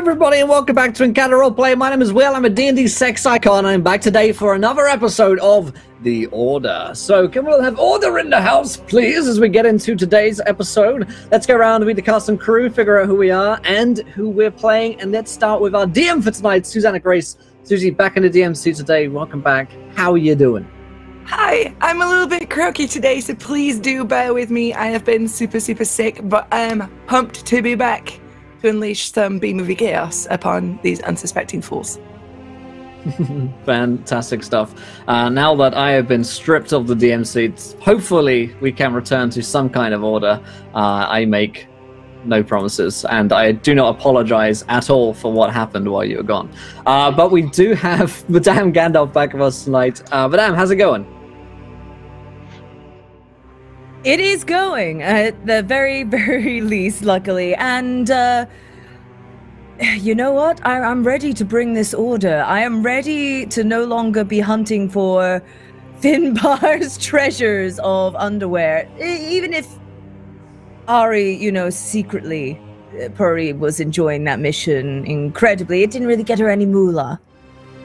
everybody, and welcome back to Encounter Roleplay. My name is Will. I'm a D&D sex icon. I'm back today for another episode of The Order. So can we all have order in the house, please, as we get into today's episode? Let's go around and meet the cast and crew, figure out who we are and who we're playing, and let's start with our DM for tonight, Susanna Grace. Susie, back in the DM seat today. Welcome back. How are you doing? Hi, I'm a little bit croaky today, so please do bear with me. I have been super sick, but I am pumped to be back to unleash some B-movie chaos upon these unsuspecting fools. Fantastic stuff. Now that I have been stripped of the DM seats, hopefully we can return to some kind of order. I make no promises, and I do not apologize at all for what happened while you were gone. But we do have Madame Gandalf back with us tonight. Madame, how's it going? It is going, at the very, very least, luckily. And, you know what? I'm ready to bring this order. I am ready to no longer be hunting for Finbar's treasures of underwear. Even if Ari, secretly, Puri was enjoying that mission incredibly. It didn't really get her any moolah.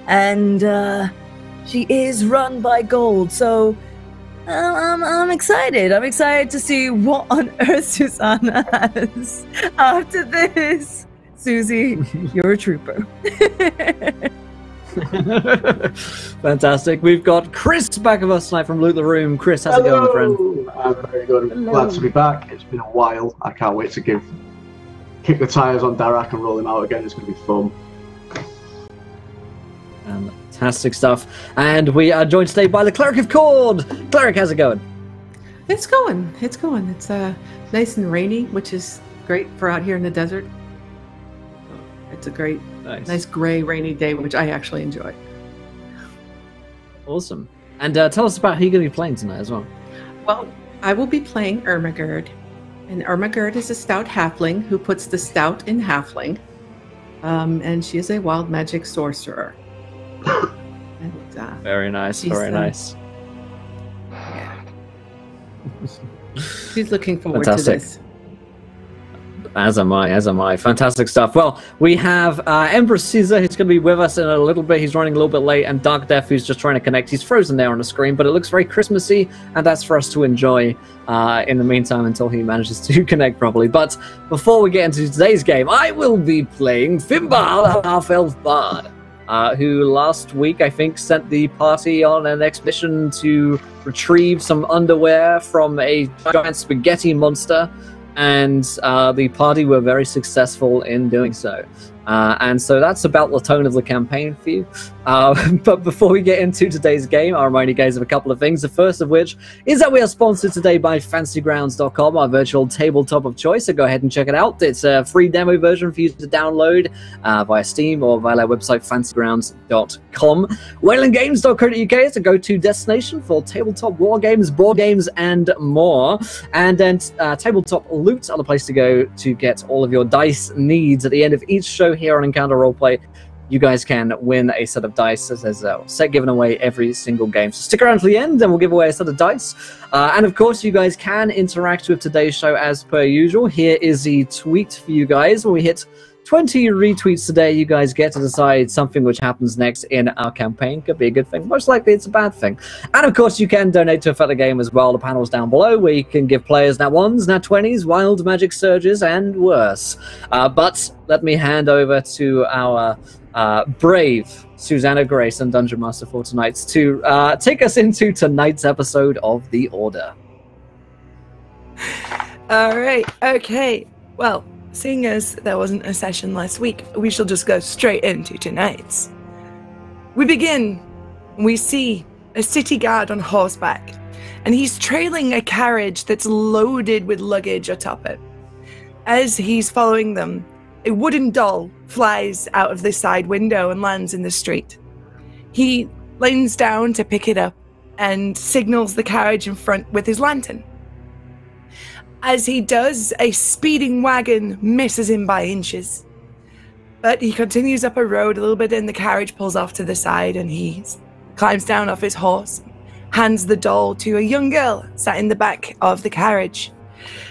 And, she is run by gold, so I'm excited. I'm excited to see what on earth Susanna has after this. Susie, you're a trooper. Fantastic. We've got Chris back with us tonight from Loot the Room. Chris, how's it going, my friend? I'm very good. Hello. Glad to be back. It's been a while. I can't wait to kick the tires on Darak and roll him out again. It's going to be fun. Fantastic stuff. And we are joined today by the Cleric of Cord. Cleric, how's it going? It's going. It's nice and rainy, which is great for out here in the desert. It's a great, nice gray, rainy day, which I actually enjoy. Awesome. And tell us about who you're going to be playing tonight as well. Well, I will be playing Ermagerd. And Ermagerd is a stout halfling who puts the stout in halfling. And she is a wild magic sorcerer. And, very nice, very nice. Yeah. She's looking forward Fantastic. to this. As am I. Fantastic stuff. Well, we have Emperor Caesar, who's going to be with us in a little bit. He's running a little bit late, and Dark Death, who's just trying to connect. He's frozen there on the screen, but it looks very Christmassy, and that's for us to enjoy in the meantime until he manages to connect properly. But before we get into today's game, I will be playing Finbar, the half-elf bard, who last week, I think, sent the party on an expedition to retrieve some underwear from a giant spaghetti monster. And the party were very successful in doing so. And so that's about the tone of the campaign for you. But before we get into today's game, I'll remind you guys of a couple of things. The first of which is that we are sponsored today by fantasygrounds.com, our virtual tabletop of choice. So go ahead and check it out. It's a free demo version for you to download via Steam or via our website, fantasygrounds.com. whalengames.co.uk is a go-to destination for tabletop war games, board games, and more. And then tabletop loot are the place to go to get all of your dice needs. At the end of each show here on Encounter Roleplay, you guys can win a set of dice. There's a set given away every single game. So stick around to the end, and we'll give away a set of dice. And of course, you guys can interact with today's show as per usual. Here is the tweet for you guys. When we hit 20 retweets today, you guys get to decide something which happens next in our campaign. Could be a good thing. Most likely it's a bad thing. And of course, you can donate to affect the game as well. The panel's down below where you can give players nat 1s, nat 20s, wild magic surges, and worse. But let me hand over to our brave Susanna Grace and Dungeon Master for tonight to take us into tonight's episode of The Order. All right, okay. Well, seeing as there wasn't a session last week, we shall just go straight into tonight's. We begin. We see a city guard on horseback, and he's trailing a carriage that's loaded with luggage atop it. As he's following them, a wooden doll flies out of the side window and lands in the street. He leans down to pick it up and signals the carriage in front with his lantern. As he does, a speeding wagon misses him by inches. But he continues up a road a little bit, and the carriage pulls off to the side, and he climbs down off his horse, hands the doll to a young girl sat in the back of the carriage.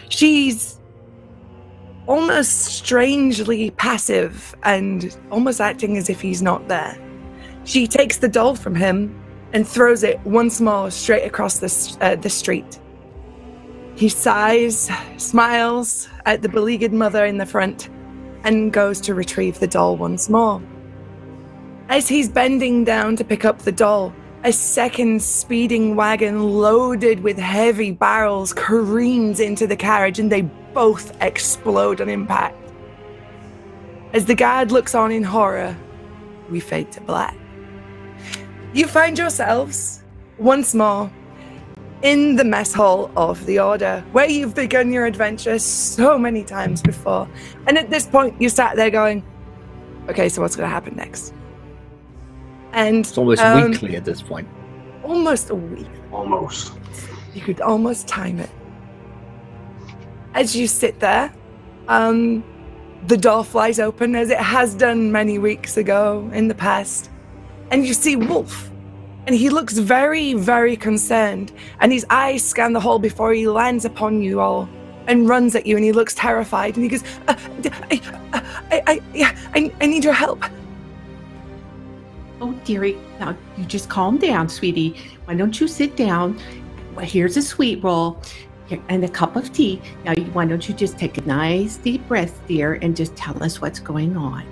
She's almost strangely passive and almost acting as if he's not there. She takes the doll from him and throws it once more straight across the street. He sighs, smiles at the beleaguered mother in the front, and goes to retrieve the doll once more. As he's bending down to pick up the doll, a second speeding wagon loaded with heavy barrels careens into the carriage, and they both explode on impact. As the guard looks on in horror, we fade to black. You find yourselves once more in the mess hall of the Order, where you've begun your adventure so many times before. And at this point, you sat there going, okay, so what's going to happen next? And It's almost weekly at this point. almost a week. Almost. You could almost time it. As you sit there, the door flies open, as it has done many weeks ago in the past, and you see Wolf. And he looks very, very concerned, and his eyes scan the hall before he lands upon you all and runs at you, and he looks terrified, and he goes, I need your help. Oh, dearie, now you just calm down, sweetie. Why don't you sit down? Well, here's a sweet roll and a cup of tea. Now, why don't you just take a nice deep breath, dear, and just tell us what's going on?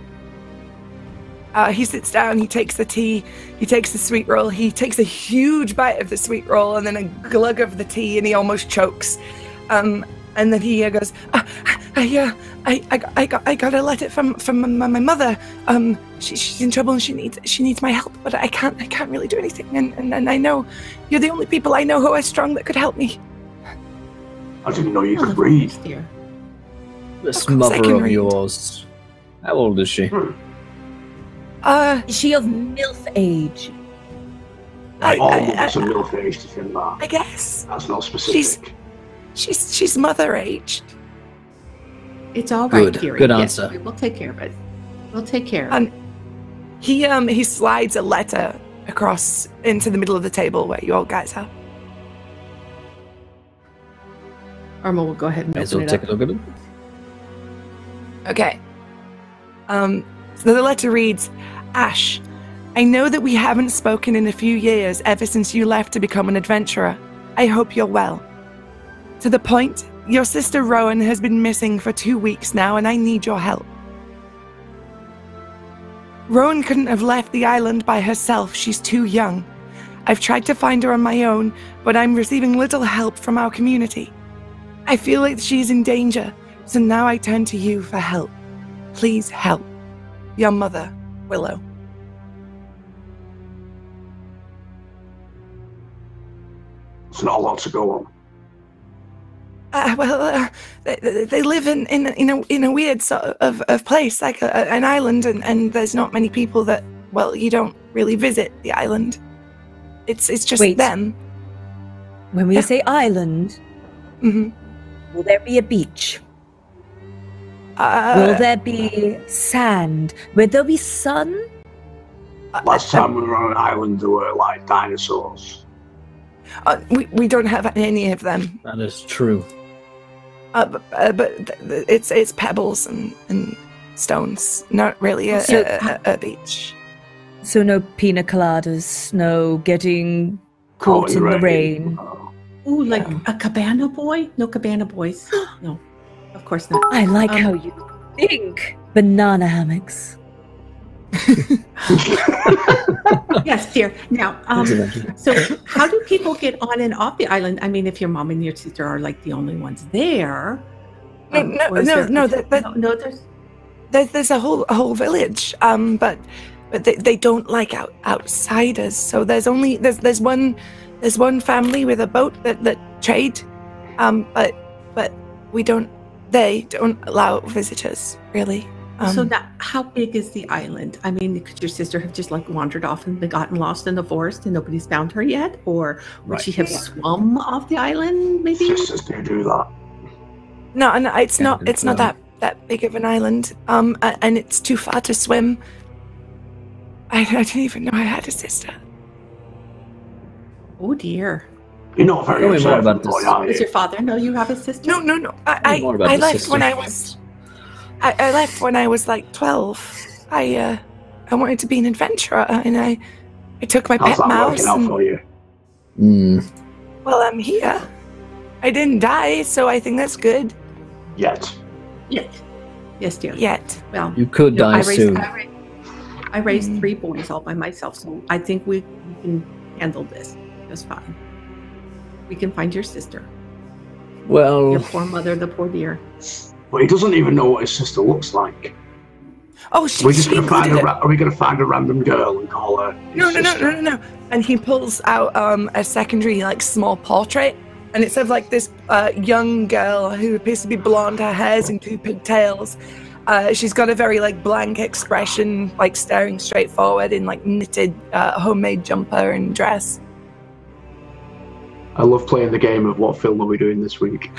He sits down, he takes the tea, he takes the sweet roll, he takes a huge bite of the sweet roll and then a glug of the tea, and he almost chokes. And then he goes, I got a letter from my mother. She's in trouble and she needs my help, but I can't really do anything. And I know you're the only people I know who are strong that could help me. I didn't know you could read. Dear. This Of course I mother can of read. yours. How old is she? Is she of MILF age? All mothers are milk aged to think that. I guess That's not specific. she's mother aged. It's all right, Good. dearie. Good Yes, answer. we'll take care of it. We'll take care of it. He slides a letter across into the middle of the table where you all guys are. Irma will go ahead and May as well open it take up. a look at it. Okay. So the letter reads, Ash, I know that we haven't spoken in a few years ever since you left to become an adventurer. I hope you're well. To the point, your sister Rowan has been missing for 2 weeks now, and I need your help. Rowan couldn't have left the island by herself. She's too young. I've tried to find her on my own, but I'm receiving little help from our community. I feel like she's in danger, so now I turn to you for help. Please help. Your mother, Willow. It's not a lot to go on. They live in a weird sort of place, like an island, and there's not many people that, well, you don't really visit the island. It's just Wait. them. When we say island, hmm will there be a beach? Will there be sand? Will there be sun? Last time we were on an island, there were like dinosaurs. we don't have any of them. That is true. But it's pebbles and stones, not really a beach. So no pina coladas, no getting caught in the rain. Oh. Ooh, like a cabana boy? No cabana boys. No, of course not. I like how you think. Banana hammocks. Yes, dear. Now, so how do people get on and off the island? I mean, if your mom and your sister are like the only ones there. There's a whole village, but they don't like outsiders. So there's one family with a boat that trade, but they don't allow visitors really. So now, how big is the island? I mean, could your sister have just like wandered off and gotten lost in the forest and nobody's found her yet? Or would she have swum off the island, maybe? Sisters do that. No, it's not that big of an island. And it's too far to swim. I didn't even know I had a sister. Oh dear. You're not very Tell me more observant, about boy, this. are you? Does your father know you have a sister? No. More about I the left sister. when I was I left when I was like 12. I wanted to be an adventurer, and I took my How's pet that mouse. working out for you? Well, I'm here. I didn't die, so I think that's good. Yet. Yes, dear. Yet. Well, You could die soon. I raised 3 boys all by myself, so I think we can handle this just fine. We can find your sister. Well, Your poor mother, the poor dear. But he doesn't even know what his sister looks like. Oh, We're just gonna find are we gonna find a random girl and call her? No. And he pulls out a secondary, like, small portrait, and it's of, like, this young girl who appears to be blonde. Her hair's in 2 pigtails. She's got a very, like, blank expression, like, staring straight forward in, like, knitted, homemade jumper and dress. I love playing the game of what film are we doing this week.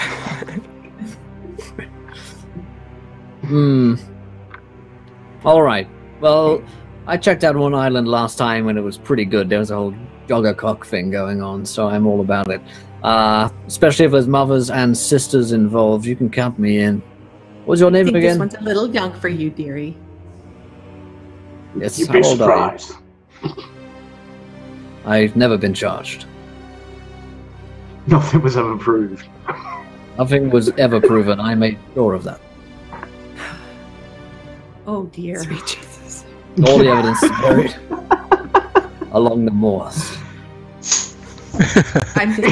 All right. Well, I checked out one island last time and it was pretty good. There was a whole joggercock thing going on, so I'm all about it. Especially if there's mothers and sisters involved, you can count me in. What's your name I think again? this one's a little young for you, dearie. Yes, You'd how be old are you? surprised. I've never been charged. Nothing was ever proved. Nothing was ever proven. I made sure of that. Oh dear. Sweet Jesus. All the evidence is buried along the moors. I'm just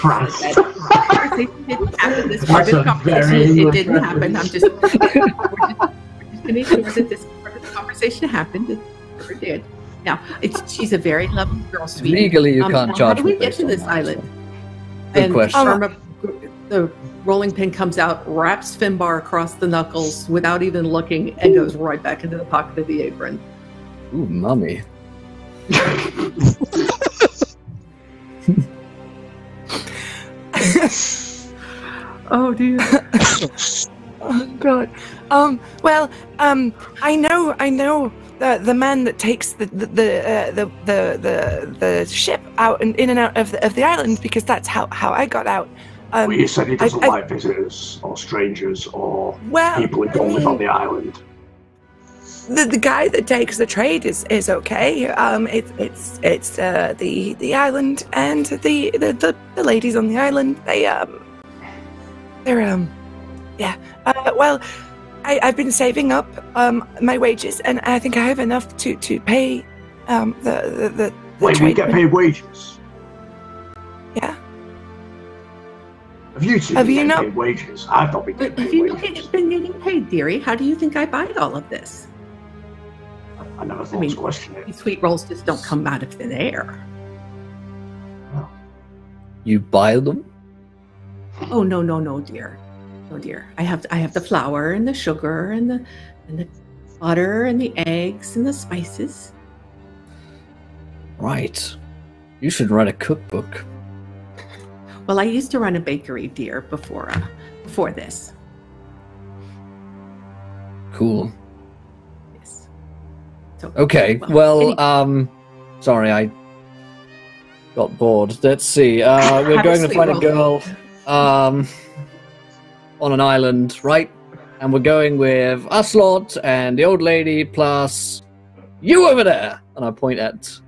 Christ. that conversation didn't happen. This part That's of a the conversation, very it didn't happen. We're just gonna ignore that this part of the conversation happened. It never did. Now, she's a very lovely girl, sweetie. Legally, you can't now, charge how do we me get based to on this that, island? so. Good question. The rolling pin comes out, wraps Finbar across the knuckles without even looking, and goes right back into the pocket of the apron. Ooh, mummy. Oh dear. Oh God. Well, I know the man that takes the ship out and in and out of the island, because that's how I got out. Well, you said he doesn't like visitors or strangers or people who don't live on the island. The guy that takes the trade is okay. It's the island and the ladies on the island. Well, I've been saving up my wages, and I think I have enough to pay the Wait, we get paid wages? Yeah. Have you two Have been you getting not- paid wages? I've not been But getting if paid you've wages. been getting paid, dearie, how do you think I buy all of this? I never thought to question it. These sweet rolls just don't come out of thin air. You buy them? Oh no, dear. Oh dear. I have the flour and the sugar and the butter and the eggs and the spices. Right. You should write a cookbook. Well, I used to run a bakery, dear, before this. Cool. Yes. So Okay. Sorry, I got bored. Let's see. We're Have a going to sweet find a roll. girl on an island, right? And we're going with Uslot and the old lady plus you over there. And I point at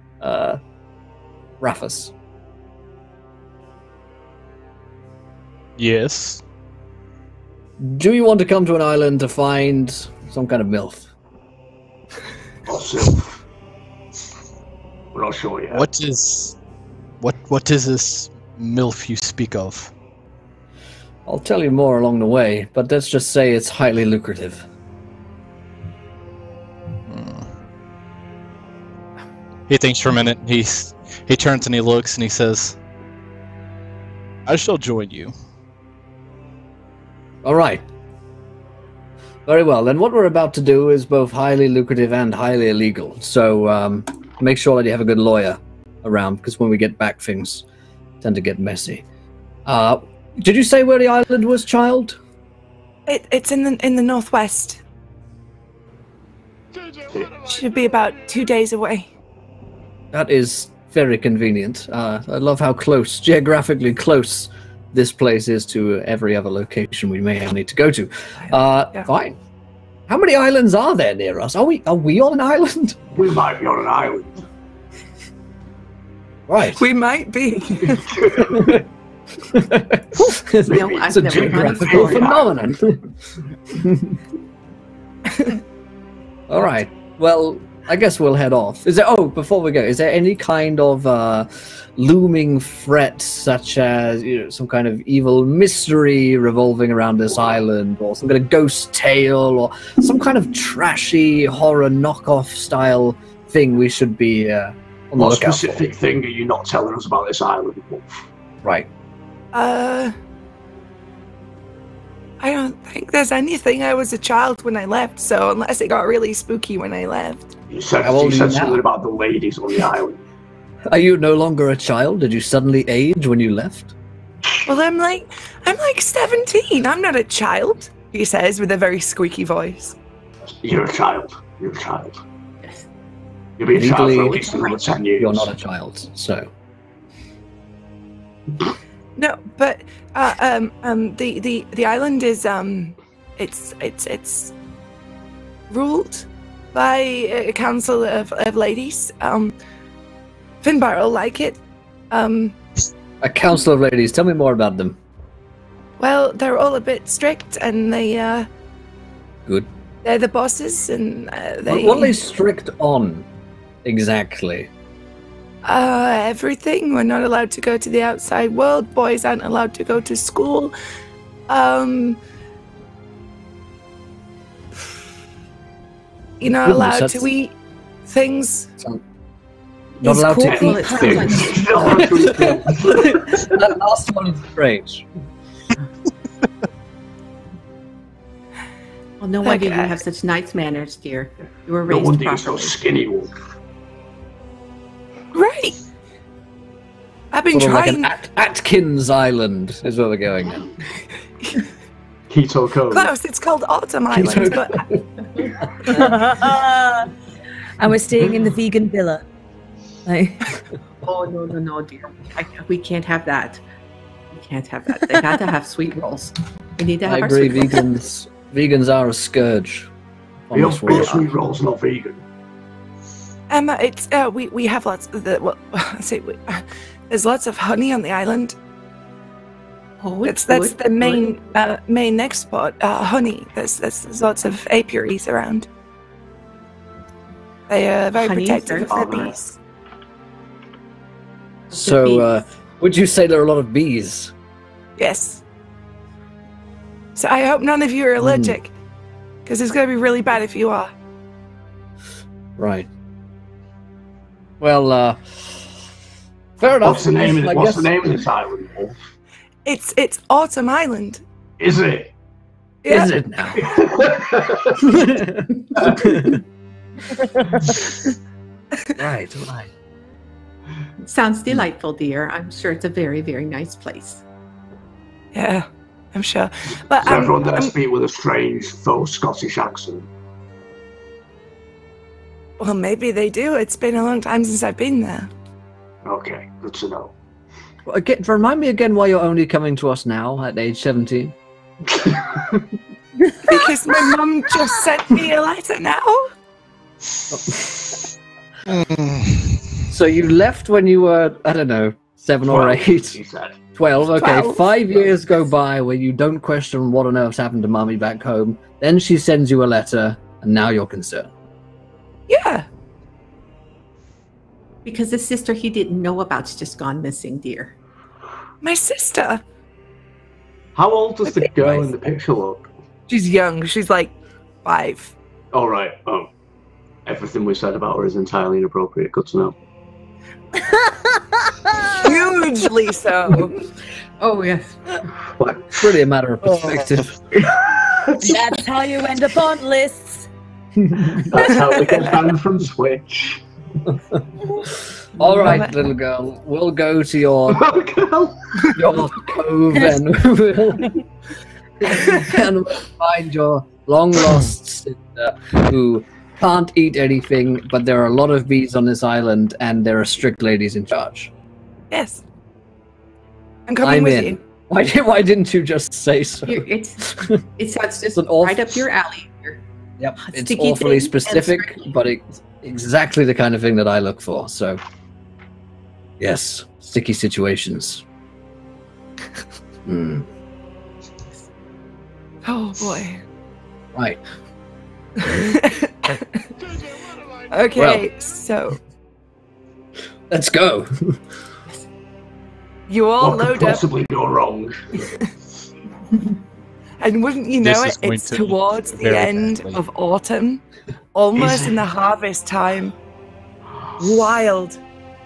Raffus. Yes. Do you want to come to an island to find some kind of MILF? Or Sylph. We're not sure yet. What is this MILF you speak of? I'll tell you more along the way, but let's just say it's highly lucrative. He thinks for a minute. He turns and he looks and he says, "I shall join you." All right. Very well. Then what we're about to do is both highly lucrative and highly illegal. So make sure that you have a good lawyer around, because when we get back, things tend to get messy. Did you say where the island was, child? It's in the northwest. Should be about 2 days away. That is very convenient. I love how close, geographically close, this place is to every other location we may need to go to. Fine. How many islands are there near us? Are we on an island? We might be on an island. Right. We might be. It's a geographical phenomenon. All right. Well, I guess we'll head off. Before we go, is there any kind of looming threat, such as some kind of evil mystery revolving around this island, or some kind of ghost tale, or some kind of trashy horror knockoff style thing we should be on the What lookout specific thing are you not telling us about this island, Wolf? Right. I don't think there's anything. I was a child when I left, so unless it got really spooky when I left. You said How old are you now? something about the ladies on the island. Are you no longer a child? Did you suddenly age when you left? Well, I'm like 17. I'm not a child, he says with a very squeaky voice. You're a child. You're a child. Yes. You'll be a child for Legally, at least another 10 years. You're not a child, so. No, but the island is it's ruled by a council of ladies. Finbar will like it. A council of ladies. Tell me more about them. Well, they're all a bit strict, and they Good. they're the bosses, and they What are they strict on, exactly? everything. We're not allowed to go to the outside world. Boys aren't allowed to go to school. You're not allowed to eat things. Not allowed to corporal eat it things. That last one is strange. Well, no wonder you Okay. have such nice manners, dear. You were No raised wonder you're so properly. skinny, Wolf. Right. I've been Sort of like trying. an Atkins Island is where we're going now. Keto code. Close. It's called Autumn Island, but And we're staying in the vegan villa. Like, Oh, no, dear. We can't have that. We can't have that. They got to have sweet rolls. We need to have I our agree. sweet rolls. Vegans are a scourge. on We this have real world. sweet rolls, not vegan. it's we have lots of there's lots of honey on the island. Oh, That's good, the main good. main export. Honey. There's lots of apiaries around. They are very Honey is protective very of their popular. bees. So, would you say there are a lot of bees? Yes. So I hope none of you are allergic, because it's going to be really bad if you are. Right. Well, fair enough. What's the name of I What's guess- the name of this island, Wolf? It's Autumn Island. Is it? Yeah. Is it now? Right. Sounds delightful, dear. I'm sure it's a very, very nice place. Yeah, I'm sure. But Does everyone there speak with a strange faux Scottish accent? well, maybe they do. It's been a long time since I've been there. Okay, good to know. Well, again, remind me again why you're only coming to us now at age 17. Because my mum just sent me a letter now. So you left when you were, I don't know, 7 or 12, 8? he said. 12, okay. 12. 5 years go by where you don't question what on earth's happened to Mummy back home. Then she sends you a letter, and now you're concerned. Yeah. Because the sister he didn't know about's just gone missing, dear. My sister. How old does the Okay, girl nice. in the picture look? She's young. She's like 5. All right. Oh, everything we said about her is entirely inappropriate. Good to know. Hugely so. Oh, yes. Like, It's really a matter of perspective. that's how you end up on lists. that's how we get banned from Twitch. All right, little girl. We'll go to your cove and we'll find your long-lost sister who can't eat anything, but there are a lot of bees on this island, and there are strict ladies in charge. Yes. I'm coming I'm with in. you. Why didn't you just say so? It sounds just an awful... right up your alley. Yep, it's awfully specific, but it's exactly the kind of thing that I look for. So, yes, sticky situations. Oh boy. Right. Okay, well, so let's go. You all what load could up. possibly go wrong? And wouldn't you know it, it's towards the end of autumn, almost in the harvest time. Wild.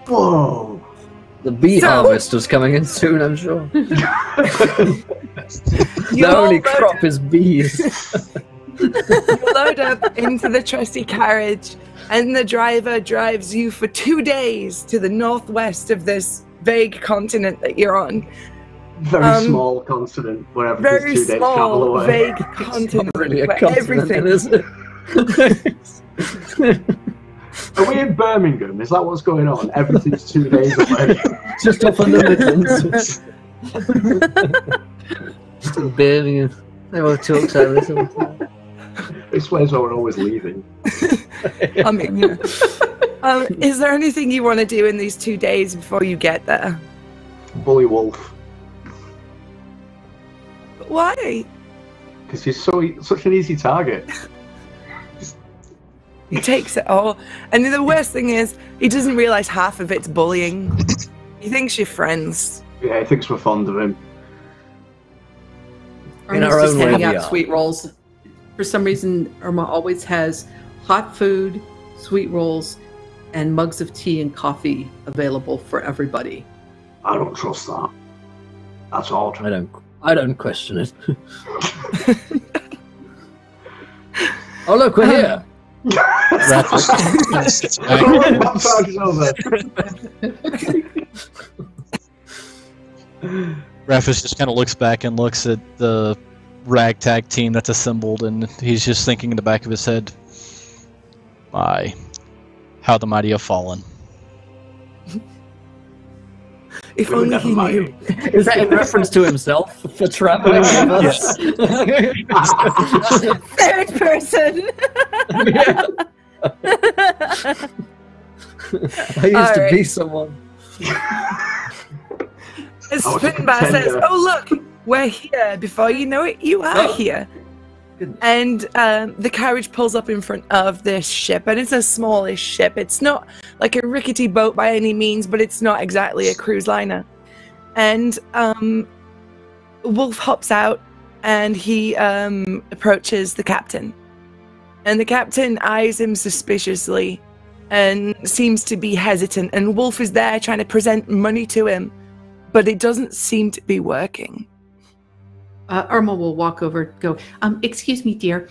Whoa. The bee harvest was coming in soon, I'm sure. The only crop is bees. You load up into the trusty carriage, and the driver drives you for 2 days to the northwest of this vague continent that you're on. Very small continent, wherever very 2 days travel small, away. vague continent Really a where continent, everything is it? Are we in Birmingham? Is that what's going on? Everything's 2 days away. Just off in the Midlands. Just in Birmingham. Everyone talks over this all the time. This way's where we're always leaving. I mean, yeah. Is there anything you want to do in these 2 days before you get there? Bully Wolf. Why? Because he's such an easy target. He takes it all. And the worst thing is, he doesn't realize half of it's bullying. He thinks you're friends. Yeah, he thinks we're fond of him. In our Irma's just own way, handing we out are. sweet rolls. For some reason, Irma always has hot food, sweet rolls, and mugs of tea and coffee available for everybody. I don't trust that. That's odd. I don't question it. Oh look, we're here. Sits back. Raphis just kind of looks back and looks at the ragtag team that's assembled, and he's just thinking in the back of his head, "My, how the mighty have fallen." If only he knew. Is that in reference to himself for traveling with us? Third person. Yeah. I used to be someone. As I was a Finbar says, contender. "Oh look, we're here." Before you know it, you are here. Goodness. And the carriage pulls up in front of this ship, and it's a smallish ship. It's not like a rickety boat by any means, but it's not exactly a cruise liner. And Wolf hops out, and he approaches the captain. And the captain eyes him suspiciously and seems to be hesitant. And Wolf is there trying to present money to him, but it doesn't seem to be working. Irma will walk over, go, excuse me, dear.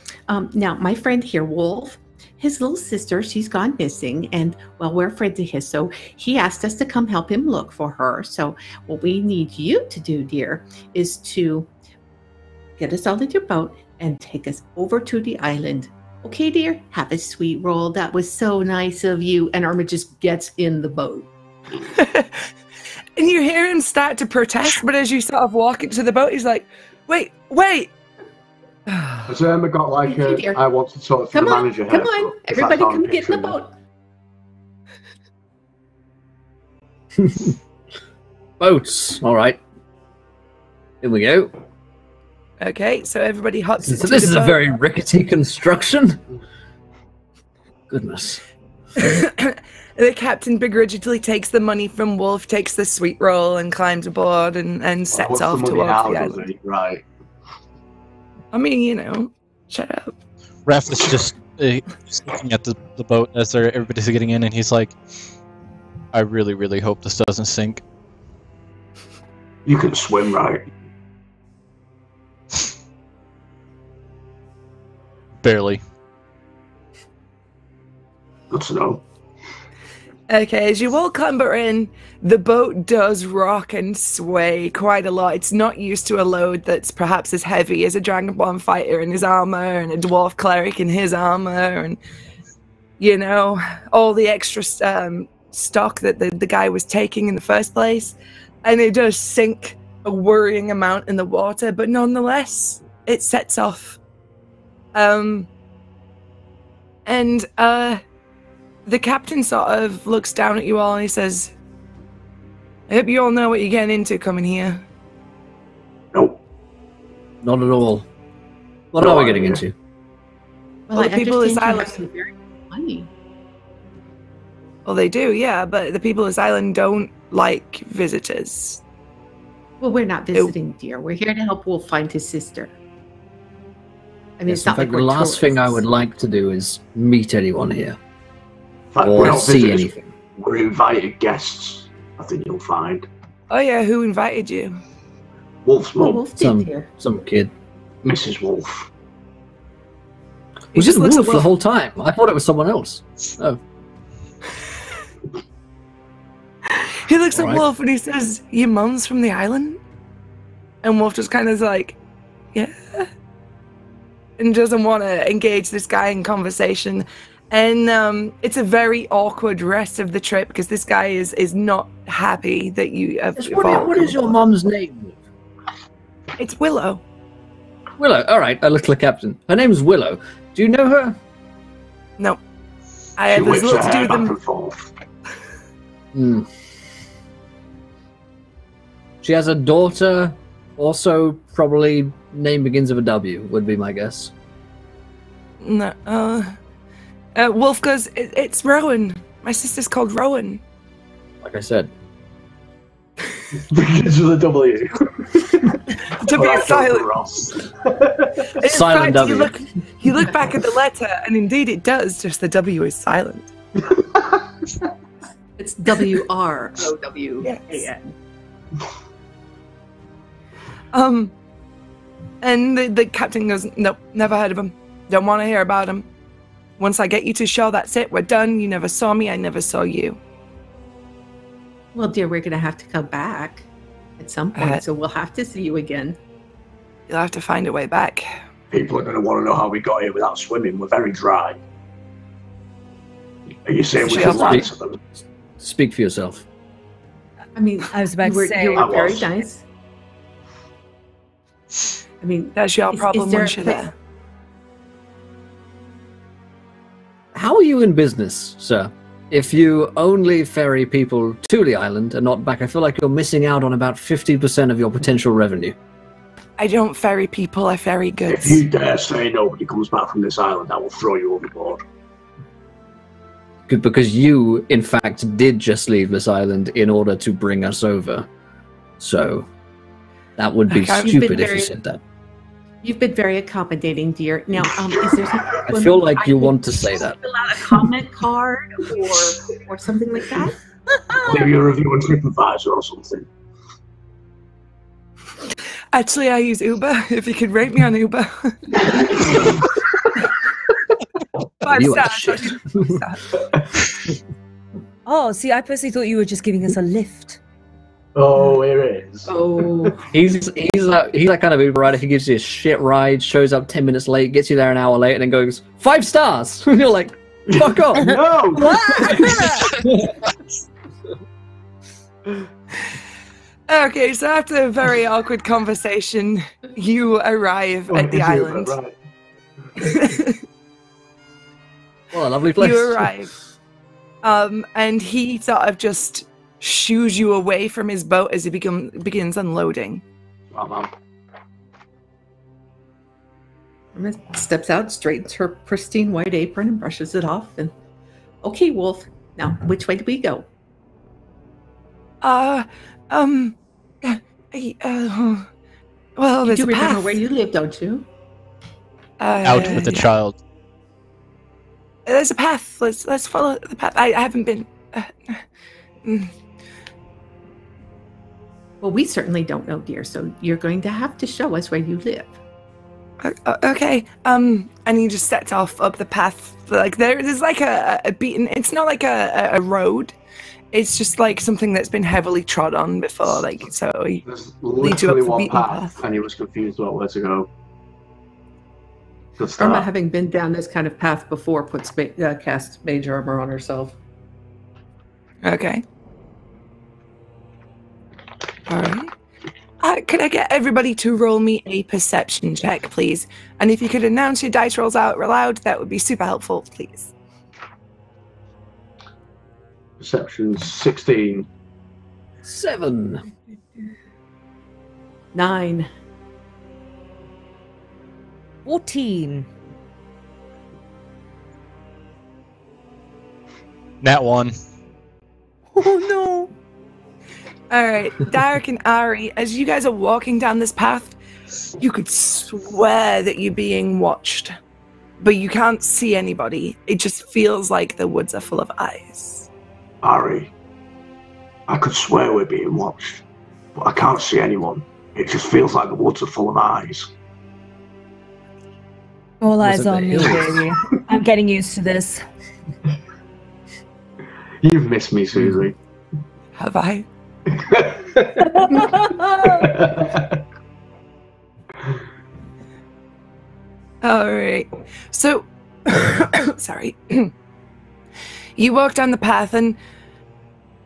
Now, my friend here, Wolf, his little sister, she's gone missing, and, well, we're friends of his, so he asked us to come help him look for her. So what we need you to do, dear, is to get us all in your boat and take us over to the island. Okay, dear? Have a sweet roll. That was so nice of you. And Irma just gets in the boat. And you hear him start to protest, but as you sort of walk into the boat, he's like, wait. Has Irma got like Thank you, dear. I want to talk to Come the on, manager come haircut? on. If that's Everybody how I'm come get in the picturing boat. Boats. All right. Here we go. Okay, so everybody hops into So this the is boat. a very rickety construction. Goodness. The captain begrudgingly takes the money from Wolf, takes the sweet roll, and climbs aboard and sets What's the off money towards now, the does island. he? Right. I mean, you know, shut up. Raphis just he's looking at the boat as everybody's getting in, and he's like, "I really, really hope this doesn't sink." You can swim, right? Barely. Good to know. Okay, as you all clamber in, the boat does rock and sway quite a lot. It's not used to a load that's perhaps as heavy as a Dragonborn fighter in his armor and a dwarf cleric in his armor and, you know, all the extra stock that the guy was taking in the first place. And it does sink a worrying amount in the water, but nonetheless, it sets off. The captain sort of looks down at you all and he says, I hope you all know what you're getting into coming here. Nope. Not at all. What are we getting into? Well, Well, the people of this understand you island- have some very good money. Well, they do, yeah, but the people of this island don't like visitors. Well, we're not visiting, dear. We're here to help Wolf find his sister. I mean, Yes, it's in not fact, like the we're last thing I would tourists. like to do is meet anyone here. In fact, we're Or not see visitors. anything. We're invited guests. I think you'll find. Oh yeah, who invited you? Wolf's Well, mum, Wolf did Some, here. some kid. Mrs. Wolf. He Was just it looks Wolf at the whole time? I thought it was someone else. Oh, He looks at Alright. Wolf and he says, your mum's from the island? And Wolf just kind of is like, yeah. And doesn't want to engage this guy in conversation. And it's a very awkward rest of the trip because this guy is not happy that you have. what is your mom's name? It's Willow. Willow. All right, I look at the captain. Her name's Willow. Do you know her? No. She There's whips her little to do hair with back them. and forth. Hmm. She has a daughter, also probably name begins with a W, would be my guess. No. Wolf goes, it's Rowan. My sister's called Rowan. Like I said. Begins with a W. To be Alright, silent. Ross. In Silent fact, W. You look back at the letter, and indeed it does, just the W is silent. It's WROWAN. And the captain goes, nope, never heard of him. Don't want to hear about him. Once I get you to shore, that's it. We're done. You never saw me. I never saw you. Well, dear, we're going to have to come back at some point, so we'll have to see you again. You'll have to find a way back. People are going to want to know how we got here without swimming. We're very dry. Are you saying we She'll should lie to them? Speak for yourself. I mean, I was about to say. you were I very was. nice. I mean, That's your Is problem there once a you're place- there. How are you in business, sir? If you only ferry people to the island and not back, I feel like you're missing out on about 50% of your potential revenue. I don't ferry people, I ferry If goods. you dare say nobody comes back from this island, I will throw you overboard. Good, because you, in fact, did just leave this island in order to bring us over. So, that would be Okay, you've been stupid if very- you said that. you've been very accommodating, dear. Now, is there something I feel like you want to say that. Fill out a comment card or something like that? Maybe a review on TripAdvisor or something. Actually, I use Uber. If you could rate me on Uber. 5 You are stars. shit. I'll give 5 stars. Oh, see, I personally thought you were just giving us a lift. Oh, here it is. Oh, He's that kind of Uber rider who gives you a shit ride, shows up 10 minutes late, gets you there an hour late, and then goes 5 stars. And you're like, fuck off. No! Okay, so after a very awkward conversation, you arrive at the island. Right. Well, a lovely place. You arrive. And he sort of just shoos you away from his boat as he begins unloading. Well, man. Irma steps out, straightens her pristine white apron, and brushes it off. And okay, Wolf. Now, which way do we go? Well, You there's do a remember path. where you live, don't you? Out with the yeah. child. There's a path. Let's follow the path. I haven't been. Well, we certainly don't know, dear. So you're going to have to show us where you live. Okay. And he just sets off up the path. Like there's like a beaten. It's not like a road. It's just like something that's been heavily trod on before. Like so. There's Leads you up literally the one beaten path, path. and he was confused about where to go. Good Irma, start. having been down this kind of path before, casts mage armor on herself. Okay. All right. Could I get everybody to roll me a perception check, please? And if you could announce your dice rolls out loud, that would be super helpful, please. Perception 16. 7. 9. 14. Nat 1. Oh no. All right, Derek and Ari, as you guys are walking down this path, you could swear that you're being watched, but you can't see anybody. It just feels like the woods are full of eyes. Ari, I could swear we're being watched, but I can't see anyone. It just feels like the woods are full of eyes. All Was eyes it the on me, hills? baby. I'm getting used to this. You've missed me, Susie. Have I? All right. So, sorry. You walk down the path, and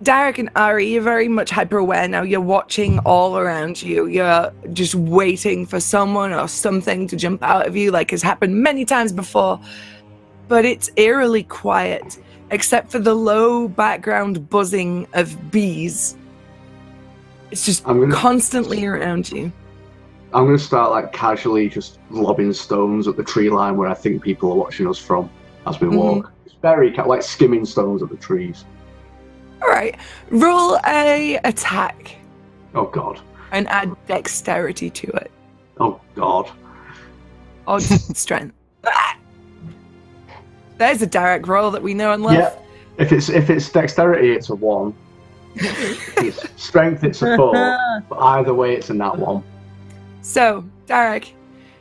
Derek and Ari, you're very much hyper-aware now. You're watching all around you. You're just waiting for someone or something to jump out of you, like has happened many times before. But it's eerily quiet, except for the low background buzzing of bees. It's just constantly around you. I'm going to start like casually just lobbing stones at the tree line where I think people are watching us from as we walk. It's very like skimming stones at the trees. All right, roll a attack Oh god. and add dexterity to it. Oh god. Or strength. There's a Derek roll that we know and love. Yeah. If it's dexterity, it's a 1. If it's strength, it's a 4. But either way, it's a nat 1. So, Derek,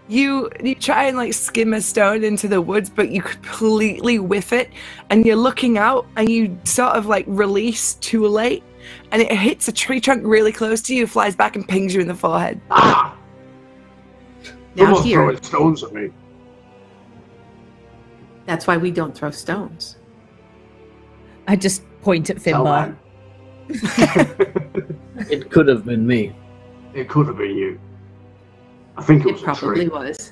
you try and like skim a stone into the woods, but you completely whiff it, and you're looking out, and you sort of like release too late, and it hits a tree trunk really close to you, flies back and pings you in the forehead. Ah! Now Someone's here, throwing stones at me. that's why we don't throw stones. I just point at Tell Finbar. them. It could have been me. It could have been you. I think it It was a probably tree. was.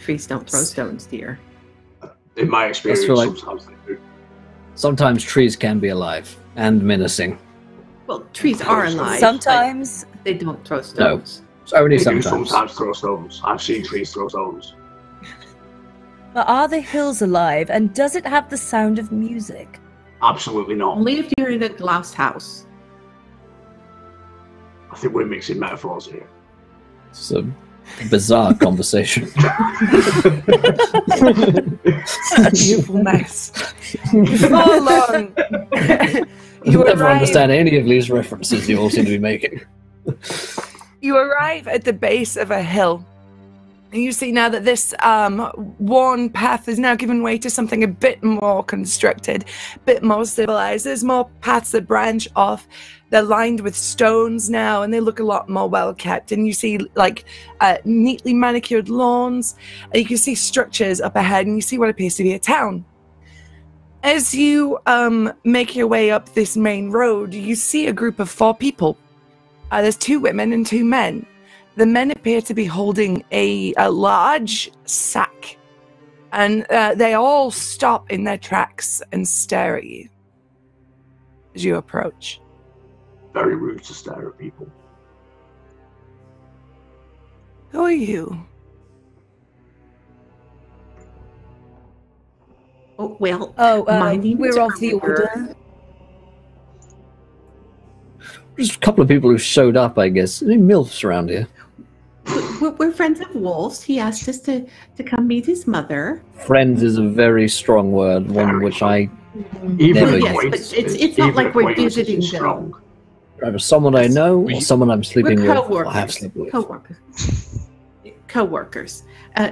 Trees don't throw stones, dear. In my experience, feel like- sometimes they do. Sometimes trees can be alive and menacing. Well, trees are alive. Sometimes. but they don't throw stones. It's only They do sometimes. sometimes throw stones. I've seen trees throw stones. But are the hills alive, and does it have the sound of music? Absolutely not. Only if you're in a glass house. I think we're mixing metaphors here. It's a bizarre conversation. A beautiful mess. Before long, you Never arrive. understand any of these references you all seem to be making. You arrive at the base of a hill, and you see now that this worn path is now given way to something a bit more constructed, a bit more civilized. There's more paths that branch off. They're lined with stones now, and they look a lot more well kept. And you see like neatly manicured lawns, and you can see structures up ahead, and you see what appears to be a town. As you make your way up this main road, you see a group of 4 people. There's 2 women and 2 men. The men appear to be holding a large sack, and they all stop in their tracks and stare at you as you approach. Very rude to stare at people. Who are you? Oh, well, Oh, my name we're is of the Oliver. order. Just a couple of people who showed up, I guess. Any MILFs around here? We're friends of Wolf's. He asked us to come meet his mother. Friends is a very strong word, one which I Even Never Yes, acquaintance- but it's not even like we're acquaintance visiting is them. strong. either someone I know or someone I'm sleeping We're with or have co-workers. slept with. Co-workers.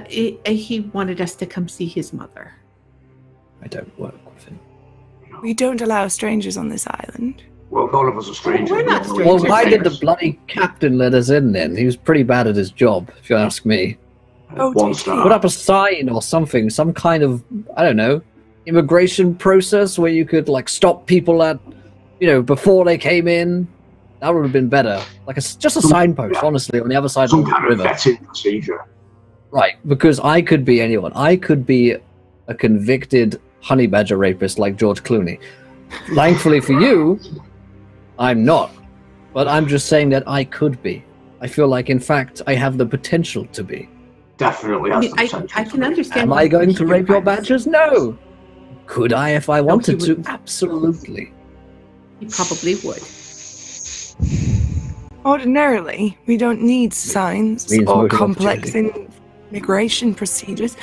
He wanted us to come see his mother. I don't work with him. We don't allow strangers on this island. Well, none of us are strangers. We're not We're Well, strangers. why did the famous. bloody captain let us in then? He was pretty bad at his job, if you ask me. Oh, One did he? star. Put up a sign or something, some kind of, I don't know, immigration process where you could, like, stop people at, before they came in. That would have been better. Like just a signpost, honestly, on the other side Some of the kind of river. vetting procedure. Right, because I could be anyone. I could be a convicted honey badger rapist like George Clooney. Thankfully for you, I'm not. But I'm just saying that I could be. I feel like, in fact, I have the potential to be. Definitely has the potential. I can understand. Am I going to rape your badgers? No. Could I if I wanted to? Absolutely. You probably would. Ordinarily, we don't need signs Means or motive complex opportunity. immigration procedures.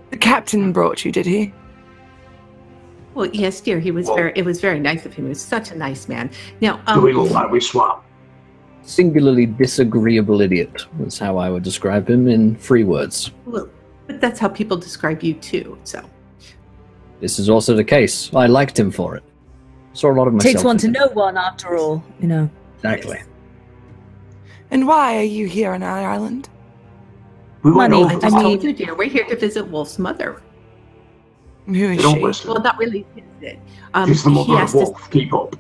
The captain brought you, did he? Well, yes, dear. He was It was very nice of him. He was such a nice man. Now, Do we look like we swap? Singularly disagreeable idiot was how I would describe him in 3 words. well, but that's how people describe you too. So, This is also the case. I liked him for it. Saw a lot of myself. Takes one to in him. know one, after all, you know. Exactly. And why are you here on our island? We went Money, over I to just mean- told you, dear. We're here to visit Wolf's mother. Who They is don't she? listen. Well, not really visit. She's the he mother of asked us- Wolf. Keep up.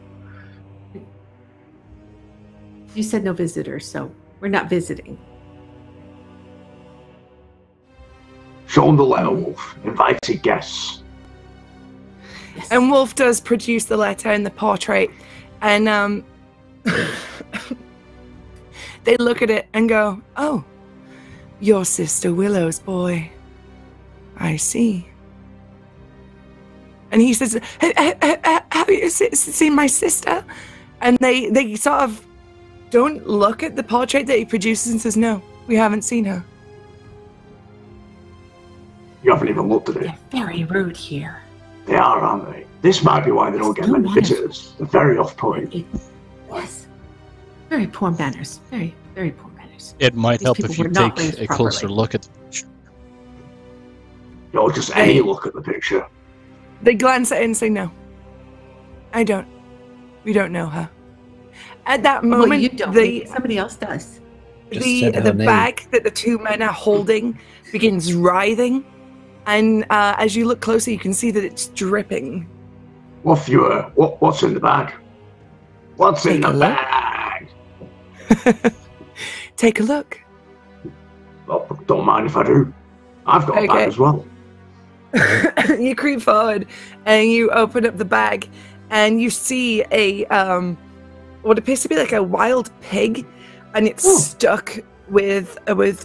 You said no visitors, so we're not visiting. Show them the letter, Wolf. Invited guests. Yes. And Wolf does produce the letter and the portrait, and they look at it and go, "Oh, your sister Willow's boy. I see." And he says, "Have you seen my sister?" And they sort of don't look at the portrait that he produces and says, "No, we haven't seen her." You haven't even looked at it. They're very rude here. They are, aren't they? This might be why they don't get No many manners. visitors. They're very off-putting. Yes. Very poor manners. Very, very poor manners. It might These help people if you were not take raised a closer properly. look at the picture. Or just any look at the picture. They glance at it and say, "No, I don't. We don't know her." At that Well, moment, you don't. the Somebody else does. Just the said her the name. bag that the 2 men are holding begins writhing, and as you look closer, you can see that it's dripping. What's in the bag? What's in Take the a look. bag? Take a look. Well, don't mind if I do. I've got a Okay. bag as well. You creep forward and you open up the bag, and you see a what appears to be like a wild pig, and it's stuck with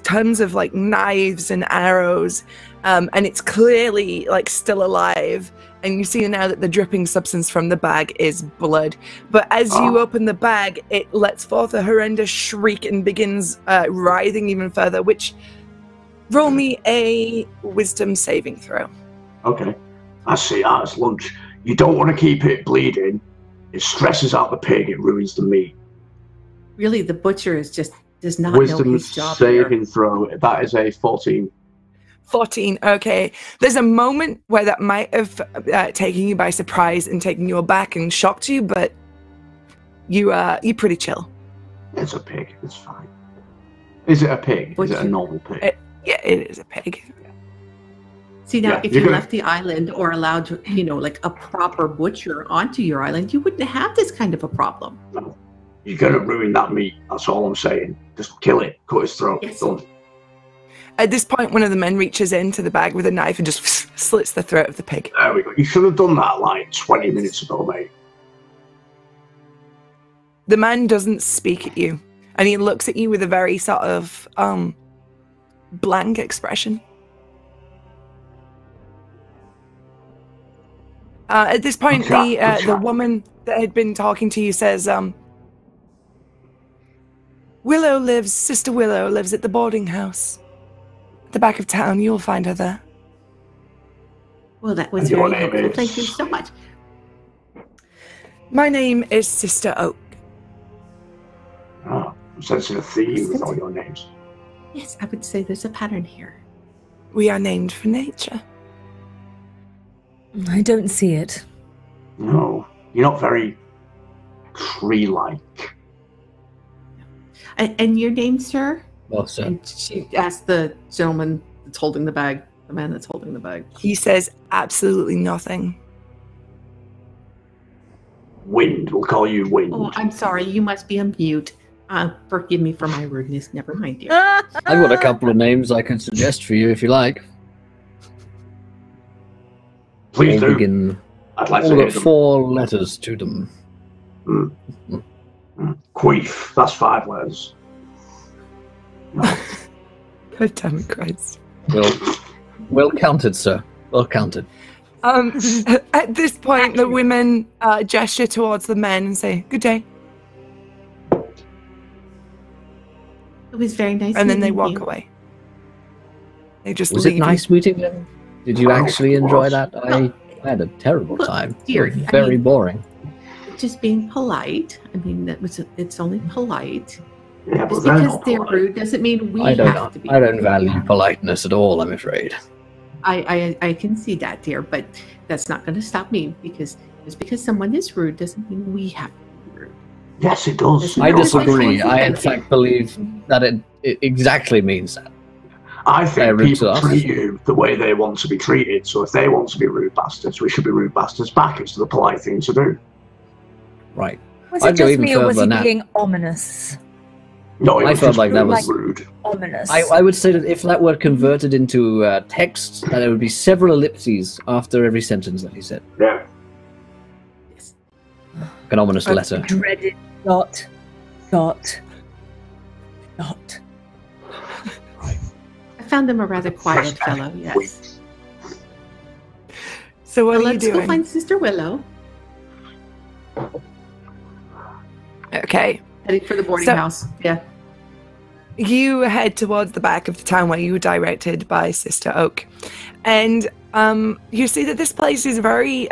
tons of like knives and arrows, and it's clearly like still alive. And you see now that the dripping substance from the bag is blood. But as you open the bag, it lets forth a horrendous shriek and begins writhing even further. Which, roll me a wisdom saving throw. Okay. I see that as lunch. You don't want to keep it bleeding. It stresses out the pig. It ruins the meat. Really, the butcher does not know Wisdom his job here. saving throw. That is a 14. 14. Okay. There's a moment where that might have taken you by surprise and taken you aback and shocked you, but you're pretty chill. It's a pig. It's fine. Is it a pig? Is it a Butcher. normal pig? Yeah, it is a pig. See, now, Yeah, if you're you gonna- left the island or allowed, like a proper butcher onto your island, you wouldn't have this kind of a problem. You're going to ruin that meat. That's all I'm saying. Just kill it. Cut his throat. Yes. Done. At this point, one of the men reaches into the bag with a knife and just slits the throat of the pig. There we go. You should have done that like 20 minutes ago, mate. The man doesn't speak at you, and he looks at you with a very sort of blank expression. At this point, the woman that had been talking to you says, Sister Willow lives at the boarding house. At the back of town, you'll find her there. Well, that was And your very name helpful. is? Thank you so much. My name is Sister Oak. Oh, I'm sensing a theme with all your names. Yes, I would say there's a pattern here. We are named for nature. I don't see it. No, you're not very tree-like. And your name, sir? Well, sir. And she asked the gentleman that's holding the bag, the man that's holding the bag. He says absolutely nothing. Wind. We'll call you Wind. Oh, I'm sorry. You must be on mute. Forgive me for my rudeness. Never mind, dear. I've got a couple of names I can suggest for you if you like. Please All do. begin I'd like to all hear at them. 4 letters to them. Queef. That's 5 letters. No. God damn it, Christ. Well counted, sir. Well counted. At this point, the women gesture towards the men and say, "Good day," It was very nice. and then they meeting walk you. away. They just Was leave it nice meeting them? Did you Oh, actually of enjoy course. that? I had a terrible Look, time. dear, It was I very mean- boring. Just being polite. I mean, it's only polite. Yeah, but Just they're because not they're polite. rude doesn't mean we I have to be. don't value politeness at all, I'm afraid. I can see that, dear, but that's not going to stop me because just because someone is rude doesn't mean we have to be rude. Yes, it does. I No, disagree. I, in thank you. fact, believe that it exactly means that. I think rude to people us. treat you the way they want to be treated. So if they want to be rude bastards, we should be rude bastards back. It's the polite thing to do. Right. Was I'd it go just even me, or was further he than that. being ominous? No, it I was felt just like that really was- rude. Ominous. I would say that if that were converted into text, that there would be several ellipses after every sentence that he said. Yeah. An ominous letter. Dreaded dot. I found him a rather quiet fellow, yes. So what Well, are you let's go doing? find Sister Willow. Okay. Heading for the boarding So- house. Yeah. You head towards the back of the town where you were directed by Sister Oak. And you see that this place is very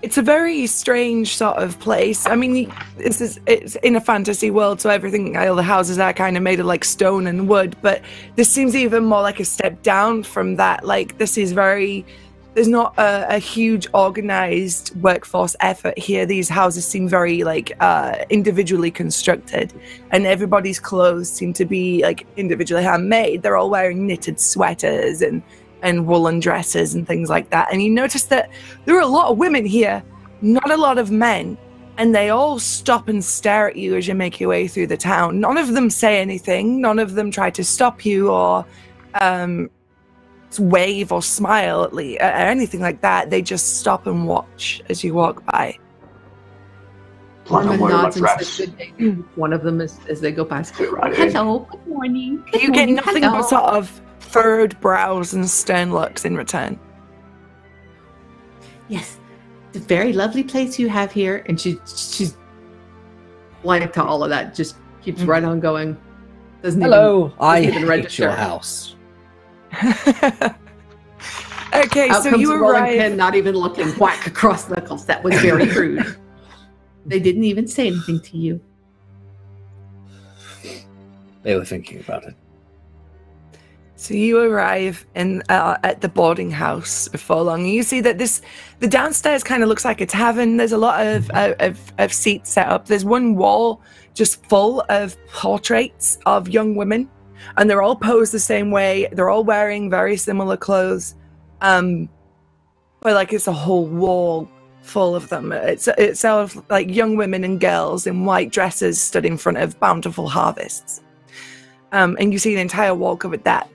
it's a very strange sort of place. I mean, it's in a fantasy world, so everything, all the houses are kind of made of like stone and wood, but this seems even more like a step down from that. Like, this is very, there's not a huge organized workforce effort here. These houses seem very like individually constructed, and everybody's clothes seem to be like individually handmade. They're all wearing knitted sweaters and woolen dresses and things like that. And you notice that there are a lot of women here, not a lot of men, and they all stop and stare at you as you make your way through the town. None of them say anything. None of them try to stop you or wave or smile at least, or anything like that. They just stop and watch as you walk by. Plan on Norman wearing my nods and dress. says good day to one of them as they go past. Fit right in. Hello, good morning. Good You get morning, nothing hello. but sort of furrowed brows and stern looks in return. Yes, it's a very lovely place you have here, and she's blank to all of that. Just keeps right on going. Doesn't Hello, I even hate register. your house. Okay, Out so comes you the rolling arrive. pin, not even looking, whack across knuckles. That was very rude. They didn't even say anything to you. They were thinking about it. So you arrive in at the boarding house before long. You see that the downstairs kind of looks like a tavern. There's a lot of seats set up. There's one wall just full of portraits of young women, and they're all posed the same way. They're all wearing very similar clothes, but like it's a whole wall full of them. It's all of, like young women and girls in white dresses stood in front of bountiful harvests. And you see an entire wall covered that.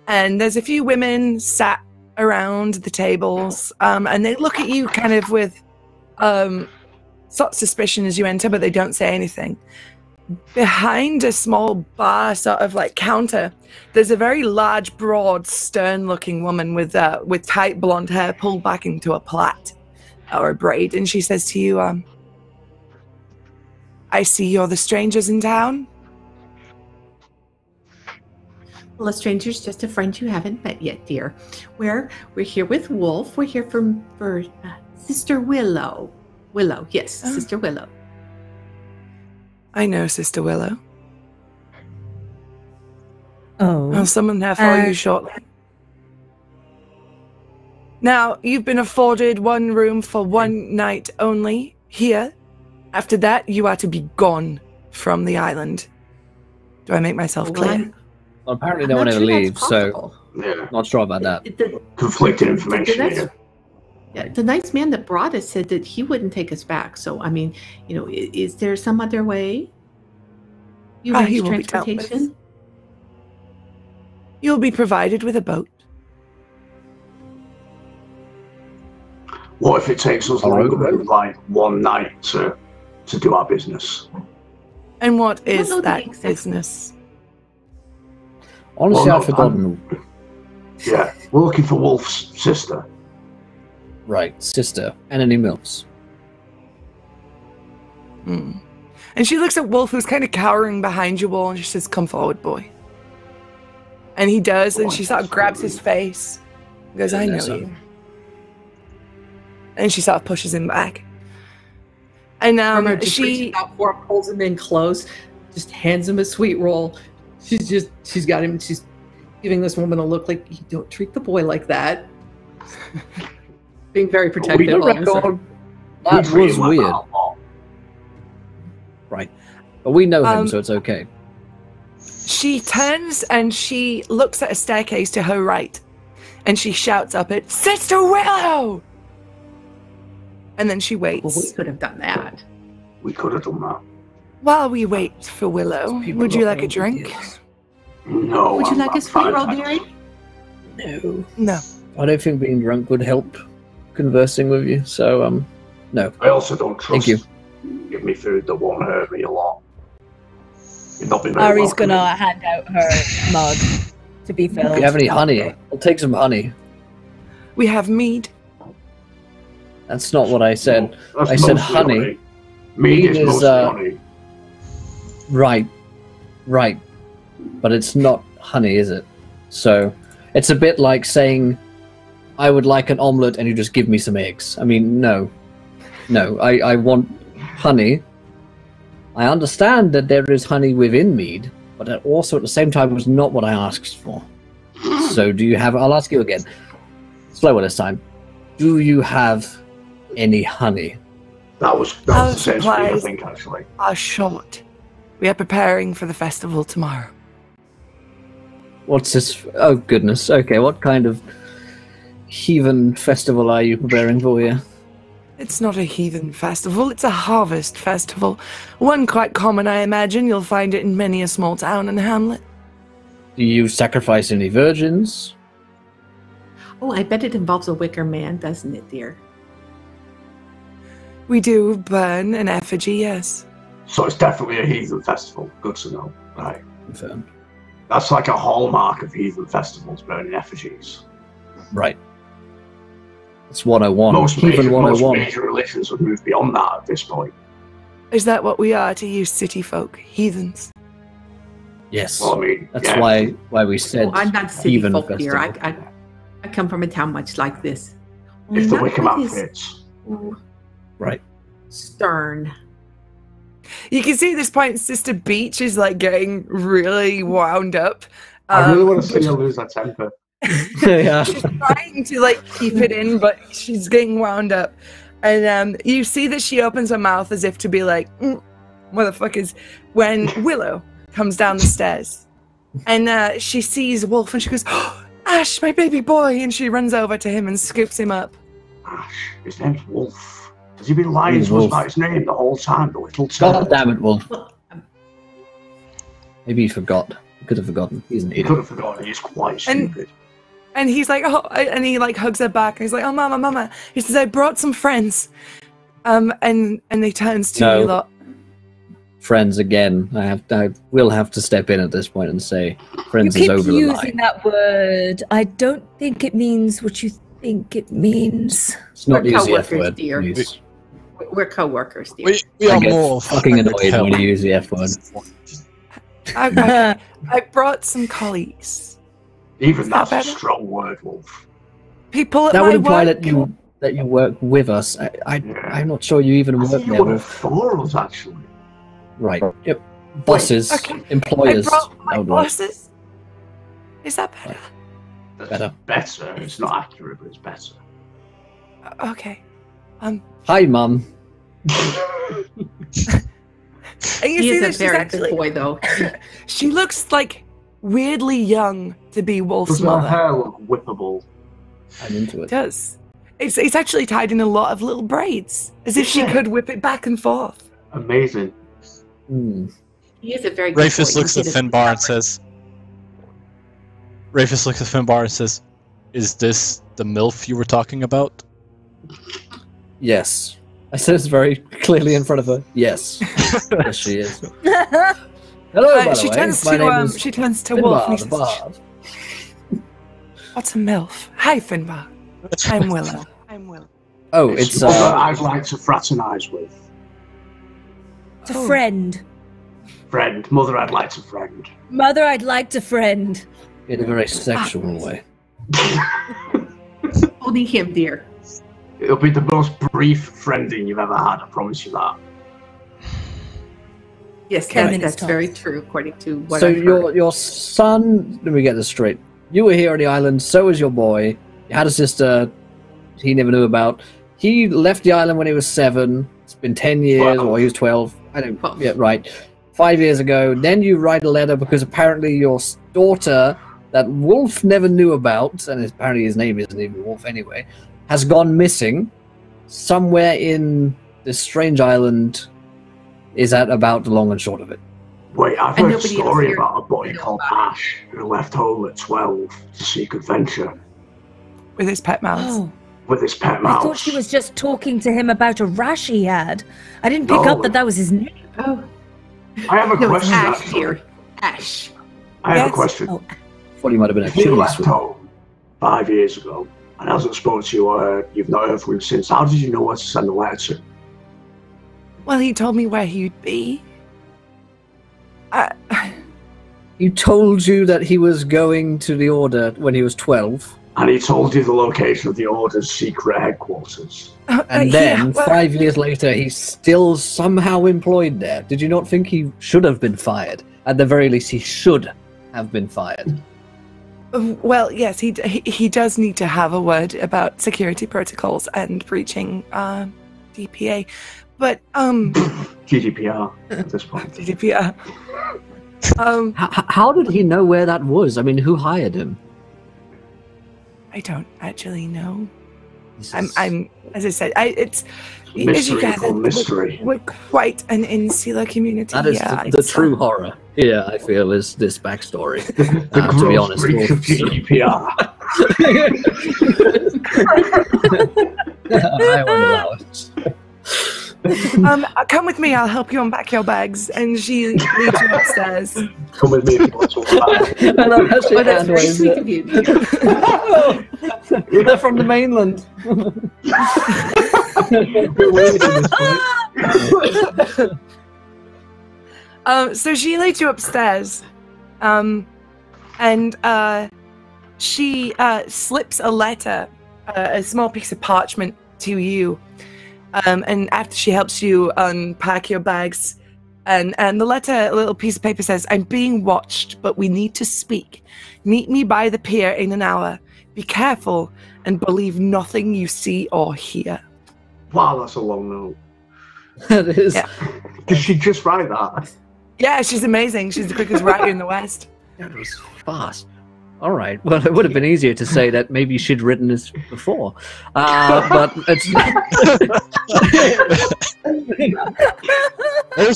And there's a few women sat around the tables, and they look at you kind of with sort of suspicion as you enter, but they don't say anything. Behind a small bar, sort of like counter, there's a very large, broad, stern-looking woman with tight blonde hair pulled back into a plait or a braid, and she says to you, "I see you're the strangers in town." Well, a stranger's just a friend you haven't met yet, dear. We're here with Wolf. We're here for Sister Willow. Willow, yes, Oh. Sister Willow. I know Sister Willow. Oh. I'll summon her for you Uh, shortly. Now, you've been afforded one room for one night only here. After that, you are to be gone from the island. Do I make myself clear? Well, apparently I'm no one not ever sure that's leaves, so possible. Yeah. not sure about that. The- Conflicting the- information that's- here. Yeah, the nice man that brought us said that he wouldn't take us back. So, I mean, is there some other way? You arrange transportation? You'll be provided with a boat. What if it takes us longer than like one night to do our business? And what is that business? Honestly, I've forgotten. Yeah, we're looking for Wolf's sister. Right, sister. And any milks. And she looks at Wolf, who's kind of cowering behind you all, and she says, "Come forward, boy." And he does, and she sort of grabs his face. And goes, "I know you." And she sort of pushes him back. And she pulls him in close, just hands him a sweet roll. She's got him. She's giving this woman a look like, you don't treat the boy like that. Being very protective. That was weird. Right. But we know him, so it's okay. She turns and she looks at a staircase to her right. And she shouts up it, "Sister Willow!" And then she waits. Well, we could have done that. We could have done that. While we wait for Willow, would you like a drink? No. Would you like a sweet roll, dearie? No. I don't think being drunk would help conversing with you, so, no. I also don't trust. Thank you. Give me food that won't hurt me a lot. You've not been very Ari's welcoming. gonna hand out her mug to be filled. Do you have any honey? I'll take some honey. We have mead. That's not what I said. That's I said mostly honey. Mead is mostly honey. Right. But it's not honey, is it? So, it's a bit like saying, I would like an omelette and you just give me some eggs. I mean, no. No, I want honey. I understand that there is honey within mead, but that also at the same time was not what I asked for. So do you have... I'll ask you again. Slower this time. Do you have any honey? That was the same speed, I think, actually. Are short. We are preparing for the festival tomorrow. What's this? Oh, goodness. Okay, what kind of heathen festival are you preparing for here? It's not a heathen festival, it's a harvest festival. One quite common, I imagine. You'll find it in many a small town and hamlet. Do you sacrifice any virgins? Oh, I bet it involves a wicker man, doesn't it, dear? We do burn an effigy, yes. So it's definitely a heathen festival. Good to know. Right. Confirmed. That's like a hallmark of heathen festivals, burning effigies. Right. That's what I want. Most major religions have moved beyond that at this point. Is that what we are to you city folk? Heathens? Yes. Well, I mean, that's why we said I'm not city folk, festival. dear. I come from a town much like this. If the wicker man fits. Right. Stern. You can see at this point Sister Beach is like getting really wound up. I really want to see her lose her temper. Yeah. She's trying to like keep it in, but she's getting wound up. And you see that she opens her mouth as if to be like, motherfuckers, when Willow comes down the stairs. And she sees Wolf and she goes, "Oh, Ash, my baby boy." And she runs over to him and scoops him up. Ash, his name's Wolf. Has he been lying to us about his name the whole time, the little turd? God damn it, Wolf. Maybe he forgot. He could have forgotten. He's an idiot. He could have forgotten. He's quite stupid. And he's like, oh, and he like hugs her back. And he's like, "Oh, mama. He says, "I brought some friends." And they turns to you lot. Friends again. I will have to step in at this point and say, friends you is over the line. You keep using that word. I don't think it means what you think it means. It's not We're easy F co-workers, word. dear. Please. We're co-workers, dear. We I are get more fucking annoyed when you use the F word. I brought some colleagues. Even that's a strong word, Wolf. People at That my would imply work. that you work with us. I'm not sure you even work there. Wolf. For us, actually. Right. Yep. Bosses, employers. I brought my I would like. bosses. Is that better? That's Better. better. It's not accurate, but it's better. Okay. Hi, Mum. And you He see is that a she's very actually, good boy, though. she looks like weirdly young to be Wolf's Does my mother. hair look whippable? I'm into It it. does. It's actually tied in a lot of little braids, as if she could whip it back and forth. Amazing. He is a very good Rafus boy. looks He at did Finbar and says, "Is this the MILF you were talking about?" Yes. I said it's very clearly in front of her. Yes. Yes, she is. Hello, by the She way. turns My name to is she turns to Wolf. Finbar And the he Bard. says, "What's a MILF? Hi, Finbar. I'm Willow. Oh, it's mother I'd like to fraternize with. It's a friend. Friend. Mother I'd like to friend. Mother, I'd like to friend. in a very sexual way. Only him, dear. It'll be the most brief friending you've ever had, I promise you that. Yes, that's very true, according to what So I've heard. your son, let me get this straight. You were here on the island, so was your boy. You had a sister he never knew about. He left the island when he was 7. It's been 10 years, or he was 12. I don't, 12. yeah, right. 5 years ago. Then you write a letter because apparently your daughter, that Wolf never knew about, and apparently his name isn't even Wolf anyway, has gone missing somewhere in this strange island. Is that about the long and short of it? Wait, I've And heard a nobody else story here about a boy knows called about Ash who left home at 12 to seek adventure with his pet mouse. Oh, with his pet I mouse. thought she was just talking to him about a rash he had. I didn't pick up that was his name. Oh, I have a no, it's question, Ash, actually. dear. Ash. I have Yes. a question. Oh, Thought he might have been a He chili left sweet. home 5 years ago and hasn't spoken to you or you've not heard from him since. How did you know where to send the letter to? Well, he told me where he'd be. He told you that he was going to the Order when he was 12, And he told you the location of the Order's secret headquarters. and then 5 years later, he's still somehow employed there. Did you not think he should have been fired? At the very least, he should have been fired. Well, yes, he does need to have a word about security protocols and breaching DPA, but GDPR at this point. GDPR. How did he know where that was? I mean, who hired him? I don't actually know. This is- I'm as I said, it's as you Mystery gather, called mystery. we're quite an insular community. That is yeah, the it's, true horror here, I feel, is this backstory. The to be gross honest, breach of Wolf. GDPR. I won't allow it. Come with me. I'll help you unpack your bags. And she leads you upstairs. Come with me if you want to walk back. I love how she Oh, that's hand very waves sweet it. of you. They're from the mainland. We're waiting this point. So she leads you upstairs, and she slips a letter, a small piece of parchment to you, and after she helps you unpack your bags, and the letter, a little piece of paper says, "I'm being watched, but we need to speak. Meet me by the pier in an hour. Be careful and believe nothing you see or hear." Wow, that's a long note. That is. Yeah. Did she just write that? Yeah, she's amazing. She's the quickest writer in the West. That was fast. All right. Well, it would have been easier to say that maybe she'd written this before, but it's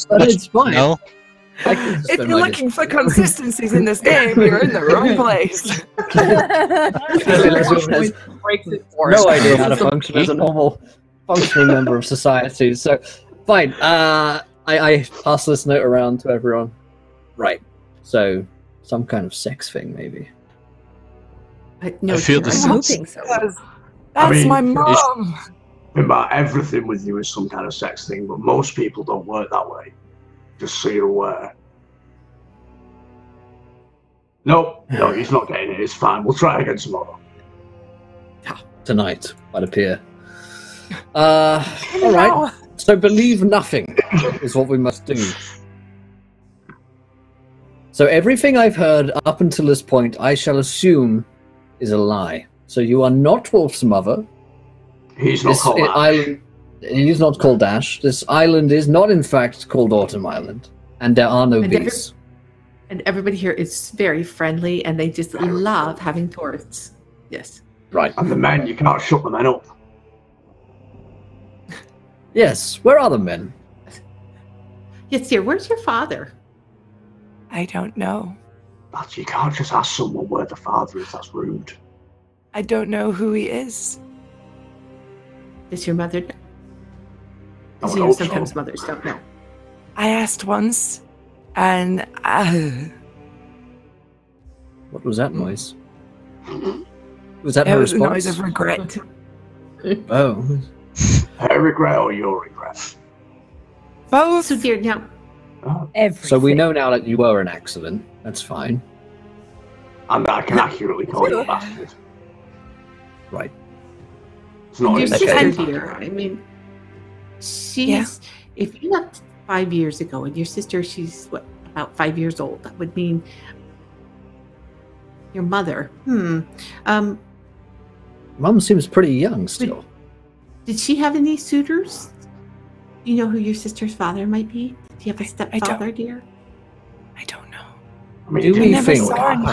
but it's fine. No, I can just If spend you're my looking for consistencies in this game, you're in the wrong place. Clearly, Elizabeth has Breaks it for no us. idea how to function as a normal functioning member of society. So, fine. I pass this note around to everyone. Right. So, some kind of sex thing, maybe. No, I feel dear, the I'm sense. hoping so. That's I mean, my mom. Remember, everything with you is some kind of sex thing, but most people don't work that way. Just so you're aware. No, he's not getting it. It's fine. We'll try again tomorrow. Tonight, by the pier. All right. So believe nothing is what we must do. So everything I've heard up until this point, I shall assume is a lie. So you are not Wolf's mother. He's not This called that. island, it is not called Ash. This island is not, in fact, called Autumn Island, and there are no And bees. And everybody here is very friendly, and they just love having tourists. Yes. Right. And the men, you can't shut the men up. Yes, where are the men? Yes, dear. Where's your father? I don't know. But you can't just ask someone where the father is. That's rude. I don't know who he is. Does your mother know? I Because would hope sometimes so. mothers don't know. I asked once, and What was that noise? Was that it her was a response? noise of regret. Oh. Her regret or your regret? Both. So, dear, now, Oh. Everything. So we know now that you were an accident. That's fine. And I can accurately call you a bastard. Right. It's not your in sister, the dear, I mean, she's, Yeah. if you left 5 years ago, and your sister, she's, what, about 5 years old, that would mean your mother. Mum seems pretty young still. Did she have any suitors? Do you know who your sister's father might be? Do you have a I stepfather, don't. dear? I don't know. I mean, Do you we never think- saw him.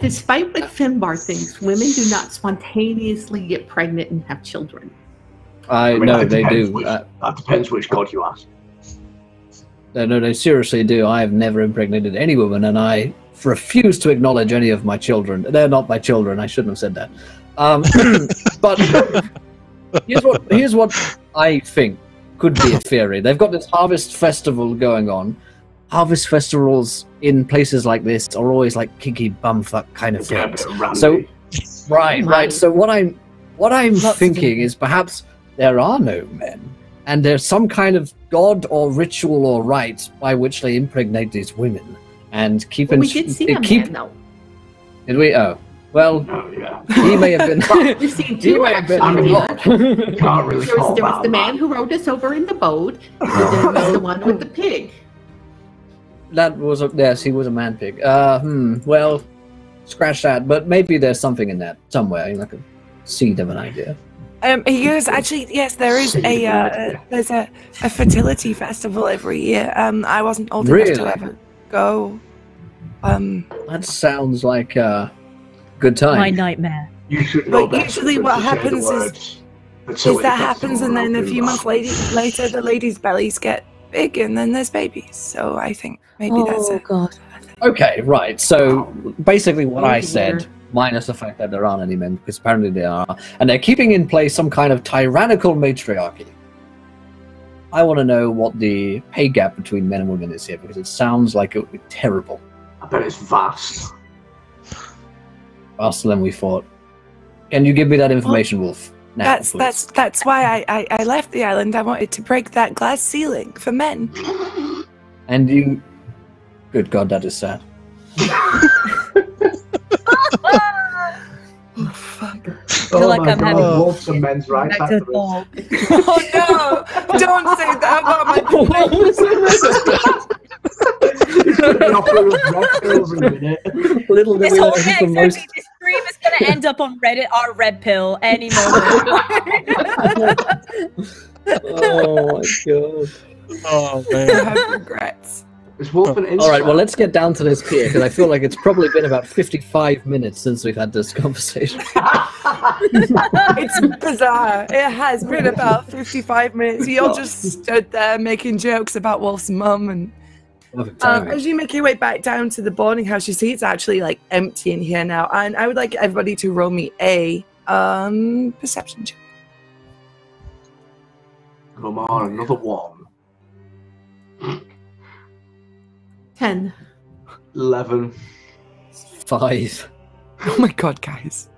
Despite what Finbar thinks, women do not spontaneously get pregnant and have children. I mean, No, that they depends do. Which, that depends which god you ask. No, they seriously do. I have never impregnated any woman, and I refuse to acknowledge any of my children. They're not my children. I shouldn't have said that. But here's what I think could be a theory. They've got this harvest festival going on. Harvest festivals in places like this are always like kinky bumfuck kind of Yeah, a things. bit of randy. So right. So what I'm Lots of thinking is perhaps there are no men, and there's some kind of god or ritual or rite by which they impregnate these women and keep Well, in we did see a keep. man, though. Did we? Oh, well, Oh, yeah. he may have been. We've seen he two, may have been. actually. dear. Can't really There call was that the man man. who rowed us over in the boat, and there was the one with the pig. That was a yes. He was a man pig. Well, scratch that. But maybe there's something in that somewhere, like a seed of an idea. He goes, actually, yes, there is there's a fertility festival every year. I wasn't old enough Really? to ever go. That sounds like a good time. My nightmare. You should know But better usually than what to say the happens is words. Fertility that happens, and festival then a around few months later, the ladies' bellies get big, and then there's babies. So I think maybe that's Oh it. god. Okay, right. So basically, what Oh, I dear. said, minus the fact that there aren't any men, because apparently there are, and they're keeping in place some kind of tyrannical matriarchy. I want to know what the pay gap between men and women is here, because it sounds like it would be terrible. I bet it's vast. Faster than we thought. Can you give me that information, Wolf? Now, please. That's why I left the island. I wanted to break that glass ceiling for men. And you. Good God, that is sad. Oh fuck! feel like I'm having Wolves and men's rights back to activists. ball. Oh no! Don't say that about my Be offering us red pills in a minute. Little did This we know whole this is next the most. this stream is gonna end up on Reddit, our red pill, any moment. Oh my God. Oh I man. have regrets. Is Wolf an incel? All right, well, let's get down to this here, because I feel like it's probably been about 55 minutes since we've had this conversation. It's bizarre. It has been about 55 minutes. You all just stood there making jokes about Wolf's mum, and Perfect timing. as you make your way back down to the boarding house, you see it's actually like empty in here now. And I would like everybody to roll me a perception check. Come on, another one. 10. 11. 5. Oh my god, guys!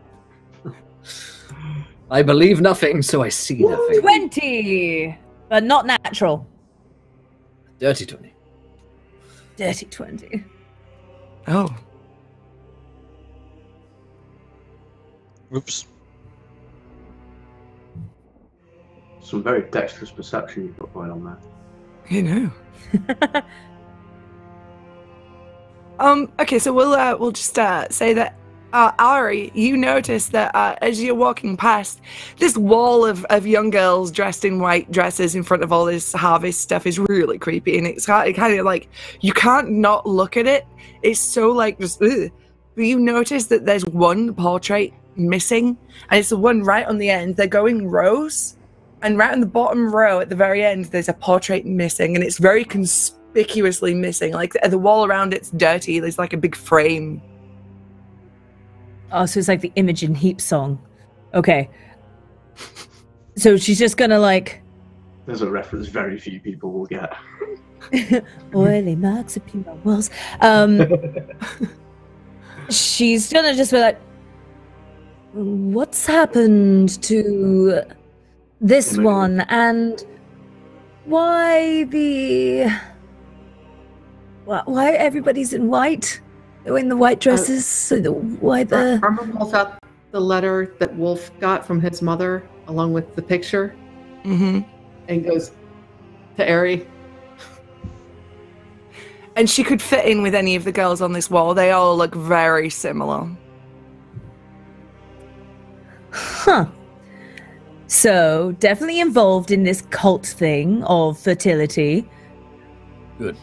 I believe nothing, so I see nothing. 20! But not natural. Dirty 20. Dirty 20. Oh, Oops. Some very dexterous perception you've got going on there. you know. Okay, so we'll just say that Ari, you notice that as you're walking past, this wall of young girls dressed in white dresses in front of all this harvest stuff is really creepy, and it's kind of like you can't not look at it. It's so like just. Ugh. But you notice that there's one portrait missing, and it's the one right on the end. They're going rows, And right in the bottom row at the very end, there's a portrait missing, and it's very conspicuously missing. Like the wall around it's dirty. There's like a big frame. Oh, so it's like the Imogen Heap song. Okay. So she's just gonna like... There's a reference very few people will get. Oily marks appear on walls. She's gonna just be like, what's happened to this one, and why everybody's in white? They're in the white dresses. Why the... Armor pulls out the letter that Wolf got from his mother, along with the picture, Mm-hmm. and goes to Ari. And she could fit in with any of the girls on this wall. They all look very similar. Huh. So, definitely involved in this cult thing of fertility. Good.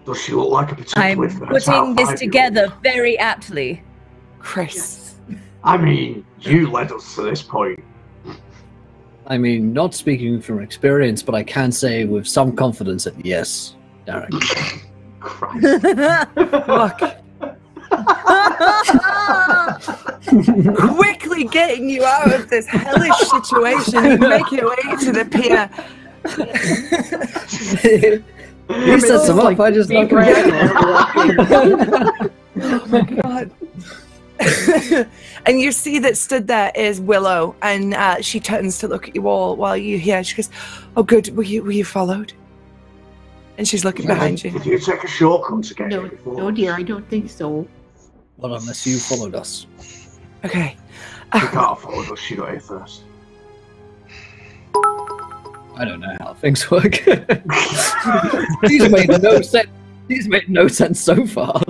Does she look like a I'm particular putting this together very aptly. Chris. I mean, you led us to this point. I mean, not speaking from experience, but I can say with some confidence that yes, Derek. Christ. Look. Quickly getting you out of this hellish situation. You make your way to the pier. He sets him up, I just don't Oh my god. And you see that stood there is Willow, and she turns to look at you all while you hear. She goes, "Oh, good. Were you followed?" And she's looking behind you. Did you take a shortcut to get here No, before? no, dear, I don't think so. Well, unless you followed us. Okay. She can't have followed us. She got here first. I don't know how things work. These made no sense. These made no sense so far.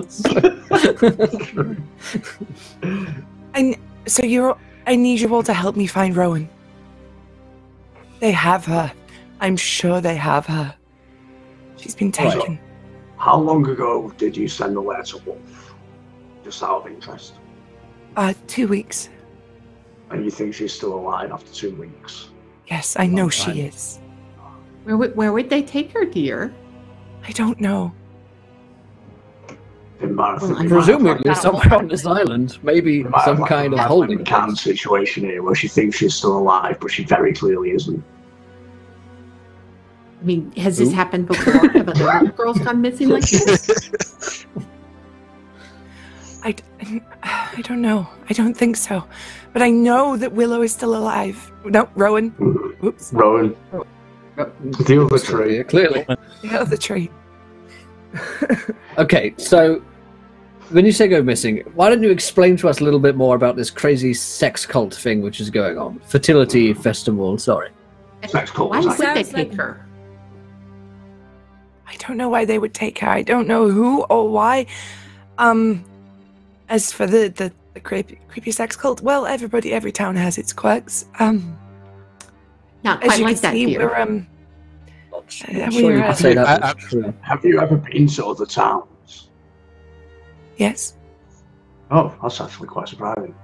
I need you all to help me find Rowan. They have her. I'm sure they have her. She's been taken. Right. How long ago did you send the letter to Wolf? Just out of interest. 2 weeks. And you think she's still alive after 2 weeks? Yes, I know Long she time. is. Where would they take her, dear? I don't know. They might have, Well, they might have Presumably like- somewhere on this island, maybe they might have some like kind a of holding can place. situation here where she thinks she's still alive, but she very clearly isn't. I mean, has this Who? happened before? Have other little girls gone missing like this? I don't know. I don't think so. But I know that Willow is still alive. No, Rowan. Oops. Rowan, the other tree. Yeah, clearly. The other tree. Okay, so when you say go missing, why don't you explain to us a little bit more about this crazy sex cult thing which is going on? Fertility festival, sorry. Sex cult. Why would they Sounds take like- her? I don't know why they would take her. I don't know who or why. As for the creepy sex cult, well, every town has its quirks. Not As quite you like can that, see, dear. we're Not Yeah, sure you we're, can say that I- was true. Have you ever been to other towns? yes. Oh, that's actually quite surprising.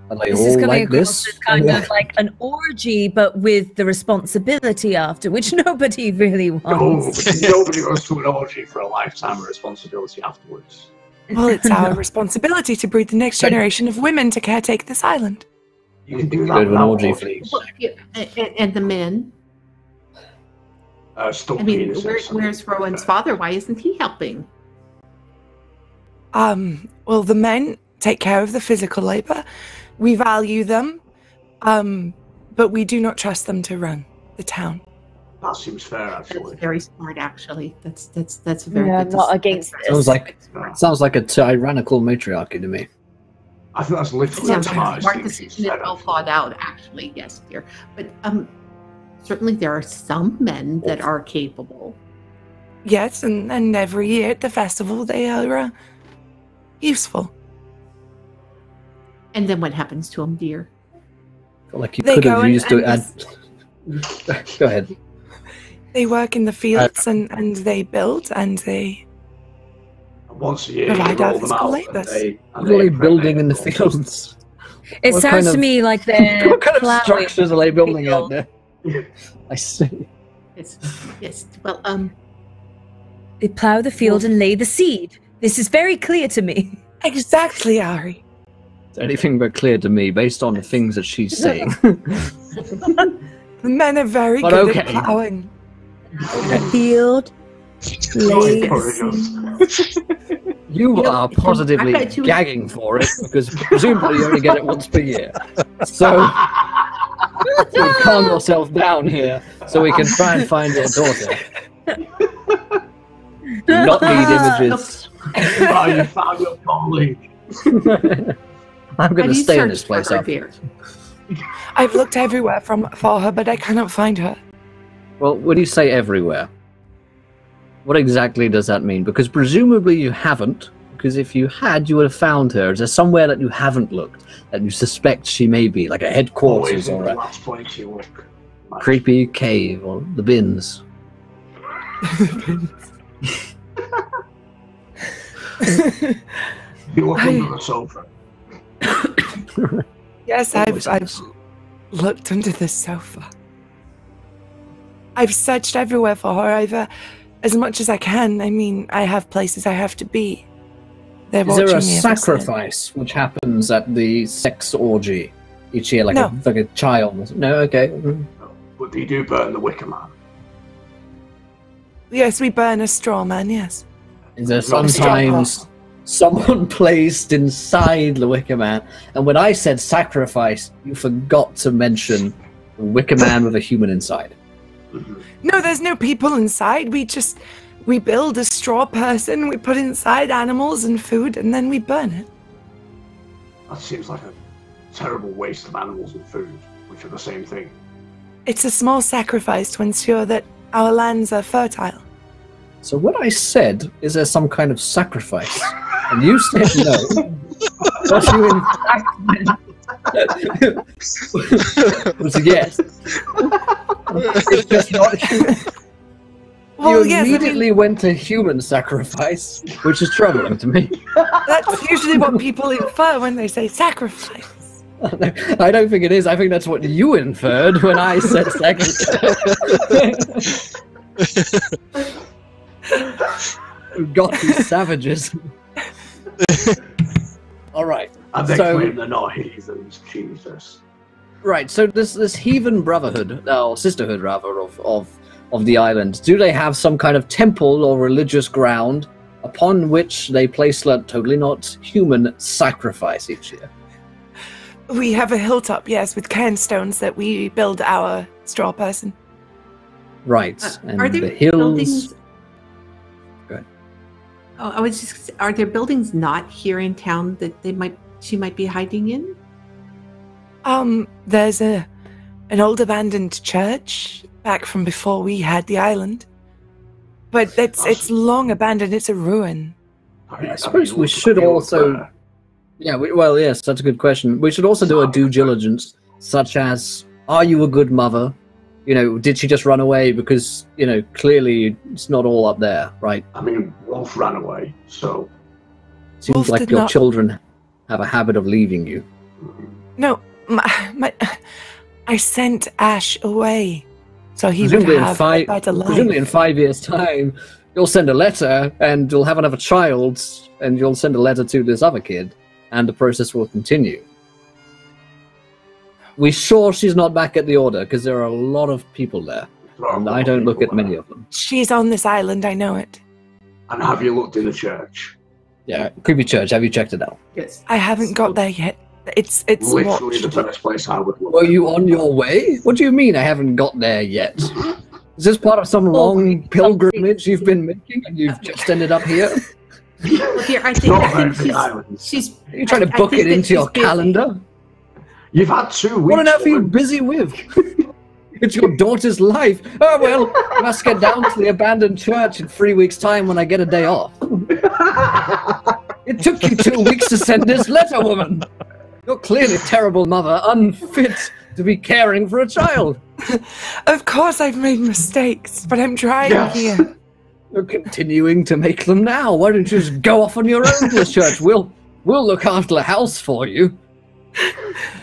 Are they This is all coming like across this? as kind of like an orgy, but with the responsibility after, which nobody really No, wants. but nobody goes to an orgy for a lifetime of responsibility afterwards. Well, it's our responsibility to breed the next generation of women to caretake this island. You can do that Go to an without orgy, orgies. Well, yeah, and the men. Stuck I mean, penises. where's Rowan's father? Why isn't he helping? Well, the men take care of the physical labor. We value them, but we do not trust them to run the town. That seems fair, That's actually. very smart, actually. That's a very Yeah, good. not against that's- Sounds like Yeah. sounds like a tyrannical matriarchy to me. I think that's literally Sounds the like a smartest smart thing she decision said, and well actually. thought out, actually. Yes, dear. But certainly there are some men that are capable. Yes, and every year at the festival they are useful. And then what happens to them, dear? Feel like you They could go have and- used to and add. Go ahead. They work in the fields and they build and they. Once a year, Provide you roll our them physical out labours. and they What are they impregnate building in the them. fields? It What sounds kind to of- me like they're What kind of plowing structures are they building out there? I see. Yes. Well, They plow the field and lay the seed. This is very clear to me. Exactly, Ari. It's anything but clear to me based on the things that she's saying. The men are very But good okay. at plowing. The field lay the seed. You are positively I bet you- gagging for it because presumably you only get it once per year. So calm yourself down here so we can try and find your daughter. Do not need images. Oh, you found your colleague. I'm going have to you stay in this searched place for her, up. dear? I've looked everywhere for her, but I cannot find her. Well, when you say everywhere, what exactly does that mean? Because presumably you haven't, because if you had, you would have found her. Is there somewhere that you haven't looked, that you suspect she may be, like a headquarters Always in or the a last place you look. creepy cave or the bins? You look under the sofa. Yes, I've looked under the sofa. I've searched everywhere for her, as much as I can. I mean, I have places I have to be. They're Is there a watching me ever since. sacrifice which happens at the sex orgy each year, like No. like a child? No, okay. But you do burn the Wicker Man. Yes, we burn a straw man, yes. Is there Not a sometimes someone placed inside the Wicker Man? And when I said sacrifice, you forgot to mention the Wicker Man with a human inside. No, there's no people inside. We build a straw person, we put inside animals and food, and then we burn it. That seems like a terrible waste of animals and food, which are the same thing. It's a small sacrifice to ensure that our lands are fertile. So what I said, is there some kind of sacrifice? And you said no. What you in fact was a yes. It's just not human. Well, You yes, I mean, immediately went to human sacrifice, which is troubling to me. that's usually what people infer when they say sacrifice. I don't think it is. I think that's what you inferred when I said sacrifice. We've got these savages. All right. And they So- claim they're not heathens, Jesus. Right, so this heathen brotherhood, or sisterhood rather, of the island, do they have some kind of temple or religious ground upon which they place a totally not human sacrifice each year? We have a hilltop, yes, with cairnstones that we build our straw person. Right, and Are there the hills... buildings? Go ahead. Oh, I was just. Are there buildings not here in town that she might be hiding in? There's an old abandoned church back from before we had the island. But it's long abandoned, it's a ruin. I suppose we should also... Yeah, well, yes, that's a good question. We should also do a due diligence, such as, are you a good mother? You know, did she just run away? Because, you know, clearly it's not all up there, right? I mean, Wolf ran away, so... Seems Wolf like did your not- children have a habit of leaving you. No, I sent Ash away so he would Presumably have a better life. presumably in 5 years' time, you'll send a letter and you'll have another child and you'll send a letter to this other kid and the process will continue. We sure she's not back at the Order because there are a lot of people there and I don't look at many of them. She's on this island, I know it. And have you looked in the church? Yeah, creepy church. Have you checked it out? Yes. I haven't got there yet. It's Literally watched. the first place I would look. Were you on your way? What do you mean I haven't got there yet? Is this part of some long pilgrimage you've been making and you've just ended up here? Well, dear, I think, Not I very think big islands. she's. Are you trying to I book think it that into your she's busy. calendar? You've had 2 weeks. What on earth are you woman. busy with? It's your daughter's life. Oh, well, I must get down to the abandoned church in 3 weeks' time when I get a day off. It took you 2 weeks to send this letter, woman. You're clearly a terrible mother, unfit to be caring for a child. Of course I've made mistakes, but I'm trying Yes. here. You're continuing to make them now. Why don't you just go off on your own to the church? We'll look after the house for you.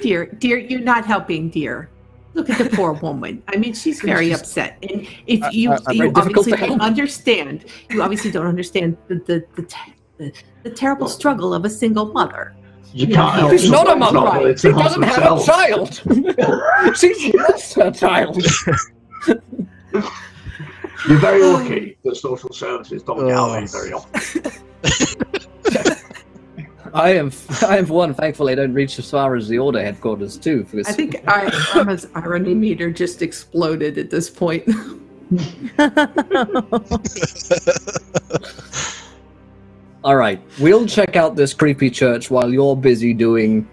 Dear, you're not helping, dear. Look at the poor woman. I mean, she's very upset. And if you very difficult obviously to don't help. understand, you obviously don't understand the terrible struggle of a single mother. You can't help She's not a someone mother. willing to She help doesn't have a themselves. child. She's lost her child. You're very lucky that social services don't get out very often. I am for one, thankfully I don't reach as far as the Order headquarters too. I think Irma's irony meter just exploded at this point. All right, we'll check out this creepy church while you're busy doing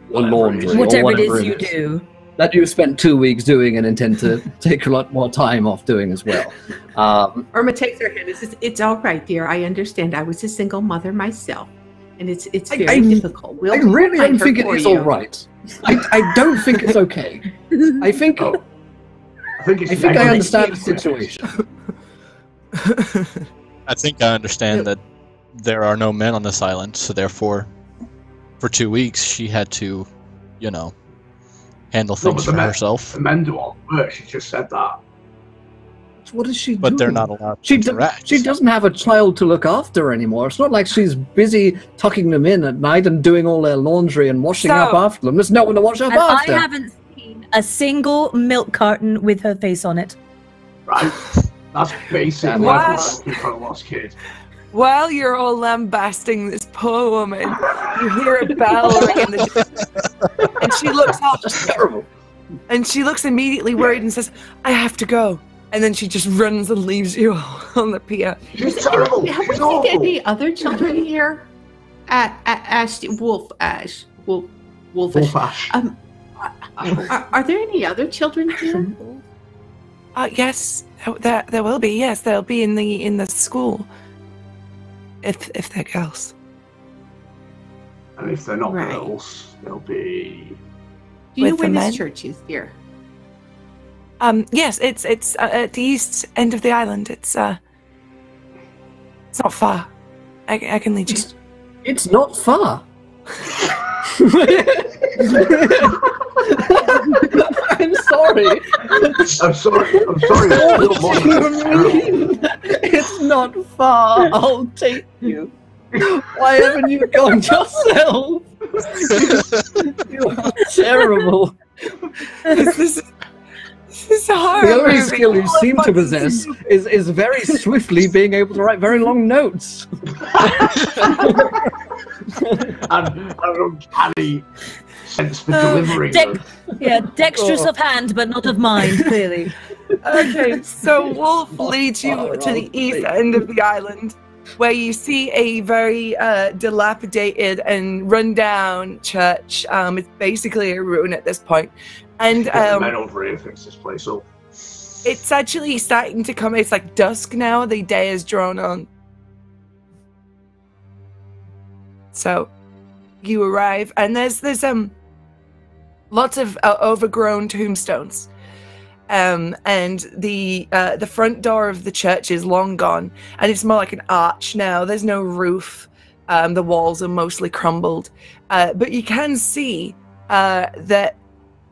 the laundry or Whatever it is it you do. that you spent 2 weeks doing and intend to take a lot more time off doing as well. Irma takes her hand and says, "It's all right, dear. I understand. I was a single mother myself, and it's very difficult. I really don't think it is all right. I don't think it's okay. I think I think I understand the situation. I think I understand that there are no men on this island, so therefore, for 2 weeks, she had to, handle things for herself. The men do all the work. She just said that. What does she do? But they're not allowed to She interact. doesn't have a child to look after anymore. It's not like she's busy tucking them in at night and doing all their laundry and washing up after them. There's no one to wash up And after. I haven't seen a single milk carton with her face on it. Right. That's basic. What? For a lost kid. While you're all lambasting this poor woman, you hear a bell ring in the distance, and she looks up. That's terrible. And she looks immediately worried and says, "I have to go." And then she just runs and leaves you on the pier. She's terrible. Have we She's seen awful. any other children here? Wolfish. Wolfash. Are there any other children here? Yes, there will be. Yes, they'll be in the school. If they're girls. And if they're not Right. girls, they'll be. Do you know With where the men? this church is, dear? Yes, it's at the east end of the island. It's not far. I can lead you. It's not far. I'm sorry. I'm sorry. What do you mean? It's not far. I'll take you. Why haven't you gone yourself? You are terrible. This is hard. The only skill you seem to possess is very swiftly being able to write very long notes. and uncanny sense for delivering them. Yeah, dexterous of hand, but not of mind, clearly. Okay, so Wolf leads you to the east end of the island, where you see a very dilapidated and run-down church. It's basically a ruin at this point. And Get the men over here, fix this place up. it's actually starting to come. It's like dusk now. The day is drawn on. So you arrive, and there's lots of overgrown tombstones. And the front door of the church is long gone, and it's more like an arch now. There's no roof. The walls are mostly crumbled, but you can see that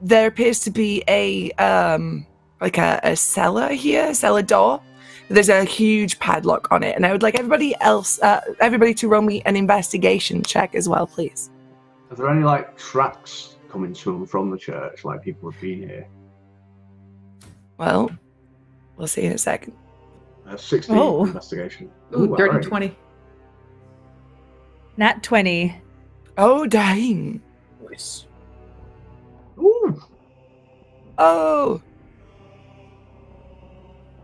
there appears to be a cellar here, cellar door. There's a huge padlock on it, and I would like everybody to roll me an investigation check as well, please. Are there any tracks coming to and from the church, like people have been here? Well, we'll see in a second. 16 Oh. investigation. Ooh, dirty alright. 20. Nat 20. Oh, dang. Nice. Ooh. Oh.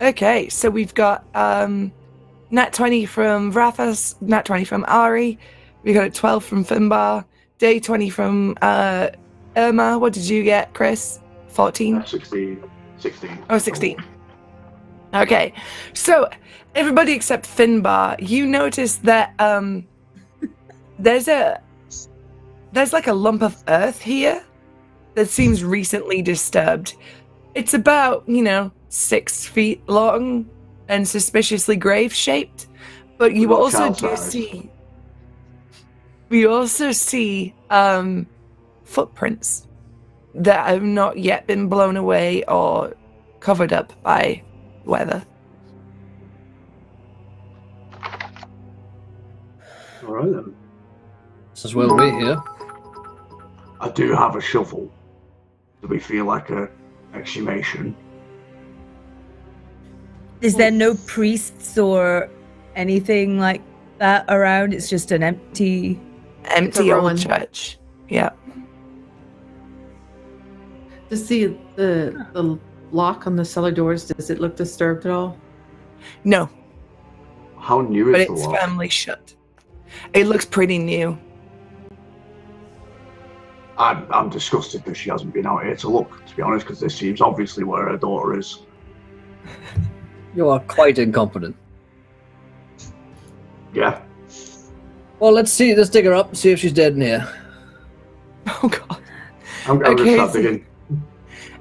Okay, so we've got Nat 20 from Vrathas, Nat 20 from Ari, we got a 12 from Finbar, Day 20 from Irma. What did you get, Chris? 14? 16. 16. Oh, 16. Okay, so everybody except Finbar, you notice that there's like a lump of earth here that seems recently disturbed. It's about, 6 feet long and suspiciously grave-shaped, but you Not also child do size. see. We also see footprints that have not yet been blown away or covered up by weather. All right then. This is where we're here. I do have a shovel. Do we feel like a exhumation? Is there no priests or anything like that around? It's just an empty Empty old church. Yeah. Does the lock on the cellar doors, does it look disturbed at all? No, How new but is the it's lock? firmly shut. It looks pretty new. I'm disgusted that she hasn't been out here to look, to be honest, because this seems obviously where her daughter is. You are quite incompetent. Yeah. Well, let's dig her up, see if she's dead in here. Oh god. I'm going to Okay, start so- digging.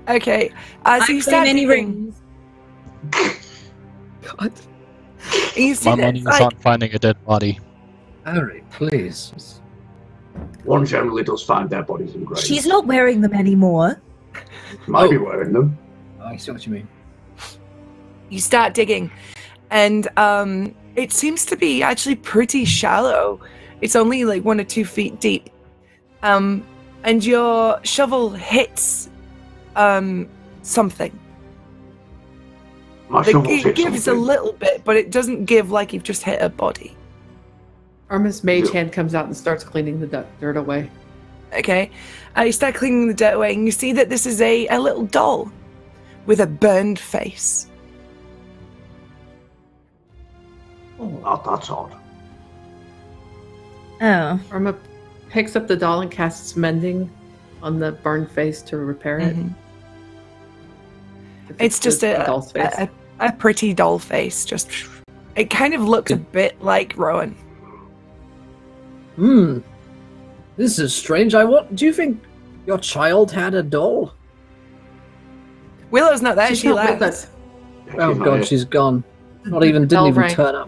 Okay. As I you claim start any digging, rings. God. You see My that money it's is like, on finding a dead body. Harry, please. One generally does find dead bodies in graves. She's not wearing them anymore. Might be Oh. wearing them. I see what you mean. you start digging, and it seems to be actually pretty shallow. It's only like 1 or 2 feet deep, and your shovel hits something. My Like, shovel's it hit gives a something. little bit, but it doesn't give like you've just hit a body. Arma's mage Yeah. hand comes out and starts cleaning the dirt away. Okay, you start cleaning the dirt away, and you see that this is a little doll with a burned face. Oh. That's odd. Oh. Arma picks up the doll and casts mending on the burned face to repair it. Mhm. To fix It's just the doll's face. a pretty doll face. Just it kind of looks a bit like Rowan. This is strange. Do you think your child had a doll? Willow's not there. She's She not with left. us. Oh She's not god, here. she's gone. Not The even didn't bell even rang. turn up.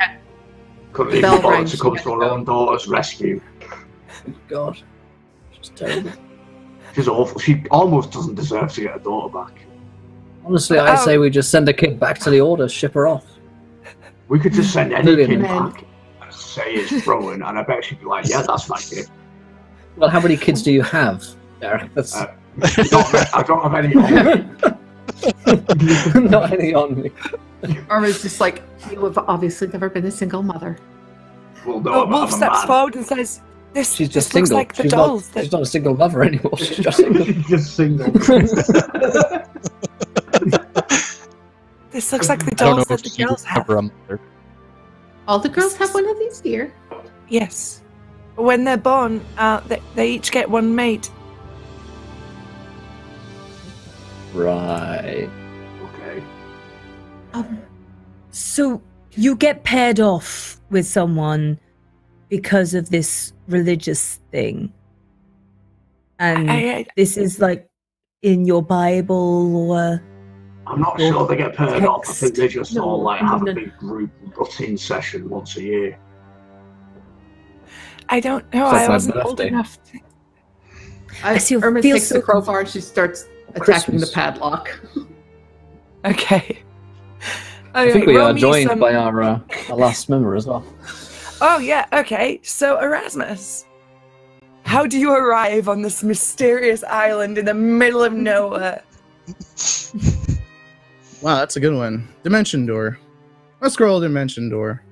Couldn't even Bell bother rang, to she come had to to her go. own daughter's rescue. God, she's terrible. She's awful. She almost doesn't deserve to get her daughter back. Honestly, I say we just send a kid back to the order, ship her off. We could just send any Brilliant. kid Man. back and say it's Rowan, and I bet she'd be like, yeah, that's my kid. Well, how many kids do you have, Derek? That's I don't have any on me. not any on me. Arma's just like, you have obviously never been a single mother. Well, no, Oh, I'm Wolf a steps man. forward and says, "This, She's just this looks single. like the she's, dolls not, that she's not a single mother anymore. She's just single. She's just single. this looks like the I don't know dolls that if the girls she's have." ever a mother. All the girls have one of these, dear. Yes, when they're born, they each get one mate. Right. Okay. So you get paired off with someone because of this religious thing. And I- this is like in your Bible or I'm not sure they get paired off. I think they just No, all like have no. a big group rutting session once a year. I don't know. It's like I my wasn't old birthday. enough. I still Irma feel takes so the crowbar and she starts attacking Christmas. the padlock. Okay. I think we roll are me joined some- by our last member as well. Oh yeah. Okay. So Erasmus, how do you arrive on this mysterious island in the middle of nowhere? Wow, that's a good one. Dimension door. Let's scroll dimension door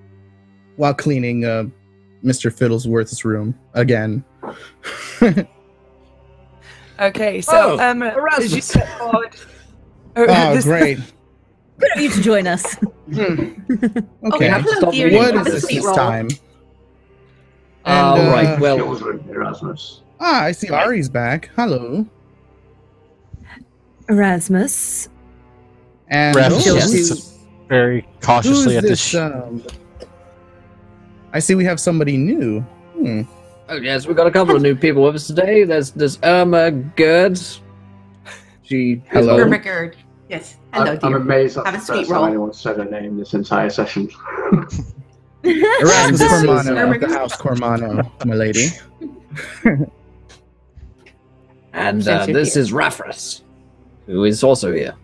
while cleaning Mr. Fiddlesworth's room again. Okay. So Oh, as you Erasmus. step forward. Oh, this- great. good of you to join us. Okay. hello, What dear. is this time? Right, well, Children, Erasmus. I see Ari's back. Hello. Erasmus. And Rasmus Yes. looks very who cautiously is at the this? I see we have somebody new. oh yes, we've got a couple of new people with us today. There's Irma Gerd. She Hello. Ermagerd. Yes. Hello, I'm dear. amazed that's Have a the sweet first time roll. anyone said her name this entire session. Erasmus This is, Cormano, Ermagerd. the house Cormano, my lady. And Since you're this here. is Raphras, who is also here.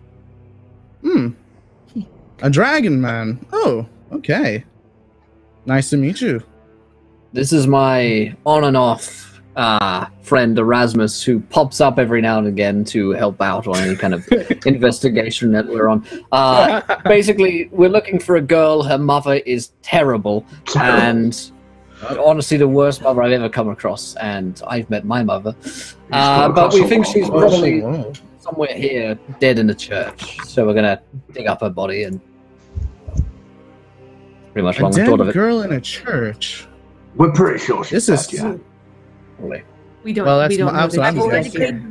A dragon man. Oh, okay. Nice to meet you. This is my on and off friend Erasmus, who pops up every now and again to help out on any kind of investigation that we're on. Basically, we're looking for a girl. Her mother is terrible, and honestly the worst mother I've ever come across. And I've met my mother, but we think she's probably Whoa. somewhere here, dead in the church. So we're gonna dig up her body and pretty much A long and short of dead it. girl in a church. We're pretty sure she's This is dead, yeah. Probably. We don't. Well, that's we don't my- know that's what that I'm she's already dead yet.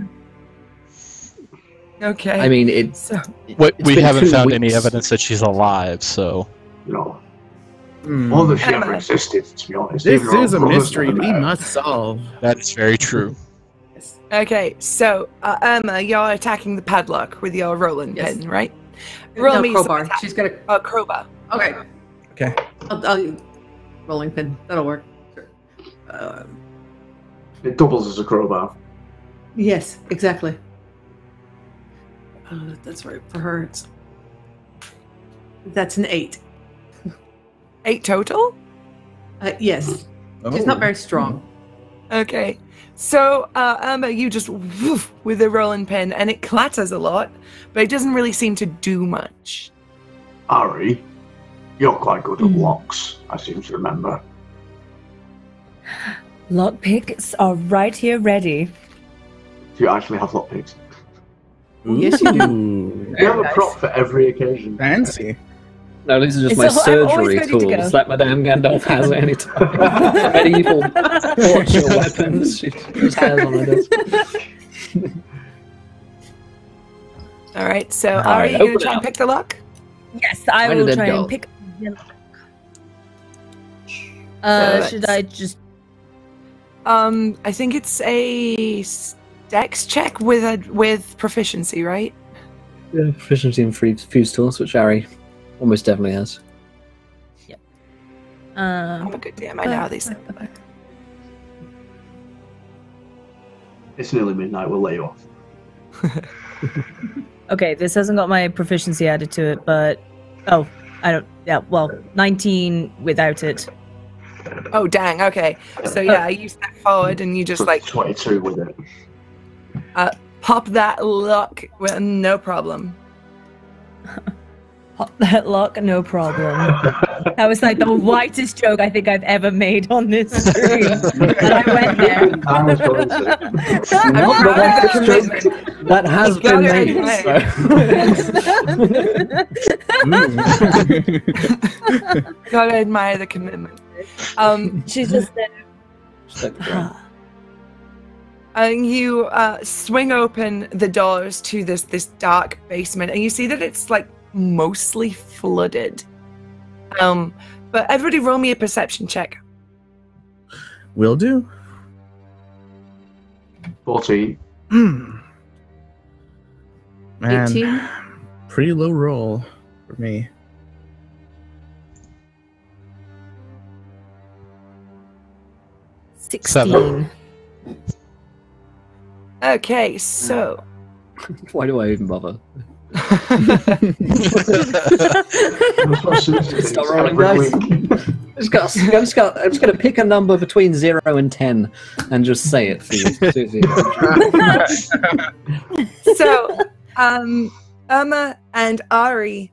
clean. Okay. I mean, it's so We been haven't 2 found any weeks. evidence that she's alive, so No. Hmm. Or that she Emma. ever existed, to be honest. This Even though is a brothers mystery never we met. must solve. that is very true. okay. So Emma, you're attacking the padlock with your rolling Yes. pin, right? Roll No, me some crowbar. attack. She's got a Crowbar. okay. Okay. I'll rolling pin. That'll work. Sure. It doubles as a crowbar. Yes, exactly. That's right. For her, that's an 8. 8 total. Yes, she's Oh. not very strong. Okay. So Emma, you just woof with the rolling pin, and it clatters a lot, but it doesn't really seem to do much. Ari, you're quite good at locks, I seem to remember. Lockpicks are right here ready. Do you actually have lockpicks? Yes, you do. Ooh, You have a nice. prop for every occasion. fancy. no, these are just It's my I'm always surgery ready to go. tools that Madame Gandalf has at any time. Medieval torture weapons she just has on her desk. All right. So All Ari, right, you gonna open it try and up. pick the lock? Yes, I Where will did it try go? and pick. So Should that's- I just? I think it's a dex check with proficiency, right? Yeah, proficiency in fuse tools, which Ari almost definitely has. I'm a good DM. I know how these things work. It's nearly midnight, we'll let you off. Okay, this hasn't got my proficiency added to it, but oh, I don't. Yeah, well, 19 without it. Oh dang. Okay. So yeah, you step forward and you just So like 22 with it. pop that lock with no problem. Pop that lock, no problem. That was like the whitest joke I think I've ever made on this stream. And I went there. I was going to. Not proud that of the that's joke that has Got been it made. So. Gotta admire the commitment. She's just there. Just like the brain. And you swing open the doors to this dark basement, and you see that it's like mostly flooded. But everybody, roll me a perception check. Will do. 14. Man, 18. pretty low roll for me. Seven. 16. Okay, so Why do I even bother? That's what Susie Stop thinks rolling every dice. week. I'm just gonna pick a number between 0 and 10 and just say it for you, Susie. so Emma and Ari,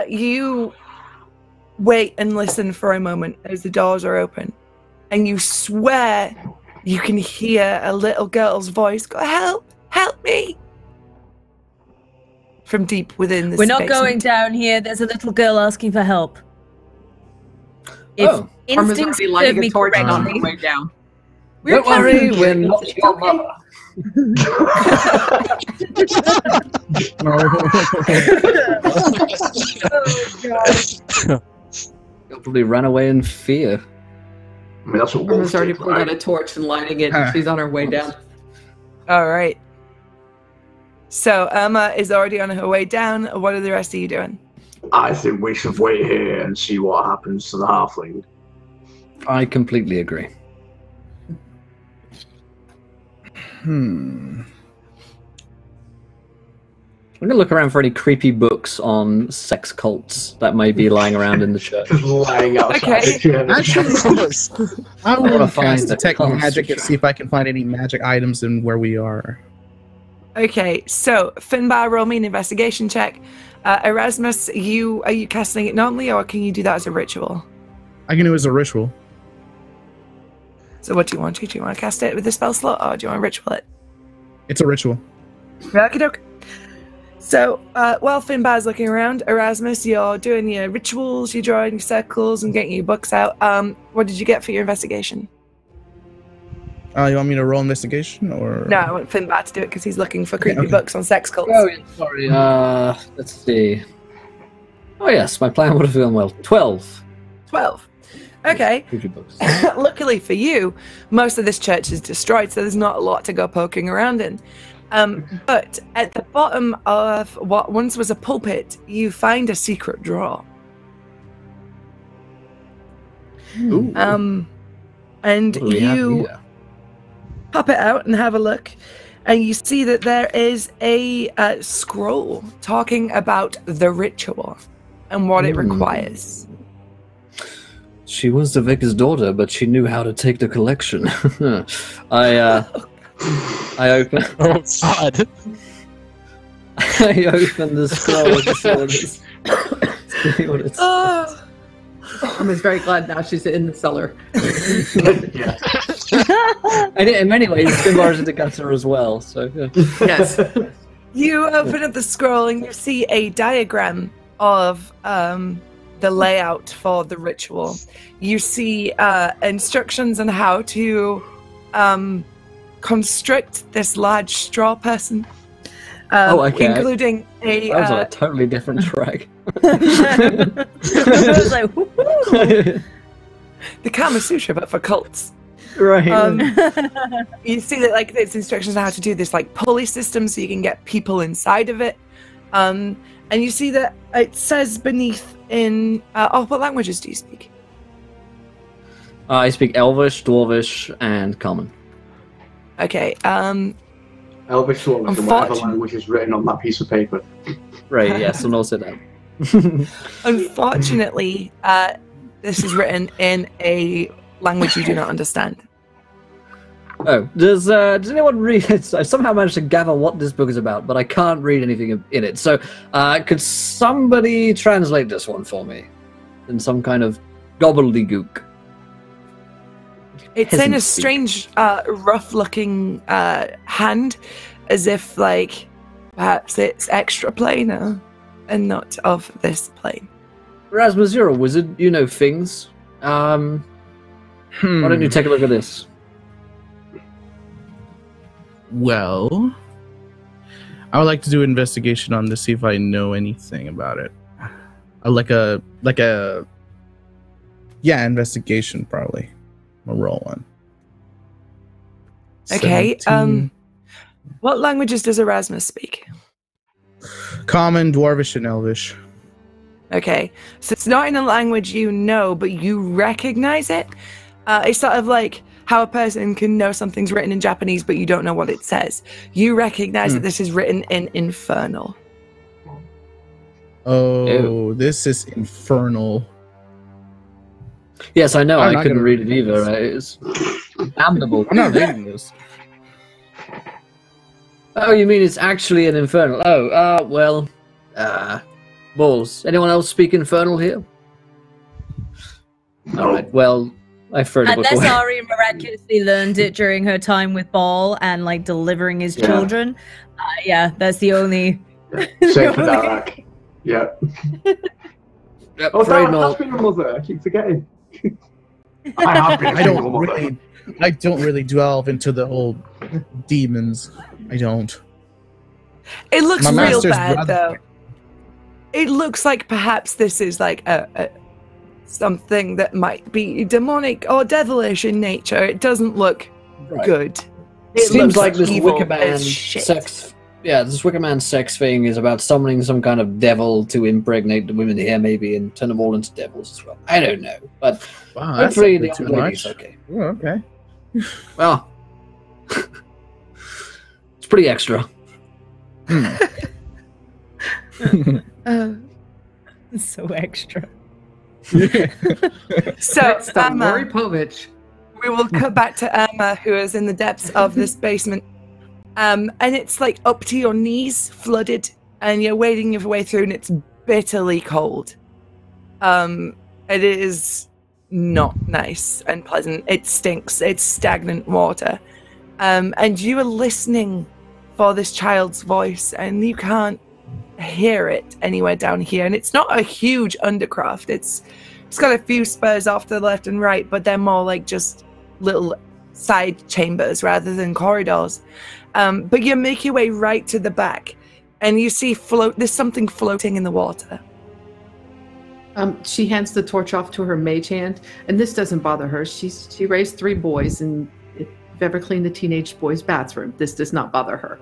you wait and listen for a moment as the doors are open, and you swear you can hear a little girl's voice go, help me, from deep within the We're not basement. going down here. There's a little girl asking for help. If Oh, Arma's instincts already serve lighting me a torch on correctly, her way down. Don't worry, we're not your mother. You'll probably run away in fear. I mean, that's what Arma's wolves already did, pulled right? out a torch and lighting it. Huh. She's on her way down. All right. So Emma is already on her way down. What are the rest of you doing? I think we should wait here and see what happens to the halfling. I completely agree. I'm gonna look around for any creepy books on sex cults that may be lying around in the church. Just lying outside Okay. the church. Actually, I wanna will find cast the detect magic and concentrate. see if I can find any magic items in where we are. Okay, so Finbar, roll me an investigation check. Erasmus, are you casting it normally, or can you do that as a ritual? I can do it as a ritual. So what do you want to do? Do you want to cast it with the spell slot, or do you want to ritual it? It's a ritual. Okie doke. So, while Finbar's looking around, Erasmus, you're doing your rituals, you're drawing your circles and getting your books out. What did you get for your investigation? You want me to roll investigation or? No, I want Finbar to do it because he's looking for creepy okay. books on sex cults. Oh, yeah, sorry. Let's see. Oh yes, my plan would have gone well. 12. 12. Okay. Creepy books. Luckily for you, most of this church is destroyed, so there's not a lot to go poking around in. But at the bottom of what once was a pulpit, you find a secret drawer. Ooh. And What do we have you here? pop it out and have a look, and you see that there is a scroll talking about the ritual and what it requires. She was the vicar's daughter, but she knew how to take the collection. I open. Oh God! I open the scroll to see what it says. Oh, I'm just very glad now she's in the cellar. Yeah. And in many ways, Finbar is in the gutter as well. So yeah. Yes. you open up the scroll and you see a diagram of the layout for the ritual. You see instructions on how to construct this large straw person, Okay. including a. That was on a totally different track. I was like, woo-hoo. the Kama Sutra, but for cults. Right. You see that like there's instructions on how to do this like pulley system, so you can get people inside of it. And you see that it says beneath in what languages do you speak? I speak Elvish, Dwarvish, and Common. Okay. Elvish Dwarvish and whatever Unfortunate- language is written on that piece of paper. Right, yes, and also that. Unfortunately, this is written in a language you do not understand. Oh, does anyone read it? I somehow managed to gather what this book is about, but I can't read anything in it. So, could somebody translate this one for me? In some kind of gobbledygook. It's in a Peasant speak. strange, rough-looking hand, as if like perhaps it's extra planar and not of this plane. Erasmus, you're a wizard. You know things. Why don't you take a look at this? Well, I would like to do an investigation on this, see if I know anything about it. Investigation probably. I'll roll one. Okay. 17. What languages does Erasmus speak? Common, Dwarvish, and Elvish. Okay, so it's not in a language you know, but you recognize it. It's sort of like how a person can know something's written in Japanese, but you don't know what it says. You recognize that this is written in Infernal. Oh, Ew. this is infernal. Yes, I know. I'm I not couldn't gonna read it read either. this. It's damnable. I'm not reading this. Oh, you mean it's actually an infernal? Oh, well, balls. Anyone else speak infernal here? All right. Well, I throw the book Unless away. Ari miraculously learned it during her time with Ball and like delivering his Yeah. children. Yeah, that's the only. Same for Darak. Yeah. Yep, Oh, afraid Darak not. has been a mother. I keep forgetting. I have been a I single mother. don't really delve into the old demons. I don't. It looks My real master's bad, brother- though. It looks like perhaps this is like a something that might be demonic or devilish in nature. It doesn't look Right. good. It seems looks like this evil Wicker Man as shit. sex. Yeah, this Wicker Man sex thing is about summoning some kind of devil to impregnate the women here, maybe, and turn them all into devils as well. I don't know, but Wow, that's hopefully a the bit too old lady's much. okay. Oh, okay. Well, it's pretty extra. So extra. So, Next up, Emma, Lori Povich. we will cut back to Emma, who is in the depths of this basement. And it's like up to your knees, flooded, and you're wading your way through, and it's bitterly cold. It is not nice and pleasant. It stinks. It's stagnant water. And you are listening for this child's voice, and you can't hear it anywhere down here. And it's not a huge undercroft. It's got a few spurs off to the left and right, but they're more like just little side chambers rather than corridors. But you make your way right to the back, and you see there's something floating in the water. She hands the torch off to her mage hand, and this doesn't bother her. She raised 3 boys, and if you've ever cleaned a teenage boy's bathroom, this does not bother her.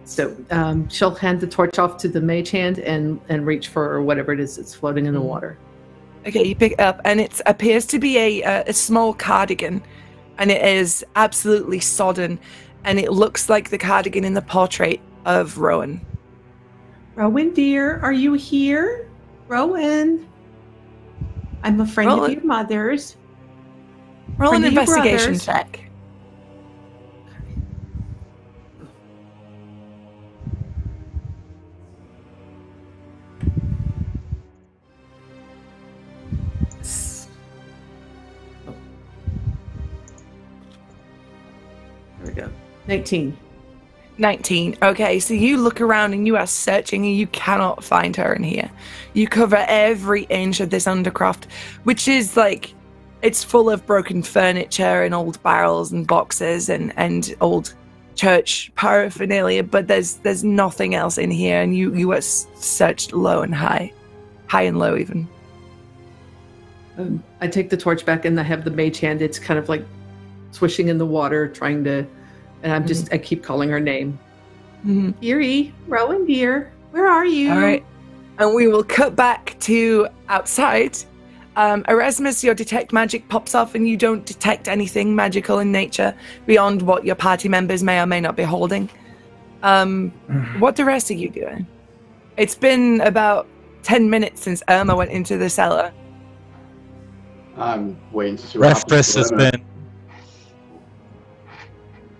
So she'll hand the torch off to the mage hand and reach for whatever it is that's floating in the water. Okay, you pick it up, and it appears to be a small cardigan, and it is absolutely sodden, and it looks like the cardigan in the portrait of Rowan. Rowan, dear, are you here? Rowan, I'm a friend of your mother's. Roll an Friend of your investigation brother's. check. There we go. 19. 19. Okay, so you look around and you are searching and you cannot find her in here. You cover every inch of this undercroft, which is like, it's full of broken furniture and old barrels and boxes and old church paraphernalia, but there's nothing else in here, and you are searched low and high and low even. I take the torch back and I have the mage hand. It's kind of like swishing in the water, trying to, and I keep calling her name. Dearie, Rowan, dear, where are you? All right, and we will cut back to outside. Erasmus, your detect magic pops off, and you don't detect anything magical in nature beyond what your party members may or may not be holding. What the rest of you doing? It's been about 10 minutes since Irma went into the cellar. I'm waiting to see what happens.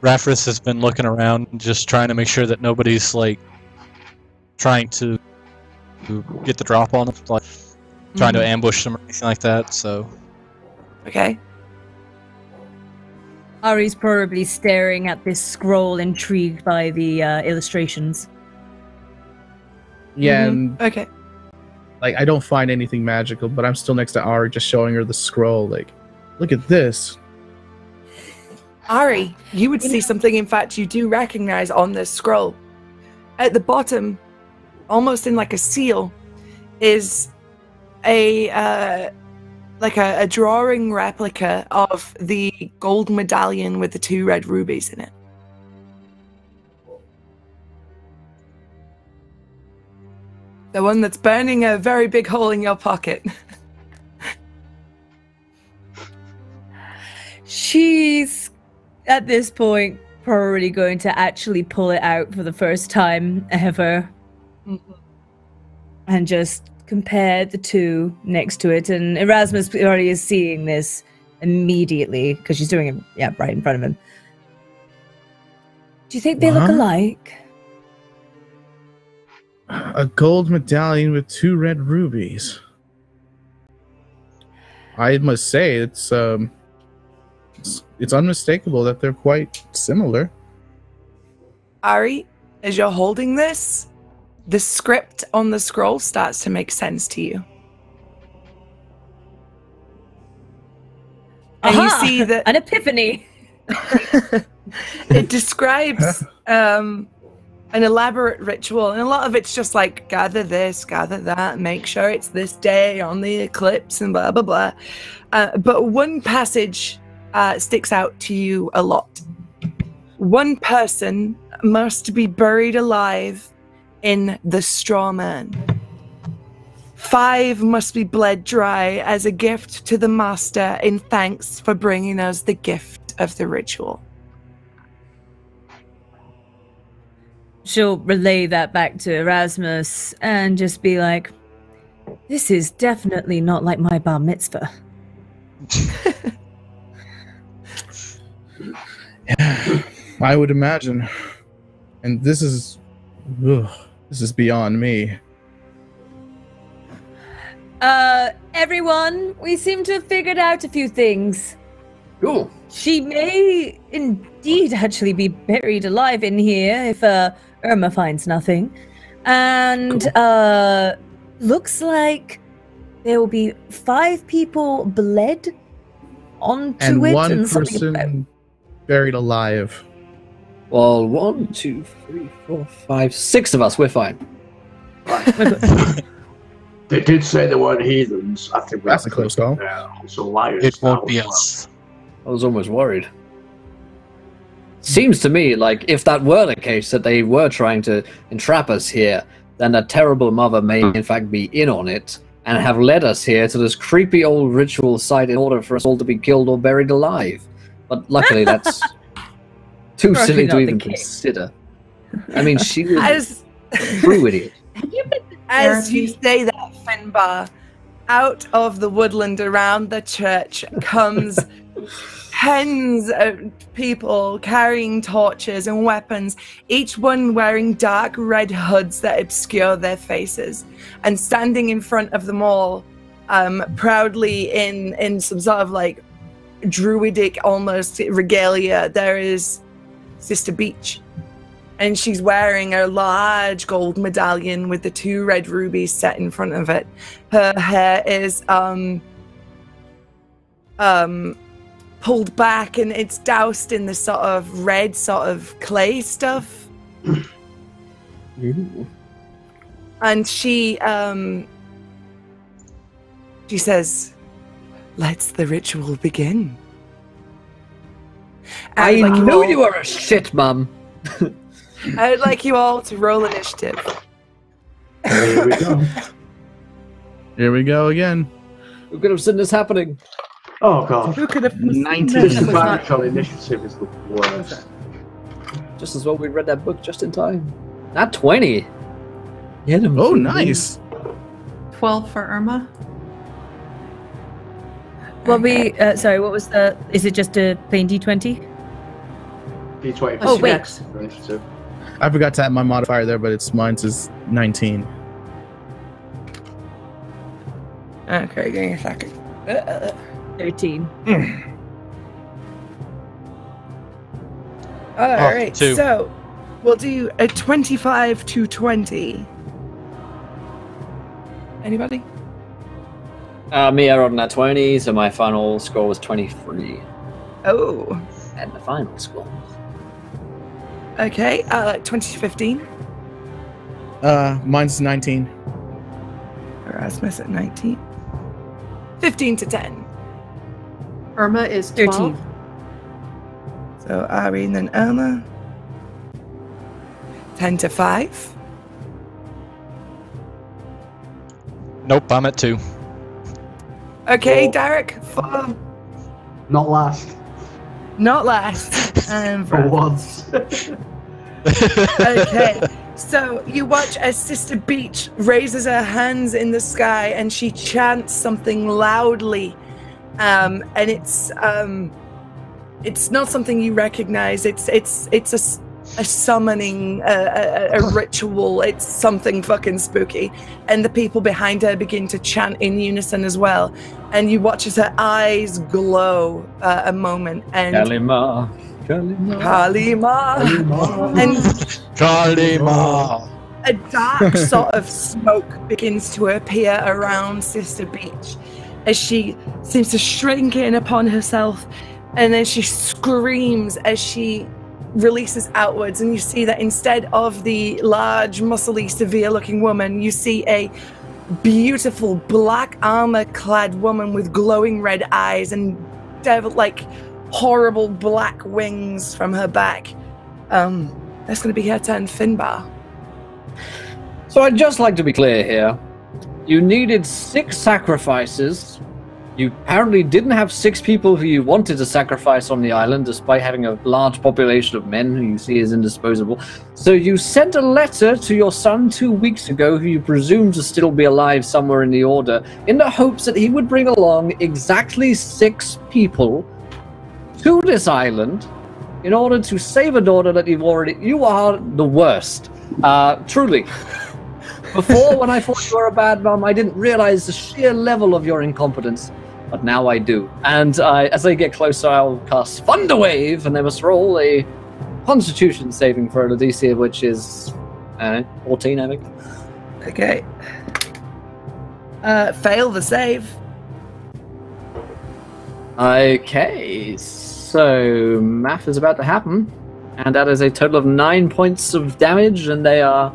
Raffris has been looking around, just trying to make sure that nobody's like trying to get the drop on them, like trying to ambush them or anything like that. So, Okay. Ari's probably staring at this scroll, intrigued by the illustrations. Yeah, and Okay. like I don't find anything magical, but I'm still next to Ari, just showing her the scroll. Like, look at this. Ari, you would see something, in fact, you do recognize on this scroll. At the bottom, almost in like a seal, is a drawing replica of the gold medallion with the 2 red rubies in it. The one that's burning a very big hole in your pocket. She's, at this point, probably going to actually pull it out for the first time ever. And just compare the 2 next to it. And Erasmus already is seeing this immediately, because she's doing it, right in front of him. Do you think they look alike? A gold medallion with 2 red rubies. I must say, it's unmistakable that they're quite similar. Ari, as you're holding this, the script on the scroll starts to make sense to you. And you see that an epiphany. it describes an elaborate ritual, and a lot of it's just like gather this, gather that, make sure it's this day on the eclipse, and blah blah blah. But one passage sticks out to you a lot. One person must be buried alive in the straw man. 5 must be bled dry as a gift to the master in thanks for bringing us the gift of the ritual. she'll relay that back to Erasmus and just be like, "This is definitely not like my bar mitzvah." Yeah, I would imagine. And this is beyond me. Everyone, we seem to have figured out a few things. Cool. She may indeed actually be buried alive in here if Irma finds nothing. And looks like there will be 5 people bled onto And it. one and something person buried alive. Well, 1, 2, 3, 4, 5, 6 of us. We're fine. They did say they weren't heathens. I think That's a close call. So liars. It won't now be as well. us. I was almost worried. Seems to me like if that were the case, that they were trying to entrap us here, then a terrible mother may in fact be in on it and have led us here to this creepy old ritual site in order for us all to be killed or buried alive. But luckily that's too Probably silly not to the even case. consider. I mean, she was As a true idiot. Have you been to as you therapy? say that, Finbar, out of the woodland around the church comes tens of people carrying torches and weapons, each one wearing dark red hoods that obscure their faces. And standing in front of them all, proudly in some sort of like druidic almost regalia, there is Sister Beach. And she's wearing a large gold medallion with the 2 red rubies set in front of it. Her hair is pulled back and it's doused in the sort of red sort of clay stuff. Ooh. And she says, "Let's the ritual begin." I would like know all- you are a shit, Mum. I would like you all to roll initiative. Here we go. Here we go again. Who could have seen this happening? Oh god. Who could have 19 that was not- back on initiative is the worst. Just as well we read that book just in time. Not 20. Yeah, Oh, nice. 12 for Irma? Well, sorry, what was the... Is it just a plain D20? D20. Oh, wait. for initiative. I forgot to add my modifier there, but mine's is 19. Okay, give me a second. 13. All right, 2. so we'll do a 25 to 20. Anybody? Me, I rolled in that 20, so my final score was 23. Oh, And the final score. okay. 20 to 15. Mine's 19. Erasmus at 19. 15 to 10. Irma is 12. 13. So Irene and Irma. 10 to 5. Nope, I'm at 2. Okay, Oh. Derek, 4. Not last. Not last. And For Brad. once. Okay, so you watch as Sister Beach raises her hands in the sky and she chants something loudly, and it's not something you recognize. It's a summoning, a ritual. It's something fucking spooky, and the people behind her begin to chant in unison as well. And you watch as her eyes glow a moment, and Kalima. Kalima. Kalima, and Kalima! a dark sort of smoke begins to appear around Sister Beach as she seems to shrink in upon herself, and then she screams as she releases outwards, and you see that instead of the large, muscly, severe-looking woman, you see a beautiful black armor-clad woman with glowing red eyes and devil-like horrible black wings from her back. That's going to be her turn, Finbar. So I'd just like to be clear here. You needed 6 sacrifices You apparently didn't have 6 people who you wanted to sacrifice on the island, despite having a large population of men who you see as indisposable. So you sent a letter to your son 2 weeks ago, who you presume to still be alive somewhere in the Order, in the hopes that he would bring along exactly 6 people to this island in order to save a daughter that you are the worst. Truly. Before, when I thought you were a bad mom, I didn't realize the sheer level of your incompetence. But now I do. And as I get closer, I'll cast Thunder Wave, and they must roll a Constitution saving throw, the DC of which is 14, I think. Okay. Fail the save. Okay, so math is about to happen. And that is a total of 9 points of damage, and they are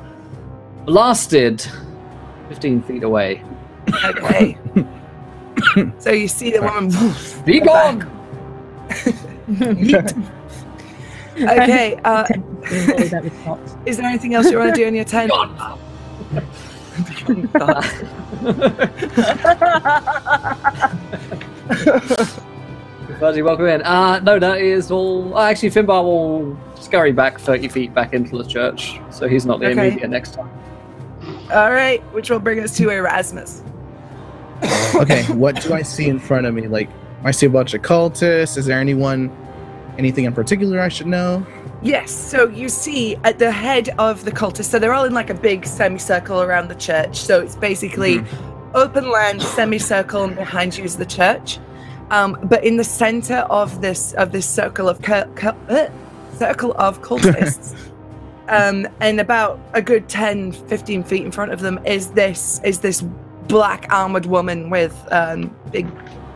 blasted 15 feet away. Okay. So you see the woman. Be gone! Okay. Is there anything else you want to do in your turn? Fuzzy, welcome in. No, that is all. Actually, Finbar will scurry back 30 feet back into the church, so he's not the immediate next time. All right, which will bring us to Erasmus. Okay, what do I see in front of me? Like, I see a bunch of cultists. Is there anything in particular I should know? Yes, so you see at the head of the cultists, so they're all in like a big semicircle around the church. So it's basically open land, semicircle, and behind you is the church. But in the center of this circle of cultists, and about a good 10, 15 feet in front of them is this black armored woman with big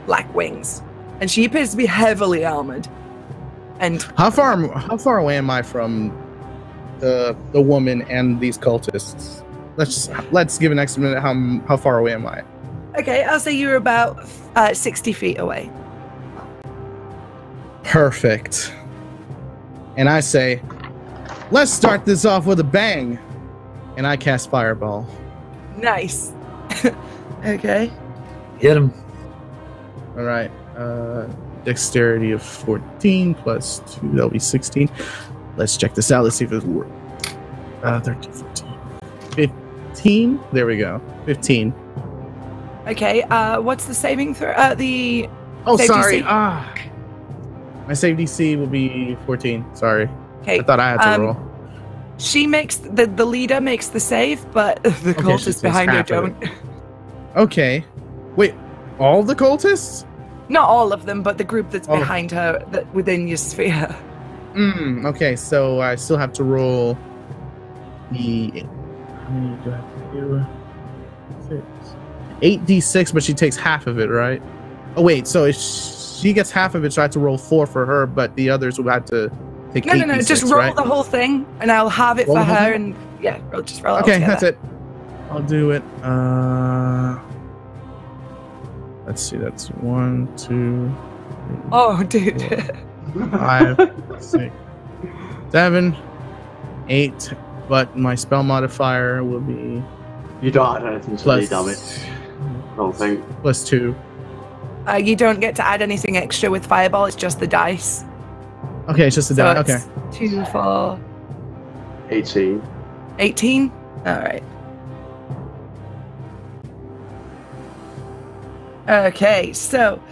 black wings, and she appears to be heavily armored. And how far away am I from the woman and these cultists? Let's give an estimate. How far away am I? Okay, I'll say you're about 60 feet away. Perfect. And I say, let's start this off with a bang. And I cast Fireball. Nice. Okay. Hit him. All right. Dexterity of 14 plus 2. That'll be 16. Let's check this out. Let's see if it works. 13, 14. 15. There we go. 15. Okay. What's the saving throw? Sorry. My save DC will be 14. Sorry. Okay. I thought I had to roll. She makes the leader makes the save, but the cultists behind her don't. Okay. Wait, all the cultists? Not all of them, but the group that's behind her, that within your sphere. Okay, so I still have to roll the. How many do I have to do? 8d6, but she takes half of it, right? Oh wait, so if she gets half of it, so I have to roll 4 for her, but the others will have to take 8d6, No, just roll right? the whole thing, and I'll have it Roll for the whole her, thing? and yeah, just roll it all Okay, together. that's it. I'll do it. Let's see, that's 1, 2, 3, Oh, dude. 5, 6, 7, 8, but my spell modifier will be You don't add anything to the damage. I don't think. Plus 2. You don't get to add anything extra with Fireball, it's just the dice. Okay, it's just a die. Okay. 2, 4, 18. 18? Alright. Okay, so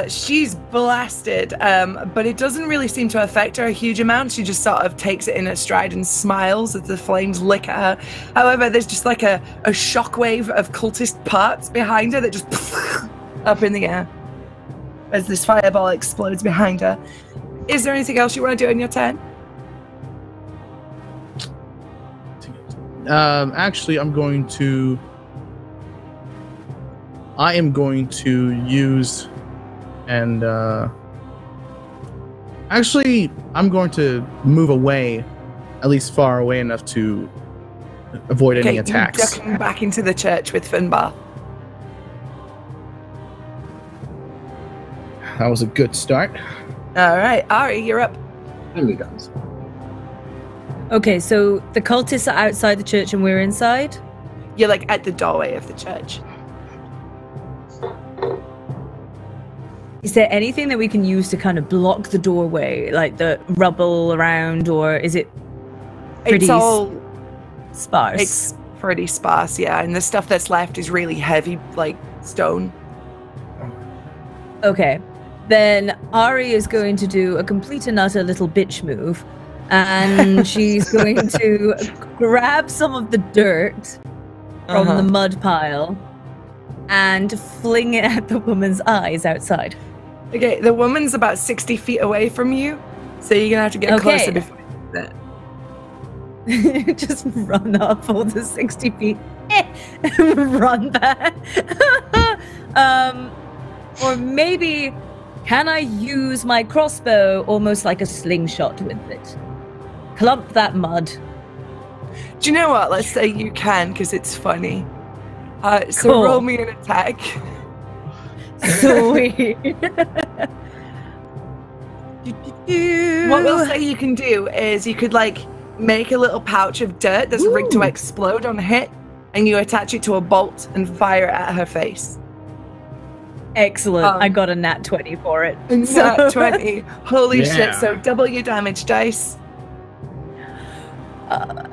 she's blasted, but it doesn't really seem to affect her a huge amount. She just sort of takes it in her stride and smiles as the flames lick at her. However, there's just like a shockwave of cultist parts behind her that just up in the air as this fireball explodes behind her. Is there anything else you want to do in your turn? Actually, I am going to use and actually I'm going to move away, at least far away enough to avoid any attacks. Ducking back into the church with Finbar. That was a good start. All right, Ari, you're up. Only guns. Okay, so the cultists are outside the church and we're inside? You're like at the doorway of the church. Is there anything that we can use to kind of block the doorway, like the rubble around, or is it pretty It's all sparse? It's pretty sparse, yeah. And the stuff that's left is really heavy, like stone. Okay. Then Ari is going to do a complete and utter little bitch move. And she's going to grab some of the dirt from the mud pile and fling it at the woman's eyes outside. Okay, the woman's about 60 feet away from you, so you're gonna have to get closer before you do that. Just run up all the 60 feet and run back. Or maybe, can I use my crossbow almost like a slingshot with it? Clump that mud. Do you know what? Let's say you can, because it's funny. So Cool. roll me an attack. Sweet. What we'll say you can do is you could like make a little pouch of dirt that's rigged to explode on a hit, and you attach it to a bolt and fire it at her face. Excellent. I got a nat 20 for it. Nat 20. Holy Yeah. shit. So double your damage dice.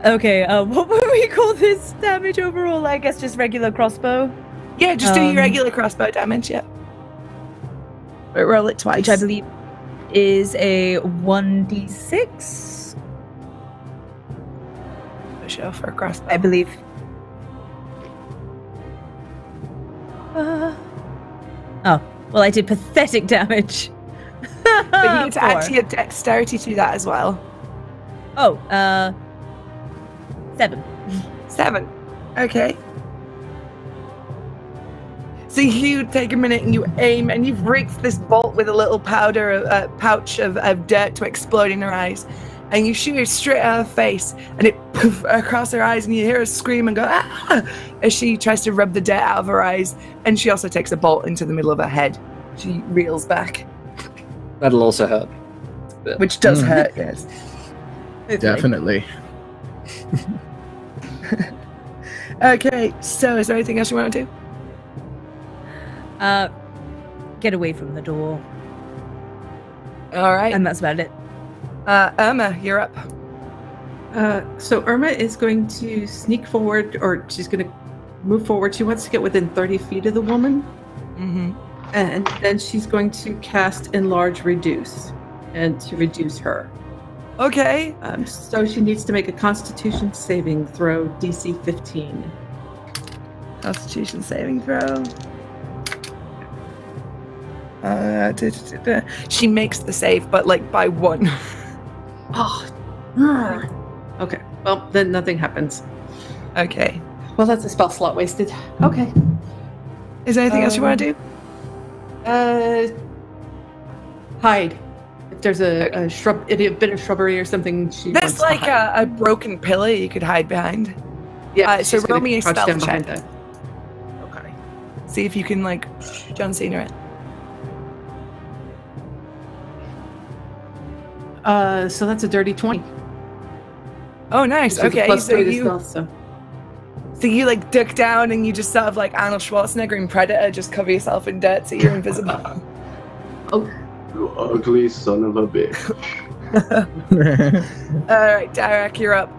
Okay, what would we call this damage overall? I guess just regular crossbow? Yeah, just do your regular crossbow damage, yeah. But roll it twice. Which I believe is a 1d6. Show for a crossbow. I believe. Oh, well, I did pathetic damage. But you need to add 4. to your dexterity to that as well. Oh, 7. 7. Okay. So you take a minute and you aim and you've rigged this bolt with a little pouch of dirt to explode in her eyes. And you shoot it straight at her face and it poof across her eyes and you hear her scream and go, ah! As she tries to rub the dirt out of her eyes. And she also takes a bolt into the middle of her head. She reels back. That'll also hurt. Which does hurt, yes. Definitely. Okay, so is there anything else you want to do? Get away from the door. All right. And that's about it. Irma, you're up. So Irma is going to sneak forward, or she's going to move forward. She wants to get within 30 feet of the woman. Mm-hmm. And then she's going to cast Enlarge Reduce, and to reduce her. Okay. So she needs to make a Constitution saving throw, DC 15. Constitution saving throw. She makes the save, but like by 1. Oh. Okay. Well, then nothing happens. Okay. Well, that's a spell slot wasted. Okay. Is there anything else you want to do? Hide. If there's a shrub, a bit of shrubbery or something, she There's wants to like hide. a broken pillar you could hide behind. Yeah. so she's roll gonna me a crouch spell down check. behind that. Okay. See if you can like John Cena it. So that's a dirty 20. Oh, nice. Which is a Okay, plus so 3 to you stealth, so. you like duck down and you just sort of like Arnold Schwarzenegger in Predator, just cover yourself in dirt so you're invisible. Oh. You ugly son of a bitch. All right, Derek, you're up.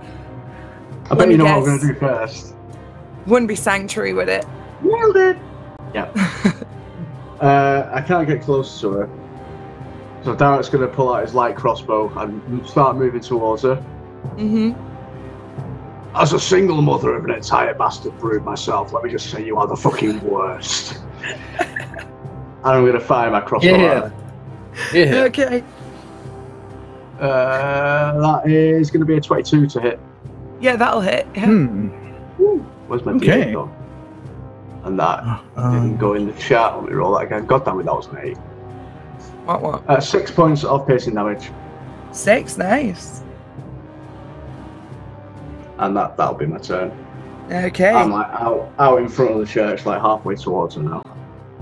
I bet you know what I'm going to do first. Wouldn't be Sanctuary with it. Nailed it! Yeah. I can't get close to her. So Derek's going to pull out his light crossbow and start moving towards her. Mm-hmm. As a single mother of an entire bastard brood myself, let me just say you are the fucking worst. And I'm going to fire my crossbow at her. Yeah. Okay. That is going to be a 22 to hit. Yeah, that'll hit. Yeah. Where's my Okay. D8 gone? And that didn't go in the chat. Let me roll that again. God damn it, that was an 8. What? 6 points of piercing damage. 6, nice. And that'll be my turn. Okay. I'm like out in front of the church, like halfway towards her now.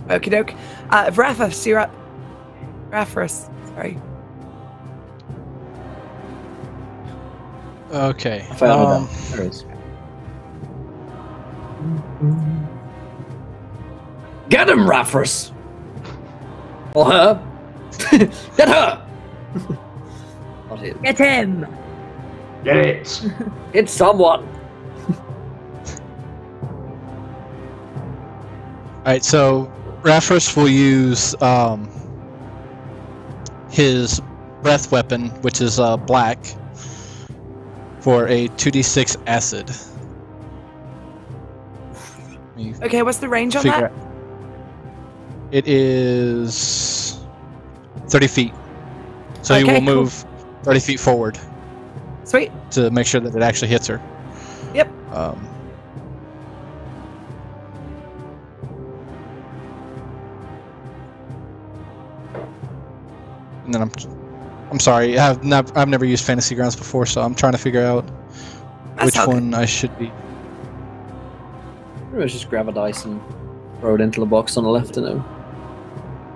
Okie doke. Vrathos, you're up. Vrathos, sorry. Okay. There it is. Get him, Raffers! Or her. Get her! Not him. Get him! Get it! It's someone. Alright, so Raffers will use his breath weapon, which is black, for a 2d6 acid. Okay, what's the range on that? It is 30 feet. So you Okay, will cool. move 30 feet forward Sweet. to make sure that it actually hits her. Yep. And then I'm sorry, I've never used Fantasy Grounds before, so I'm trying to figure out That's which all good. one I should be. Let's just grab a dice and throw it into the box on the left to know.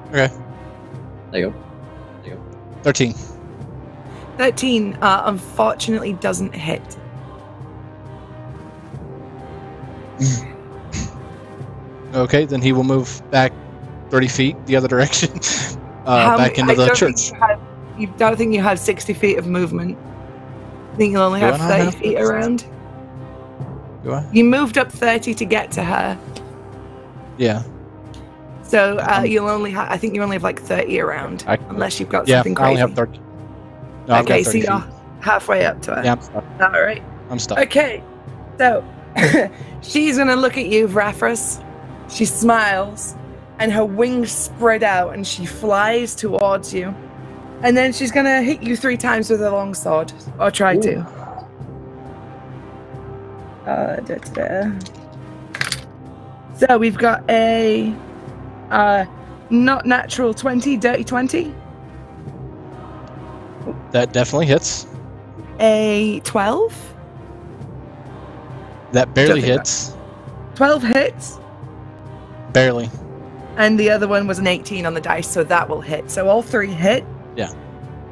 Okay, There you go. 13. 13, unfortunately, doesn't hit. Okay, then he will move back 30 feet the other direction, How back many- into the I don't think church. you don't think you have 60 feet of movement. I think you'll only Do I have not 30 have feet this? around. Do I? You moved up 30 to get to her. Yeah. So you'll only have, I think you only have like 30 around. Unless you've got Yeah, something I only crazy. have 30. No, I've got Okay, so 30 you're feet. halfway up to her. Yeah, I'm stuck. Alright. I'm stuck. Okay, so she's gonna look at you, Vrathras. She smiles, and her wings spread out, and she flies towards you. And then she's gonna hit you 3 times with her longsword, or try to. So we've got a not natural 20, dirty 20, That definitely hits. a 12. That barely Don't think hits. 12 hits. Barely. And the other one was an 18 on the dice, so that will hit. So all 3 hit. Yeah.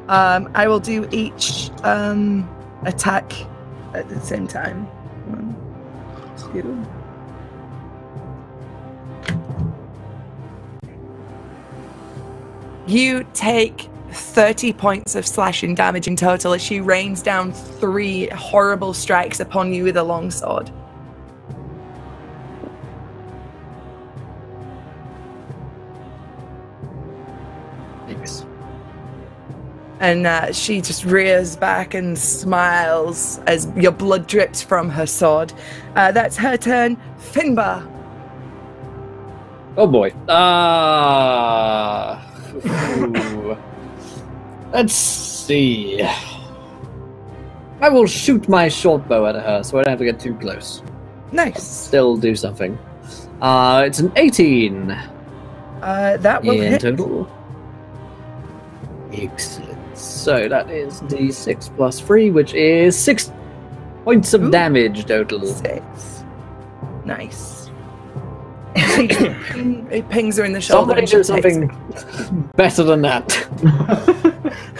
I will do each attack at the same time. 1, 2. You take 30 points of slashing damage in total as she rains down 3 horrible strikes upon you with a longsword. Thanks. And she just rears back and smiles as your blood drips from her sword. That's her turn. Finbar. Oh boy. Ooh. Let's see. I will shoot my short bow at her so I don't have to get too close. Nice. Still do something. It's an 18 That will in hit. total. Excellent. So that is d6 plus 3, which is 6 points of Ooh. damage total. 6. Nice. It pings her in the shoulder. Somebody and she do takes something better than that.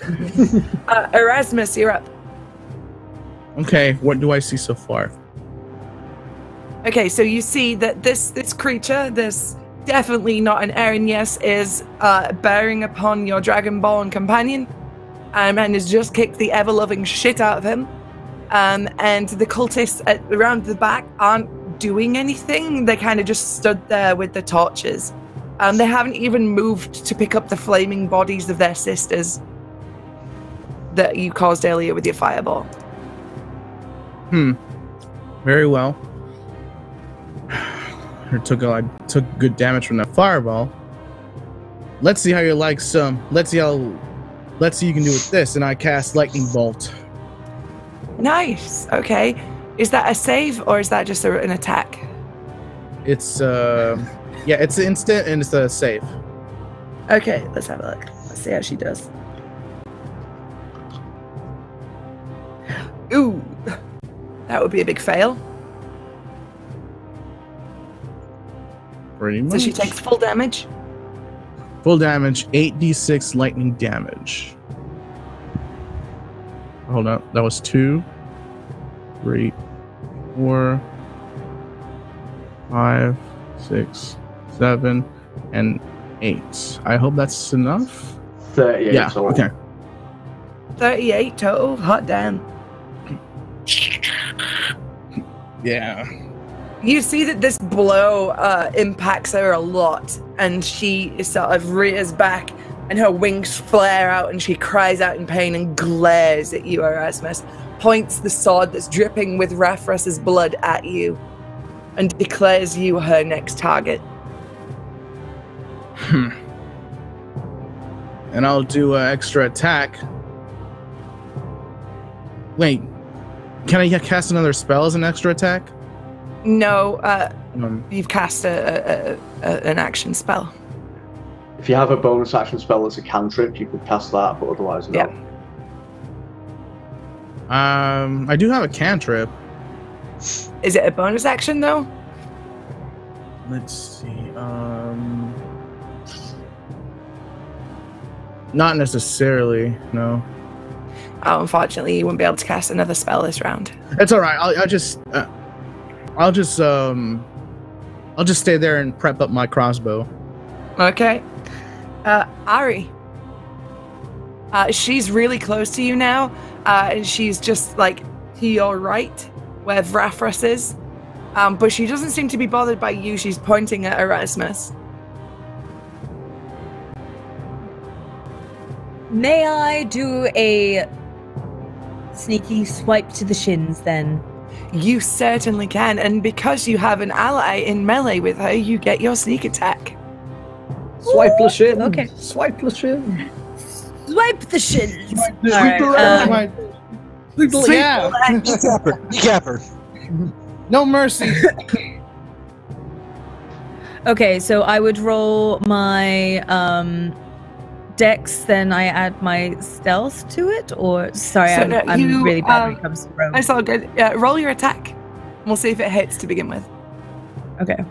it. Erasmus, you're up. Okay, what do I see so far? Okay, so you see that this creature, this definitely not an Aaron, yes, is bearing upon your Dragonborn companion, and has just kicked the ever-loving shit out of him. And the cultists around the back aren't doing anything. They kind of just stood there with the torches. They haven't even moved to pick up the flaming bodies of their sisters that you caused earlier with your fireball. Very well. I took good damage from that fireball. Let's see how you like some. Let's see you can do with this. And I cast lightning bolt. Nice. Okay. Is that a save or is that just an attack? It's it's instant and it's a save. Okay, let's have a look. Let's see how she does. Ooh. That would be a big fail. Pretty much. So she takes full damage. Full damage, 8d6 lightning damage. Hold on, that was 2, 3, 4, 5, 6, 7, and I hope that's enough. 38 Yeah. total. Okay. 38 total. Hot damn. Yeah. You see that this blow impacts her a lot, and she sort of rears back, and her wings flare out, and she cries out in pain and glares at you, Erasmus, points the sword that's dripping with Raphrus's blood at you, and declares you her next target. And I'll do an extra attack. Wait, can I cast another spell as an extra attack? No, you've cast an action spell. If you have a bonus action spell as a cantrip, you could cast that, but otherwise no. Yeah. I do have a cantrip. Is it a bonus action though? Let's see. Not necessarily. No. Oh, unfortunately, you won't be able to cast another spell this round. It's all right. I'll just stay there and prep up my crossbow. Okay. Ari. She's really close to you now, and she's just like to your right, where Vrafrus is. But she doesn't seem to be bothered by you. She's pointing at Erasmus. May I do a sneaky swipe to the shins then? You certainly can, and because you have an ally in melee with her, you get your sneak attack. Swipe the shin. Okay. Swipe the shin. Swipe the shins. Yeah. Decap her. No mercy. Okay, so I would roll my dex, then I add my stealth to it, or sorry, So I'm really bad when it comes to roll. That's all good. Roll your attack. We'll see if it hits to begin with. Okay.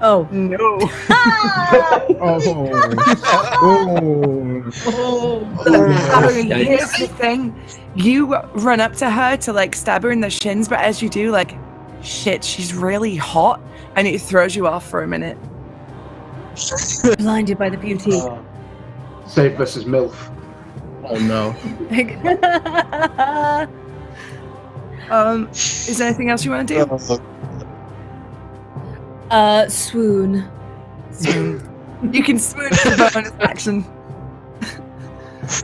Oh No. Ari, here's the thing. You run up to her to like stab her in the shins, but as you do, like, shit, she's really hot, and it throws you off for a minute. Blinded by the beauty. Save versus MILF. Oh no. Is there anything else you want to do? Swoon. You can swoon as a bonus action.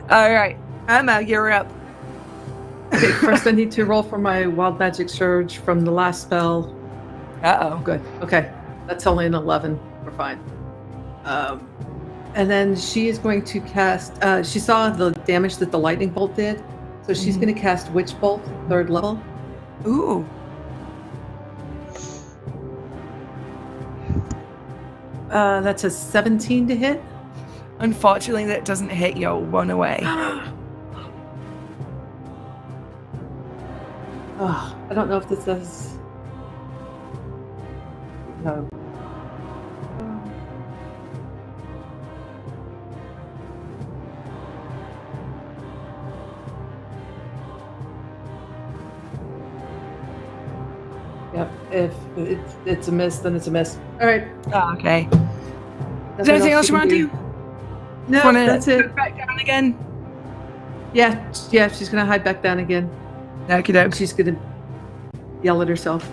All right, Emma, you're up. Okay, first I need to roll for my wild magic surge from the last spell. Uh-oh. Good. Okay, that's only an 11. We're fine. And then she is going to cast. She saw the damage that the lightning bolt did, so she's going to cast Witch Bolt, 3rd level. Ooh. That's a 17 to hit. Unfortunately, that doesn't hit your one away. Oh, I don't know if this does. No. Yep. If it's a miss, then it's a miss. All right. Oh, okay. Is there anything else you want to do? No, Wanna that's go it. back down again? Yeah, she's gonna hide back down again. Okie doke. She's gonna yell at herself.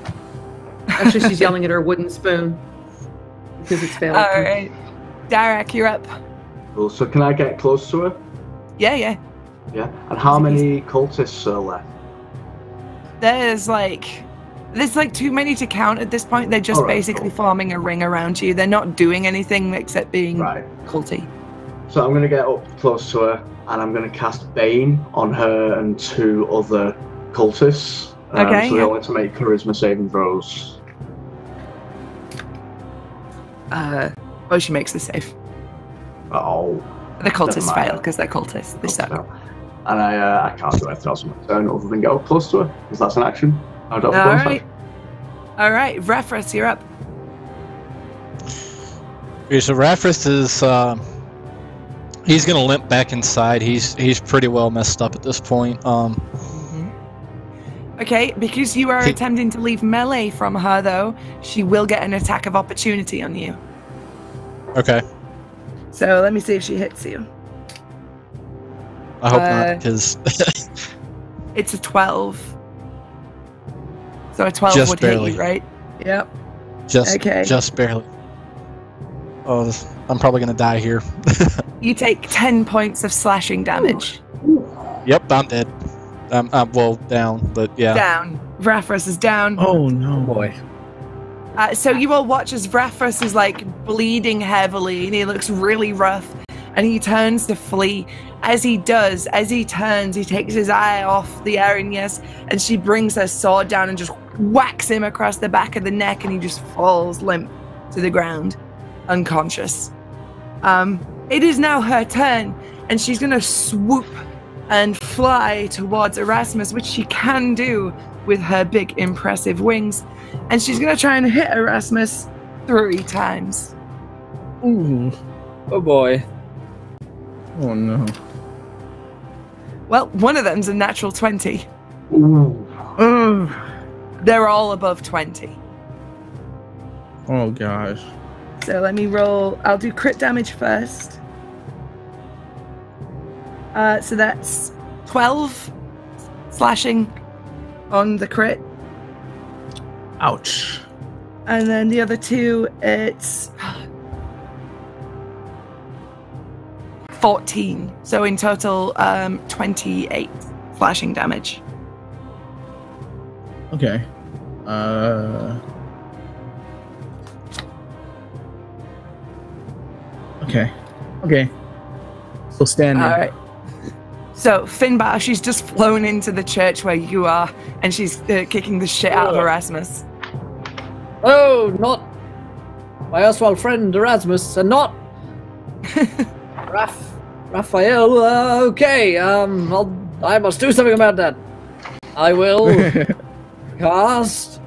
Actually, she's yelling at her wooden spoon because it's failing. All right. Derek, you're up. Cool. So can I get close to her? Yeah, yeah. Yeah. And how many cultists are left? There's like too many to count at this point. They're just All right, basically cool. forming a ring around you. They're not doing anything except being Right. culty. So I'm going to get up close to her, and I'm going to cast Bane on her and 2 other cultists. Okay, So they yeah. all need to make charisma saving throws. She makes the save. Oh. The cultists Never mind. fail because they're cultists. They suck. And I can't do anything else on my turn other than get up close to her, because that's an action. I don't All have a bonus right. action. All right. Raphrus, you're up. Okay, so Raphrus is he's gonna limp back inside. He's pretty well messed up at this point. Okay, because you are Okay. attempting to leave melee from her, though, she will get an attack of opportunity on you. Okay. So let me see if she hits you. I hope not, because It's a 12. So a 12 Just would barely. hit you, right? Yep. Okay. just barely. Oh, I'm probably gonna die here. You take 10 points of slashing damage. Yep, I'm dead. I'm well down, but yeah. Down. Vrathros is down. Oh no, boy. So you all watch as Vrathros is like bleeding heavily and he looks really rough and he turns to flee. As he turns, he takes his eye off the Erinyes and she brings her sword down and just whacks him across the back of the neck and he just falls limp to the ground, unconscious. It is now her turn and she's gonna swoop and fly towards Erasmus, which she can do with her big impressive wings. And she's gonna try and hit Erasmus 3 times. Ooh. Oh boy. Oh no. Well, one of them's a natural 20. Ugh. They're all above 20. Oh gosh. So let me roll. I'll do crit damage first. So that's 12 slashing on the crit. Ouch. And then the other 2, it's 14. So in total, 28 slashing damage. Okay. Okay. Still standing. All right. So Finbar, she's just flown into the church where you are, and she's kicking the shit out of Erasmus. Oh, not my erstwhile friend Erasmus, and not Raphael. Okay, I must do something about that. I will cast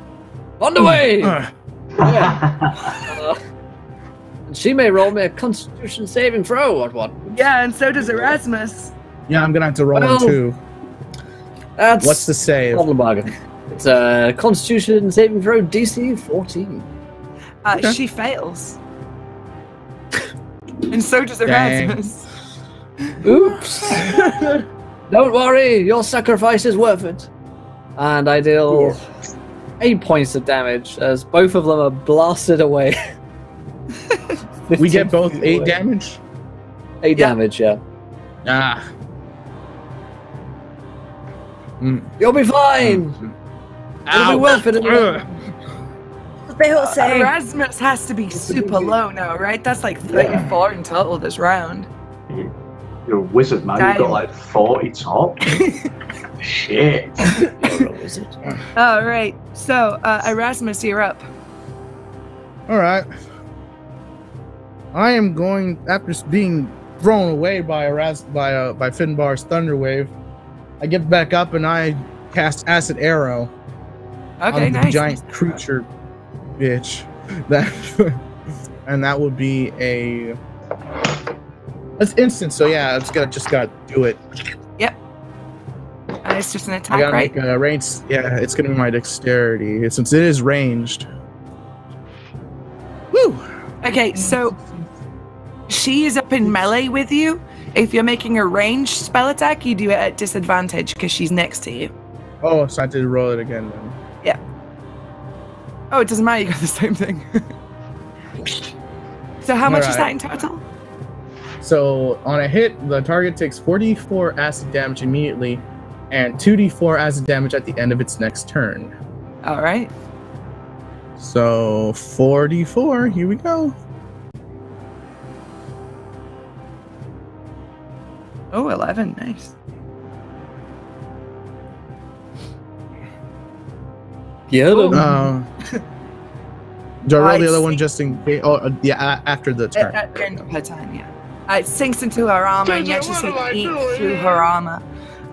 Underway. And she may roll me a Constitution saving throw or what? Yeah, and so does Erasmus. Yeah, I'm gonna have to roll Well, him too. That's What's the save? problem bargain. It's a Constitution saving throw DC 14. Okay. She fails. And so does Dang. Erasmus. Oops. Don't worry, your sacrifice is worth it. And I deal 8 points of damage as both of them are blasted away. We get 15 both feet 8 away. damage? 8 damage, yeah. Ah. You'll be fine. It'll be worth it. They all say. Erasmus has to be super low now, right? That's like 34 in total this round. You're a wizard, man. You've got like 40 top. Shit. You're a wizard. All right. So, Erasmus, you're up. Alright. I am going, after being thrown away by Finbar's Thunder Wave, I get back up and I cast Acid Arrow Okay, on the nice. giant creature bitch. And that would be a... That's instant, so yeah, just gotta do it. It's just an I attack, gotta right? make a range. Yeah, it's gonna be my dexterity since it is ranged. Woo! Okay, so she is up in melee with you. If you're making a ranged spell attack, you do it at disadvantage because she's next to you. Oh, so I have to roll it again then. Oh, it doesn't matter, you got the same thing. So how much is that Alright. in total? So on a hit, the target takes 4d4 acid damage immediately, and 2d4 acid damage at the end of its next turn. All right. So 4d4, here we go. Oh, 11, nice. Yeah. Do I roll I the other see. one just in case? Oh, yeah, after the turn. At the end of her time, yeah. It sinks into her armor, and you actually see it eat through her armor.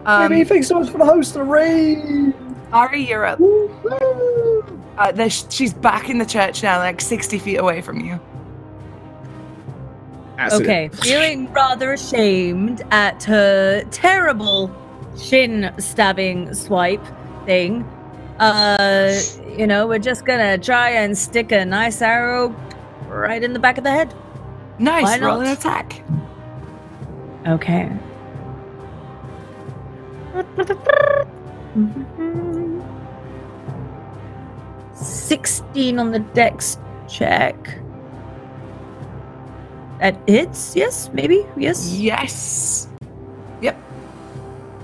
Maybe thanks so much for the host of the raid. Ari, you're up. She's back in the church now, like 60 feet away from you. Acid. Okay, feeling rather ashamed at her terrible shin stabbing swipe thing. We're just gonna try and stick a nice arrow right in the back of the head. Nice. Why Roll an not? attack. Okay. $16 on the dex check. That hits? Yes? Maybe? Yes? Yes. Yep.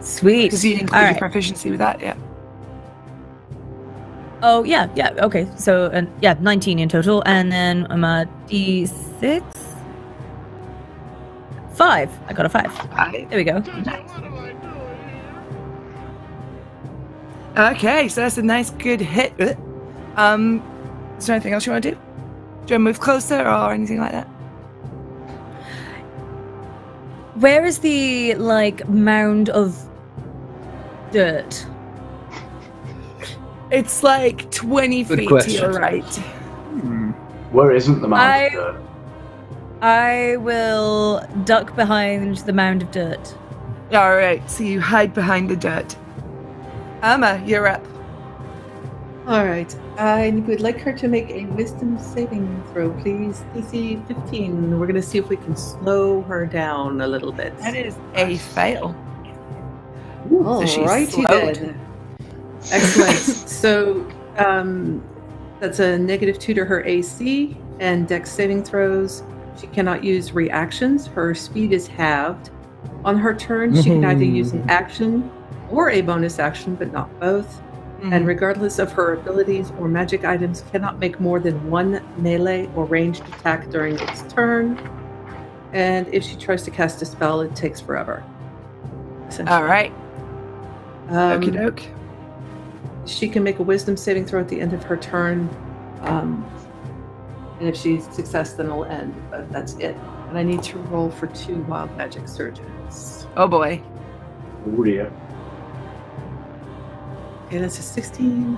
Sweet. Because you include All your right. proficiency with that, yeah. Oh, yeah, okay. So, 19 in total. And then I'm a D6. 5. I got a 5. There we go. Okay, so that's a nice, good hit. Is there anything else you want to do? Do you want to move closer or anything like that? Where is the, mound of dirt? It's like 20 Good feet question. to your right. Where isn't the mountain? I will duck behind the mound of dirt. All right, so you hide behind the dirt. Amma, you're up. All right. I would like her to make a wisdom saving throw, please. DC 15. We're going to see if we can slow her down a little bit. That is a fail. All she's righty slowed. then. Excellent. So that's a -2 to her AC and Dex saving throws. She cannot use reactions. Her speed is halved. On her turn, she can either use an action or a bonus action, but not both. And regardless of her abilities or magic items, cannot make more than one melee or ranged attack during its turn. And if she tries to cast a spell, it takes forever. All right. Okie doke. She can make a wisdom saving throw at the end of her turn. And if she's success, then it'll end. But that's it. And I need to roll for 2 wild magic surges. Oh boy. Oh dear. Okay, that's a 16.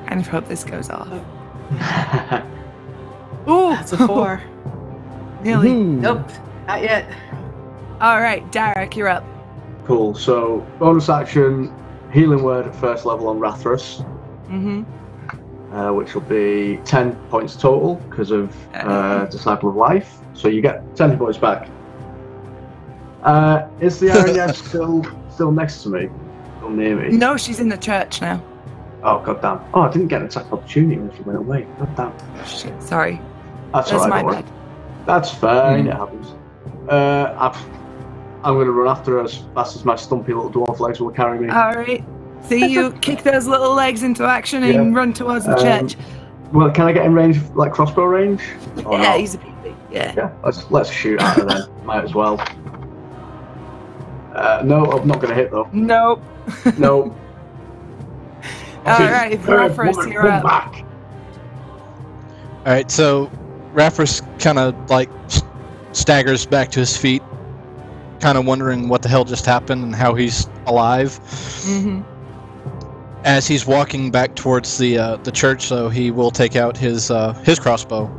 Kind of hope this goes off. Ooh, That's a 4. nearly. Nope, not yet. All right, Derek, you're up. Cool. So bonus action, healing word at first level on Rathrus, which will be 10 points total because of Disciple of Life. So you get 10 points back. Is the Aranya still next to me? Still near me? No, she's in the church now. Oh goddamn! Oh, I didn't get an attack opportunity when she went away. Goddamn. Shit, sorry. That's That's all my right. bad. That's fine. It happens. I'm going to run after her as fast as my stumpy little dwarf legs will carry me. All right. See, you kick those little legs into action and run towards the church. Well, can I get in range, like crossbow range? Or Yeah, not? he's a big. Yeah. Yeah, let's shoot at her then. Might as well. No, I'm not going to hit though. Nope. No. All right, Raffers, you're up. Back. All right, so Raffers kind of staggers back to his feet, kind of wondering what the hell just happened and how he's alive. As he's walking back towards the church, so he will take out his crossbow.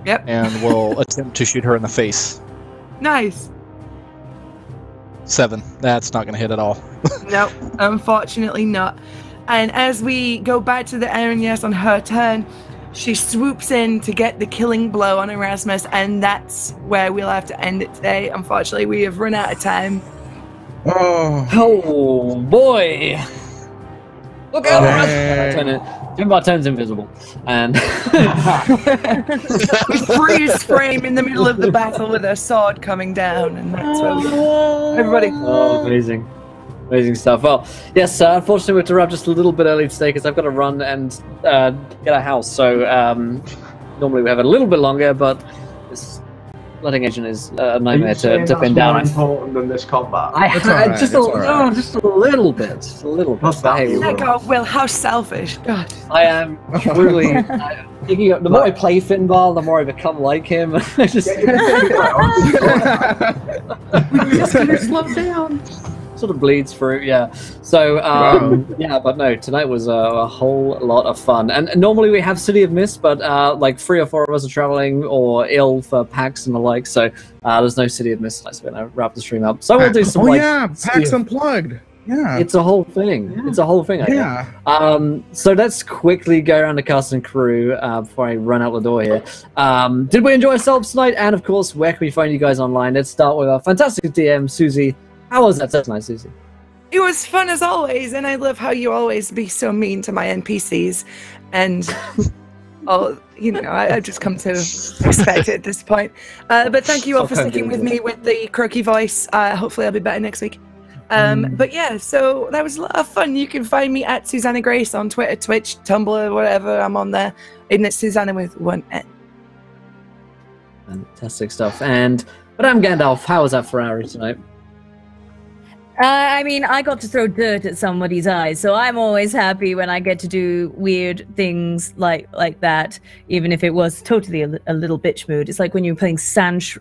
Yep. And will attempt to shoot her in the face. Nice. 7. That's not going to hit at all. Nope, unfortunately not. And as we go back to the Aranyas on her turn, she swoops in to get the killing blow on Erasmus, and that's where we'll have to end it today. Unfortunately, we have run out of time. Oh boy! Look out! Jimbo turns invisible, and We freeze frame in the middle of the battle with her sword coming down, and that's where we are. Everybody. oh, amazing stuff. Well, yes, unfortunately we have to wrap just a little bit early today because I've got to run and get a house. So normally we have it a little bit longer, but this letting agent is a nightmare to pin down. More important than this combat. I That's had all right, just that's all right. just a little bit, What's that? Hey, Oh, God, Will, how selfish. God. I am truly thinking the more I play Finball, the more I become like him. I just Just gonna slow down. sort of bleeds through, yeah. So, yeah, but no, tonight was a whole lot of fun. And normally we have City of Mist, but like 3 or 4 of us are traveling or ill for PAX and the like, so there's no City of Mist tonight, so we're going to wrap the stream up. So we'll do some PAX Unplugged. Yeah. It's a whole thing. Yeah. It's a whole thing. I guess. Yeah. So let's quickly go around the cast and crew before I run out the door here. Did we enjoy ourselves tonight? And of course, where can we find you guys online? Let's start with our fantastic DM, Susie. How was that tonight, Susie? It was fun as always, and I love how you always be so mean to my NPCs. And, I've just come to expect it at this point. But thank you all for sticking with me with the croaky voice. Hopefully I'll be better next week. But yeah, so that was a lot of fun. You can find me at Susanna Grace on Twitter, Twitch, Tumblr, whatever. I'm on there. And it's Susanna with 1 N. Fantastic stuff. And Madame Gandalf, how was that for Ari tonight? I mean, I got to throw dirt at somebody's eyes, so I'm always happy when I get to do weird things like that, even if it was totally a little bitch mood. It's like when you're playing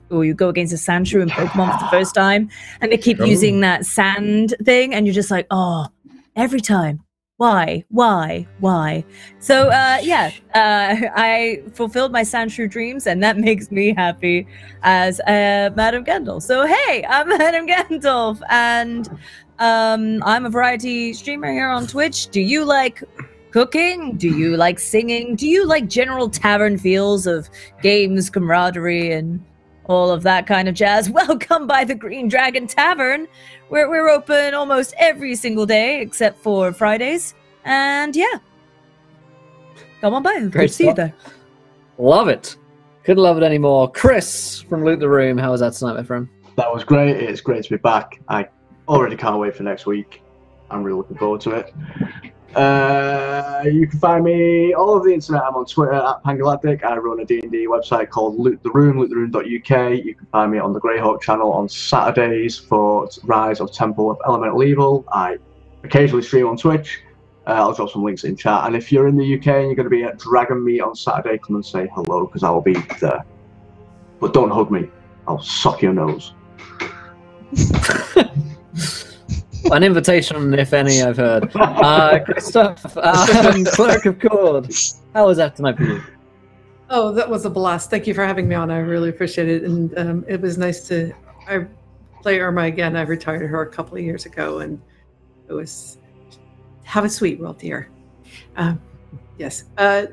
or you go against a Sandshrew in Pokemon for the first time, and they keep using that sand thing, and you're just like, oh, every time. Why? So, I fulfilled my Sandshrew dreams, and that makes me happy as Madame Gandalf. So, hey, I'm Madame Gandalf, and I'm a variety streamer here on Twitch. Do you like cooking? Do you like singing? Do you like general tavern feels of games, camaraderie, and all of that kind of jazz? Welcome by the Green Dragon Tavern, where we're open almost every single day except for Fridays. And yeah, come on by. Great to see you there. Love it. Couldn't love it anymore. Chris from Loot the Room, how was that tonight, my friend? That was great. It's great to be back. I already can't wait for next week. I'm really looking forward to it. You can find me all over the internet. I'm on Twitter at Pangalactic. I run a D&D website called Loot the Room, loottheroom.uk. You can find me on the Greyhawk channel on Saturdays for Rise of Temple of Elemental Evil. I occasionally stream on Twitch. I'll drop some links in chat. And if you're in the UK and you're going to be at Dragon Meet on Saturday, come and say hello, because I will be there. But don't hug me. I'll suck your nose. An invitation, if any, I've heard. Christoph, Clerk of Cord, how was that tonight for you? Oh, that was a blast. Thank you for having me on. I really appreciate it. And it was nice to play Irma again. I retired her a couple of years ago, and it was... Have a sweet roll, dear. Yes.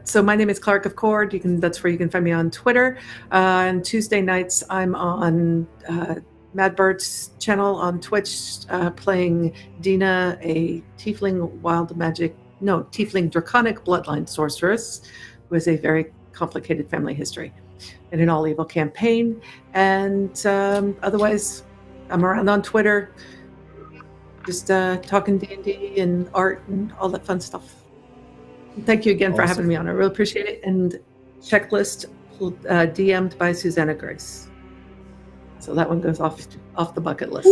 So my name is Clark of Cord. That's where you can find me on Twitter. On Tuesday nights, I'm on Madbird's channel on Twitch, playing Dina, a tiefling tiefling draconic bloodline sorceress who has a very complicated family history and an all evil campaign. And otherwise, I'm around on Twitter, just talking D&D and art and all that fun stuff. Thank you again for having me on. I really appreciate it. And checklist DM'd by Susanna Grace. So that one goes off the bucket list.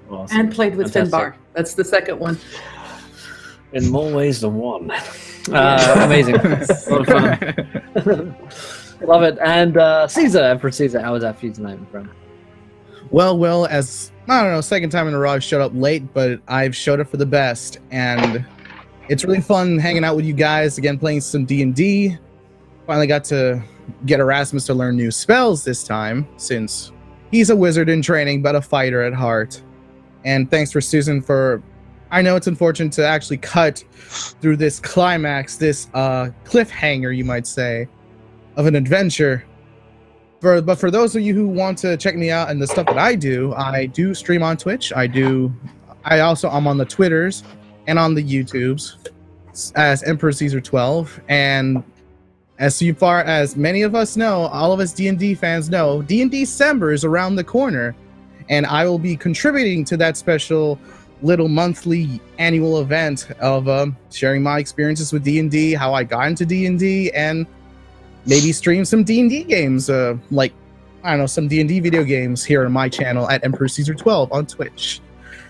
Awesome. And played with Finbar. That's the second one. In more ways than one. Amazing. A lot of fun. Love it. And Emperor Caesar, how was that for you tonight, my friend? Well, as I don't know, second time in a row I've showed up late, but I've showed up for the best, and it's really fun hanging out with you guys again, playing some D&D. Finally got to get Erasmus to learn new spells this time, since he's a wizard in training, but a fighter at heart. And thanks for Susan for... I know it's unfortunate to actually cut through this climax, this cliffhanger, you might say, of an adventure. But for those of you who want to check me out and the stuff that I do stream on Twitch. I'm on the Twitters and on the YouTubes as Emperor Caesar 12. And as far as many of us know, all of us D&D fans know, D&D December is around the corner, and I will be contributing to that special little monthly annual event of sharing my experiences with D&D, how I got into D&D, and maybe stream some D&D games, like, I don't know, some D&D video games here on my channel at Emperor Caesar 12 on Twitch.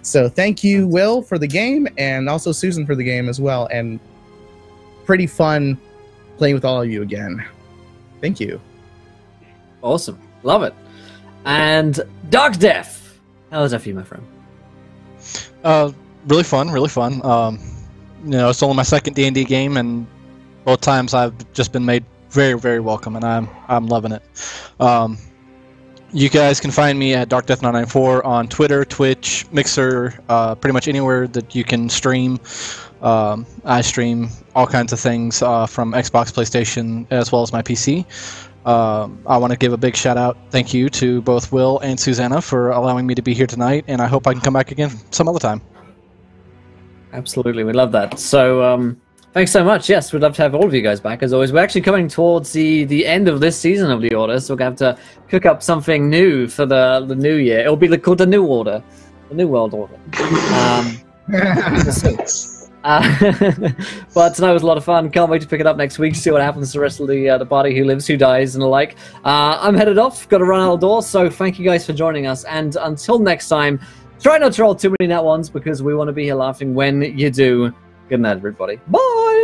So thank you, Will, for the game, and also Susan for the game as well, and pretty fun playing with all of you again. Thank you. Awesome. Love it. And Dark Death, how was that for you, my friend? Really fun, really fun. It's only my second D&D game, and both times I've just been made very, very welcome, and I'm loving it. You guys can find me at DarkDeath994 on Twitter, Twitch, Mixer, pretty much anywhere that you can stream. I stream all kinds of things from Xbox, PlayStation, as well as my PC. I want to give a big shout out, thank you to both Will and Susanna for allowing me to be here tonight, and I hope I can come back again some other time. Absolutely, we love that. So, thanks so much. Yes, we'd love to have all of you guys back, as always. We're actually coming towards the end of this season of the Order, so we're going to have to cook up something new for the new year. It'll be called the New Order, the New World Order. But tonight was a lot of fun. Can't wait to pick it up next week, see what happens to the rest of the party, who lives, who dies, and the like. I'm headed off, got to run out the door, so thank you guys for joining us, and until next time, try not to roll too many net ones, because we want to be here laughing when you do. Good night, everybody. Bye!